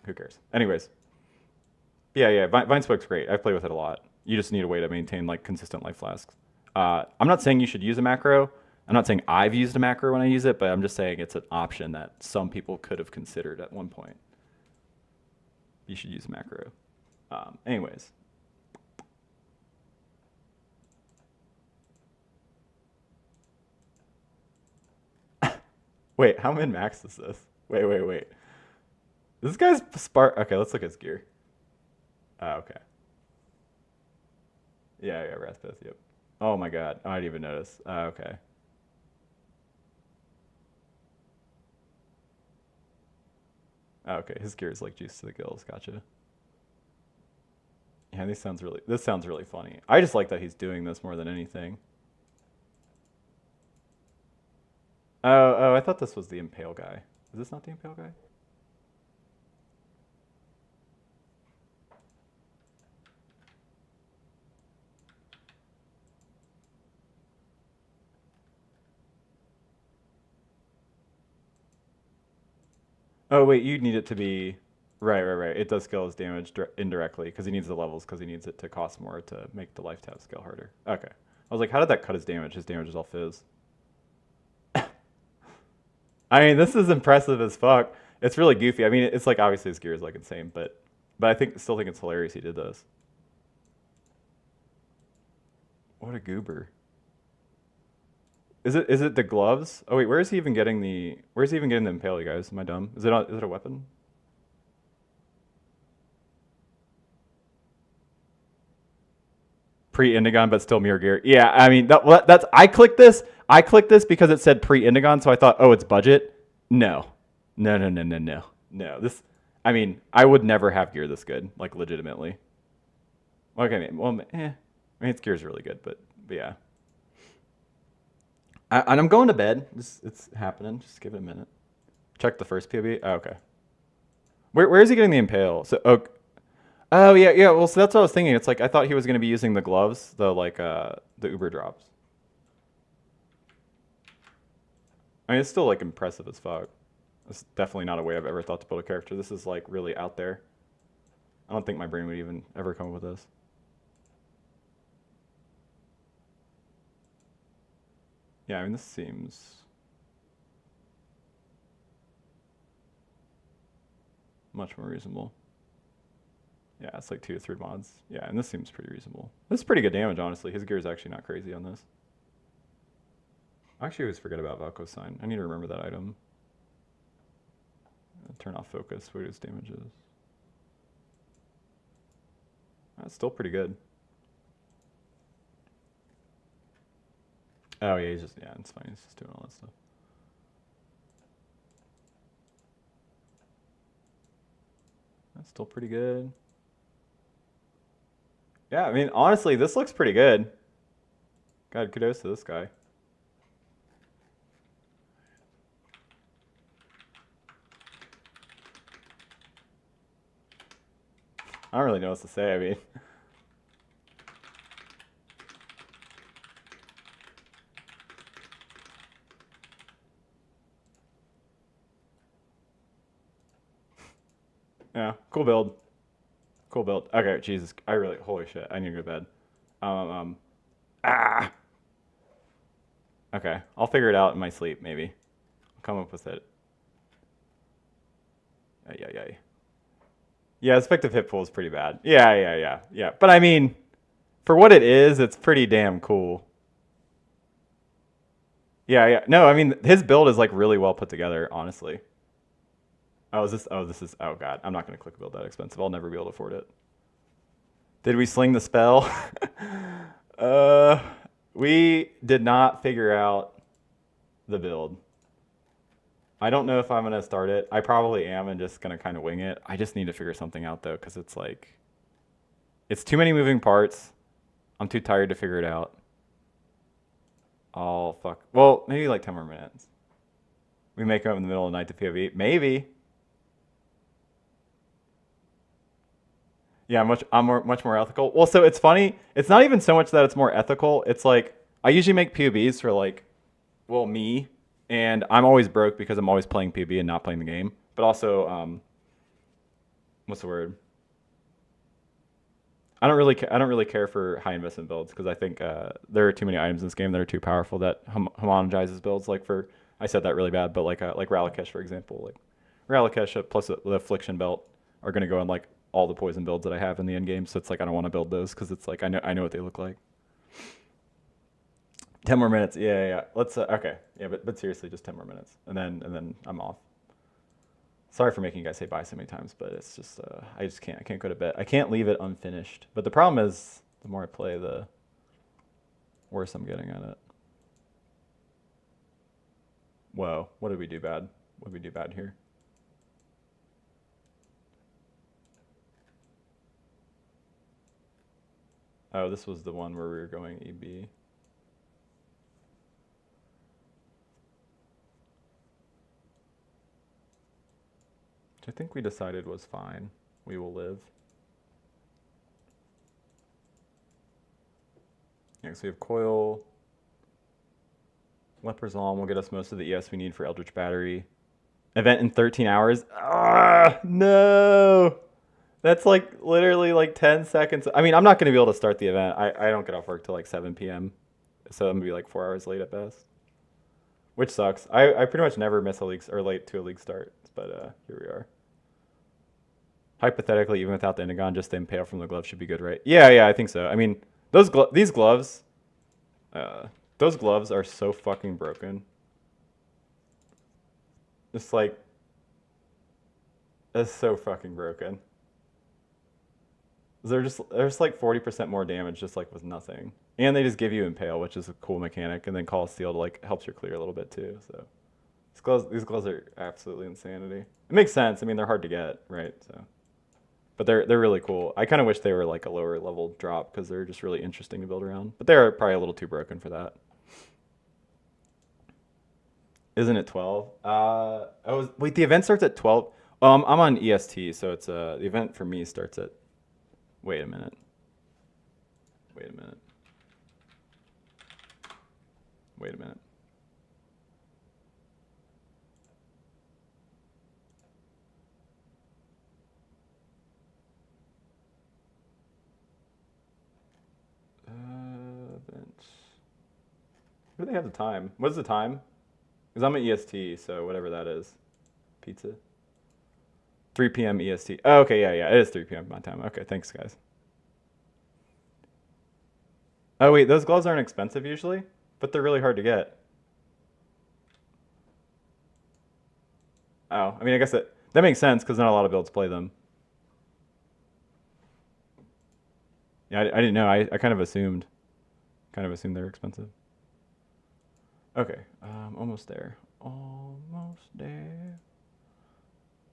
Who cares? Anyways, yeah. Vine Spoke's great. I play with it a lot. You just need a way to maintain like consistent life flasks. I'm not saying you should use a macro. I'm not saying I've used a macro when I use it, but I'm just saying it's an option that some people could have considered at one point. You should use a macro. Anyways. Wait, how min-max is this? Wait. This guy's Spark. Okay, let's look at his gear. Okay. Yeah, Raspeth, yep. Oh my god, I didn't even notice. Okay. Okay, his gear is like juice to the gills, gotcha. Yeah, this sounds really funny. I just like that he's doing this more than anything. Oh, I thought this was the Impale guy. Is this not the Impale guy? Oh wait, you need it to be right. It does scale his damage indirectly because he needs the levels because he needs it to cost more to make the life tab scale harder. Okay. I was like, how did that cut his damage? His damage is all fizz. I mean, this is impressive as fuck. It's really goofy. I mean, it's like obviously his gear is like insane, but I still think it's hilarious he did this. What a goober. Is it the gloves? Oh wait, where's he even getting the impale, you guys? Am I dumb? Is it a weapon? Pre-Indigon, but still mirror gear. Yeah, I mean that's I clicked this. I clicked this because it said pre-Indigon, so I thought, oh, it's budget. No, no. This, I mean, I would never have gear this good, like legitimately. Okay, well, I mean, its gear's really good, but yeah. And I'm going to bed. It's happening. Just give it a minute. Check the first POV. Oh, okay. Where is he getting the impale? Oh yeah. Well, so that's what I was thinking. It's like I thought he was going to be using the gloves, the Uber drops. I mean, it's still like impressive as fuck. It's definitely not a way I've ever thought to build a character. This is like really out there. I don't think my brain would even ever come up with this. Yeah, I mean, this seems much more reasonable. Yeah, it's like 2 to 3 mods. Yeah, and this seems pretty reasonable. This is pretty good damage, honestly. His gear is actually not crazy on this. I actually always forget about Valko's sign. I need to remember that item. Turn off focus, what his damage is. That's still pretty good. Oh yeah, it's fine. He's just doing all that stuff. That's still pretty good. Yeah, I mean, honestly, this looks pretty good. God, kudos to this guy. I don't really know what to say. I mean, yeah, cool build. Cool build. Okay, Jesus, holy shit, I need to go to bed. Um, um, ah. Okay, I'll figure it out in my sleep, maybe. I'll come up with it. Yeah. Yeah, effective hit pool is pretty bad. Yeah. But I mean, for what it is, it's pretty damn cool. Yeah. No, I mean, his build is like really well put together, honestly. Oh god, I'm not gonna click a build that expensive. I'll never be able to afford it. Did we sling the spell? uh, we did not figure out the build. I don't know if I'm gonna start it. I probably am and just gonna kind of wing it. I just need to figure something out though, because it's like, it's too many moving parts. I'm too tired to figure it out. Oh fuck. Well, maybe like 10 more minutes. We make up in the middle of the night to POV. Maybe. Yeah, much more ethical. Well, so it's funny. It's not even so much that it's more ethical. It's like I usually make POVs for like, well, me, and I'm always broke because I'm always playing POV and not playing the game. But also, what's the word? I don't really care for high investment builds because I think there are too many items in this game that are too powerful that homogenizes builds. Like I said that really bad, but like Ralakesh, for example, like Ralakesh plus the affliction belt are going to go on like all the poison builds that I have in the end game. So it's like I don't want to build those because it's like I know what they look like. 10 more minutes. Yeah. Let's okay. Yeah, but seriously, just 10 more minutes, and then I'm off. Sorry for making you guys say bye so many times, but it's just I just can't. I can't go to bed. I can't leave it unfinished. But the problem is, the more I play, the worse I'm getting at it. Whoa, what did we do bad? What did we do bad here? Oh, this was the one where we were going EB. Which I think we decided was fine. We will live. Yeah, so we have Coil. Leper's Alm will get us most of the ES we need for Eldritch Battery. Event in 13 hours. Ah, no. That's like literally like 10 seconds. I mean, I'm not going to be able to start the event. I don't get off work till like 7 p.m. So I'm going to be like 4 hours late at best, which sucks. I pretty much never miss a league or late to a league start, but here we are. Hypothetically, even without the Endagon, just the impale from the glove should be good, right? Yeah, I think so. I mean, these gloves, those gloves are so fucking broken. It's like, it's so fucking broken. They're just like 40% more damage, just like with nothing. And they just give you impale, which is a cool mechanic, and then call steel to like helps your clear a little bit too. So these gloves are absolutely insanity. It makes sense. I mean, they're hard to get, right? So, but they're really cool. I kind of wish they were like a lower level drop because they're just really interesting to build around. But they're probably a little too broken for that. Isn't it 12? Wait. The event starts at 12. I'm on EST, so it's the event for me starts at. Wait a minute. Wait a minute. Wait a minute. Event. Where do they have the time? What's the time? Because I'm at EST, so whatever that is. Pizza. 3 p.m. EST. Oh, okay, yeah. It is 3 p.m. my time. Okay, thanks, guys. Oh, wait, those gloves aren't expensive usually, but they're really hard to get. Oh, I mean, I guess that makes sense because not a lot of builds play them. Yeah, I didn't know. I kind of assumed they were expensive. Okay, almost there. Almost there.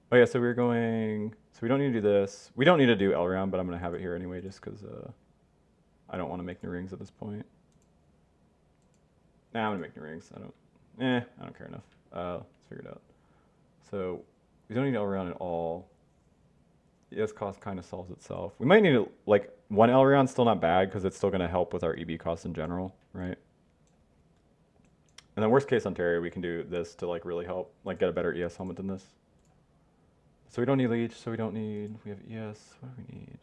Oh yeah, so we're going. So we don't need to do this. We don't need to do L round, but I'm gonna have it here anyway, just because I don't want to make new rings at this point. Nah, I'm gonna make new rings. I don't care enough. Let's figure it out. So we don't need L round at all. ES cost kind of solves itself. We might need like one L round, still not bad because it's still gonna help with our EB costs in general, right? And then worst case Ontario, we can do this to like really help, like get a better ES helmet than this. So we don't need leech. So we have ES. What do we need?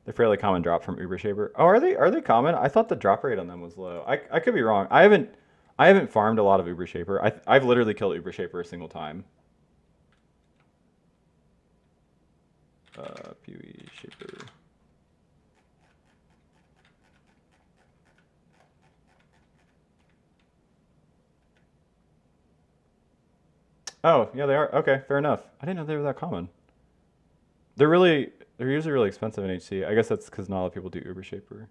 They're fairly common drop from Uber Shaper. Oh, are they common? I thought the drop rate on them was low. I could be wrong. I haven't farmed a lot of Uber Shaper. I've literally killed Uber Shaper a single time. PoE Shaper. Oh, yeah, they are. Okay, fair enough. I didn't know they were that common. They're usually really expensive in HC. I guess that's because not a lot of people do Uber Shaper.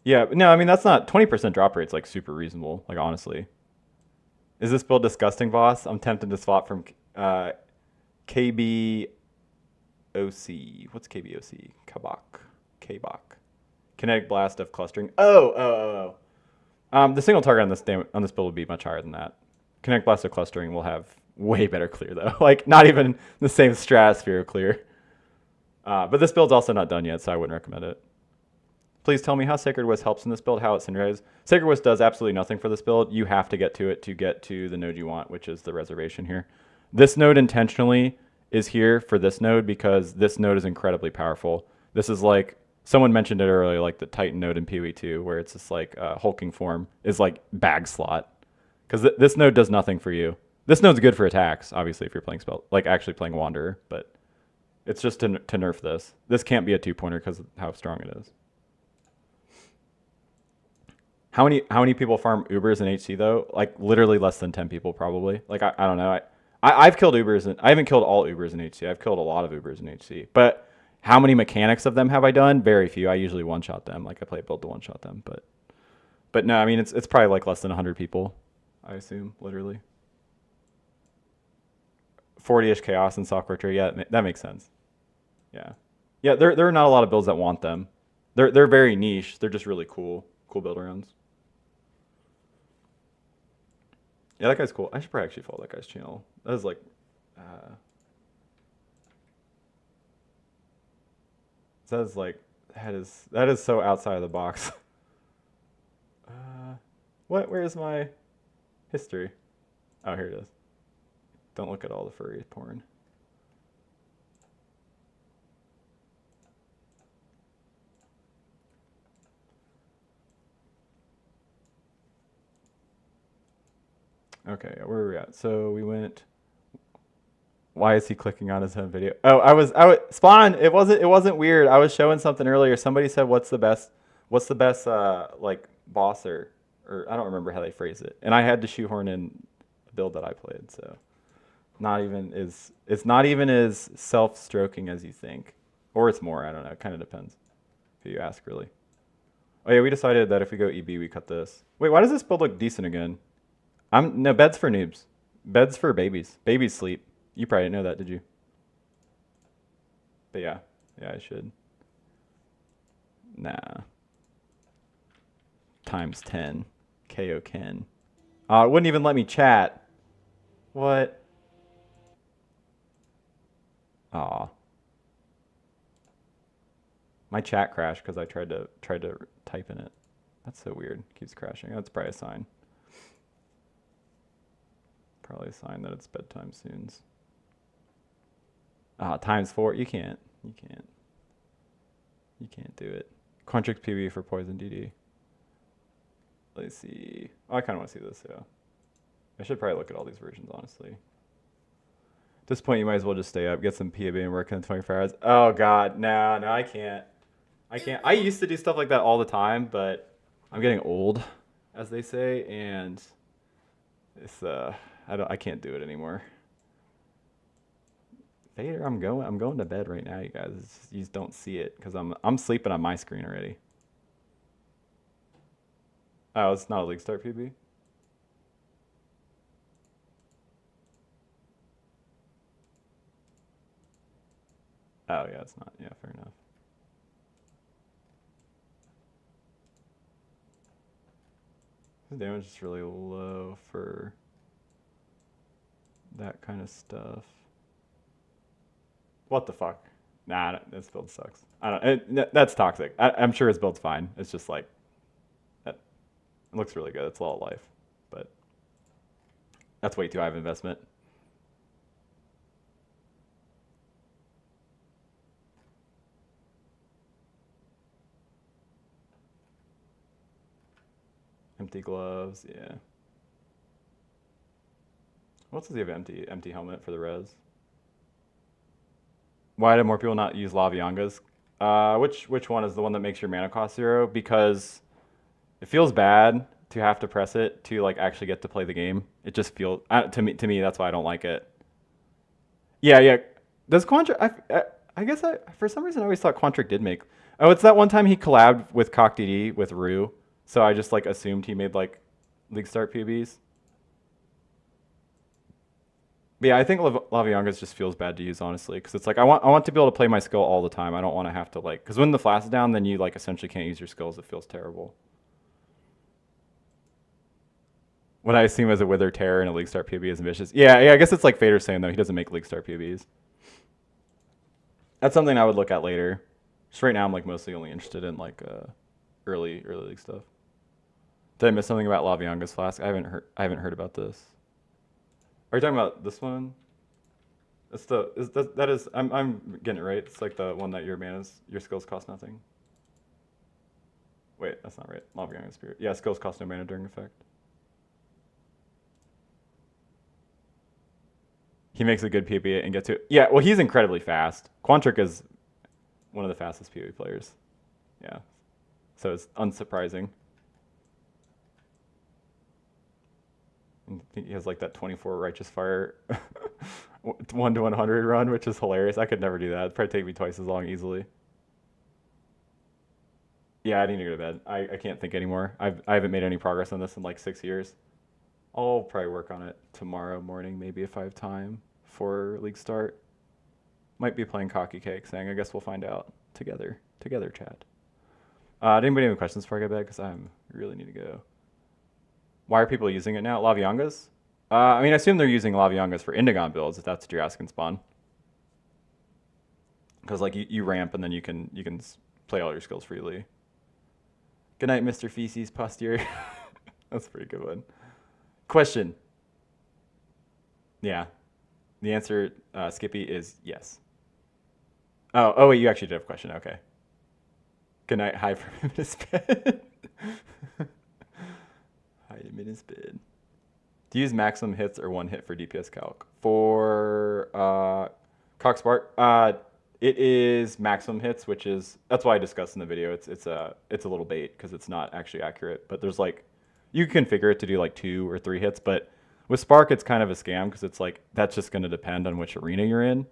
Yeah, no, I mean that's not 20% drop rate's like super reasonable. Like honestly, is this build disgusting, boss? I'm tempted to swap from KBOC. What's KBOC? Kabak. Kinetic blast of clustering. The single target on this build would be much higher than that. Kinetic blast of clustering will have way better clear though. Like not even the same stratosphere of clear. But this build's also not done yet, so I wouldn't recommend it. Please tell me how Sacred Wisp helps in this build, how it synergizes. Sacred Wisp does absolutely nothing for this build. You have to get to it to get to the node you want, which is the reservation here. This node intentionally is here for this node because this node is incredibly powerful. This is like, someone mentioned it earlier, like the Titan node in PoE2, where it's just like hulking form is like bag slot. Because this node does nothing for you. This node's good for attacks, obviously, if you're playing like actually playing Wanderer, but it's just to nerf this. This can't be a 2-pointer because of how strong it is. How many people farm Ubers in HC though? Like literally less than 10 people probably. Like I don't know. I've killed Ubers and I haven't killed all Ubers in HC. I've killed a lot of Ubers in HC. But how many mechanics of them have I done? Very few. I usually one shot them. Like I play build to one shot them. But no, I mean it's probably like less than 100 people. I assume literally. 40ish chaos and software tree. Yeah, that makes sense. Yeah, yeah. There are not a lot of builds that want them. They're very niche. They're just really cool build rounds. Yeah, that guy's cool. I should probably actually follow that guy's channel. That is like, uh, that is like, that is so outside of the box. What? Where's my? History. Oh, here it is. Don't look at all the furry porn. Okay, where are we at? So we went. Why is he clicking on his own video? Oh, I was Spawn. It wasn't weird. I was showing something earlier. Somebody said, what's the best like boss or I don't remember how they phrase it. And I had to shoehorn in a build that I played. So it's not even as self-stroking as you think, or it's more. I don't know. It kind of depends who you ask, really. Oh yeah, we decided that if we go EB, we cut this. Wait, why does this build look decent again? No, beds for noobs. Beds for babies. Babies sleep. You probably didn't know that, did you? But yeah, I should. Nah. Times 10. KO Ken. It wouldn't even let me chat. What? Aw. My chat crashed because I tried to type in it. That's so weird. Keeps crashing. That's probably a sign. Probably a sign that it's bedtime soon. Times 4. You can't do it. Quantrix PB for Poison DD. Let's see. Oh, I kind of want to see this, yeah. I should probably look at all these versions, honestly. At this point, you might as well just stay up, get some PB and work in 24 hours. Oh, God. No, I can't. I used to do stuff like that all the time, but I'm getting old, as they say, and it's, I can't do it anymore. Vader, I'm going to bed right now, you guys. Just, you just don't see it because I'm sleeping on my screen already. Oh, it's not a League Start PB? Oh yeah, it's not. Yeah, fair enough. The damage is really low for that kind of stuff. What the fuck? Nah, this build sucks. That's toxic. I'm sure his build's fine. It's just like, it looks really good. It's a lot of life, but that's way too high of investment. Empty gloves, yeah. What else does he have empty helmet for the res? Why did more people not use Laviangas? Which one is the one that makes your mana cost 0? Because it feels bad to have to press it to like actually get to play the game. It just feels to me that's why I don't like it. Yeah. Does Quantric? I guess for some reason I always thought Quantric did make. Oh, it's that one time he collabed with CockDD with Rue, so I just like assumed he made like League Start PBs. But yeah, I think Laviangas just feels bad to use, honestly, because it's like I want to be able to play my skill all the time. I don't want to have to like, because when the flash is down, then you like essentially can't use your skills. It feels terrible. What I assume as a Wither Terror and a League Start PB is ambitious. Yeah, I guess it's like Fader's saying though, he doesn't make League Start PBs. That's something I would look at later. Just right now, I'm like mostly only interested in like early league stuff. Did I miss something about Lavianga's Flask? I haven't heard about this. Are you talking about this one? It's I'm getting it right. It's like the one that your skills cost nothing. Wait, that's not right. Lavianga's Spirit. Yeah, skills cost no mana during effect. He makes a good PvE and gets to. Yeah, well, he's incredibly fast. Quantric is one of the fastest PvE players. Yeah, so it's unsurprising. I think he has like that 24 Righteous Fire 1 to 100 run, which is hilarious. I could never do that. It'd probably take me twice as long easily. Yeah, I need to go to bed. I can't think anymore. I haven't made any progress on this in like 6 years. I'll probably work on it tomorrow morning, maybe if I have time for League Start. Might be playing Cocky Cake, saying I guess we'll find out together, chat. Did anybody have any questions before I go to bed? Because I really need to go. Why are people using it now? Laviangas? I mean, I assume they're using Laviangas for Indigon builds, if that's what you're asking, Spawn. Because like you ramp and then you can play all your skills freely. Good night, Mr. Feces Posterior. That's a pretty good one. Question. Yeah. The answer, Skippy, is yes. Oh wait, you actually did have a question. Okay. Good night. Hide from him in his bed. Hide him in his bed. Do you use maximum hits or one hit for DPS calc? For Cockspark, it is maximum hits, which is that's why I discussed in the video. It's a little bait because it's not actually accurate. But there's like you can configure it to do like 2 or 3 hits, but with Spark it's kind of a scam because it's like that's just going to depend on which arena you're in.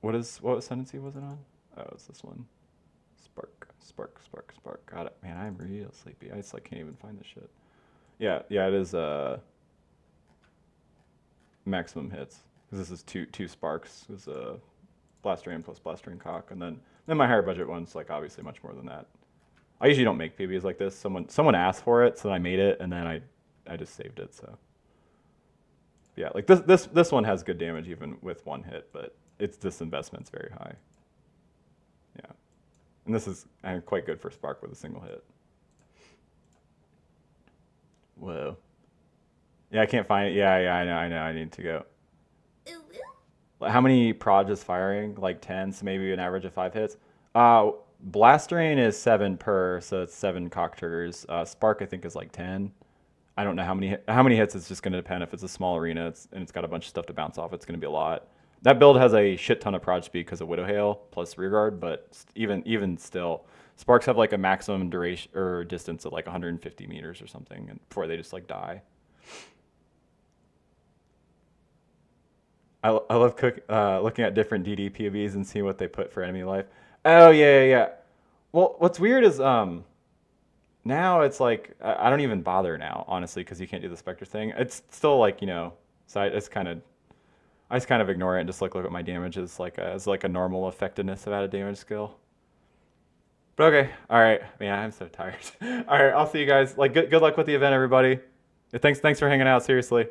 What ascendancy was it on? Oh, it's this one. Spark. Got it. Man, I'm real sleepy. I just like can't even find this shit. Yeah, it is maximum hits because this is two sparks. This is a blast rain plus blast rain cock, and then my higher budget one's like obviously much more than that. I usually don't make PBs like this. Someone asked for it, so I made it, and then I just saved it. So yeah, like this one has good damage even with one hit, but its disinvestment's very high. Yeah. And this is quite good for Spark with a single hit. Whoa. Yeah, I can't find it. Yeah, I know. I need to go. How many proj is firing? Like 10, so maybe an average of 5 hits. Blast Rain is 7 per, so it's 7 cock triggers. Spark I think is like 10. I don't know how many hits. It's just going to depend. If it's a small arena and it's got a bunch of stuff to bounce off, it's going to be a lot. That build has a shit ton of proj speed because of Widow Hail plus rearguard, but even still, Sparks have like a maximum duration or distance of like 150 meters or something, and before they just like die. I love looking at different DD POVs and seeing what they put for enemy life. Oh yeah. Well, what's weird is now it's like I don't even bother now honestly because you can't do the Spectre thing. It's still like so I just kind of ignore it and just look at my damage as like a normal effectiveness of added damage skill. But okay, all right. Man, I'm so tired. All right, I'll see you guys. Like good luck with the event, everybody. Thanks for hanging out. Seriously.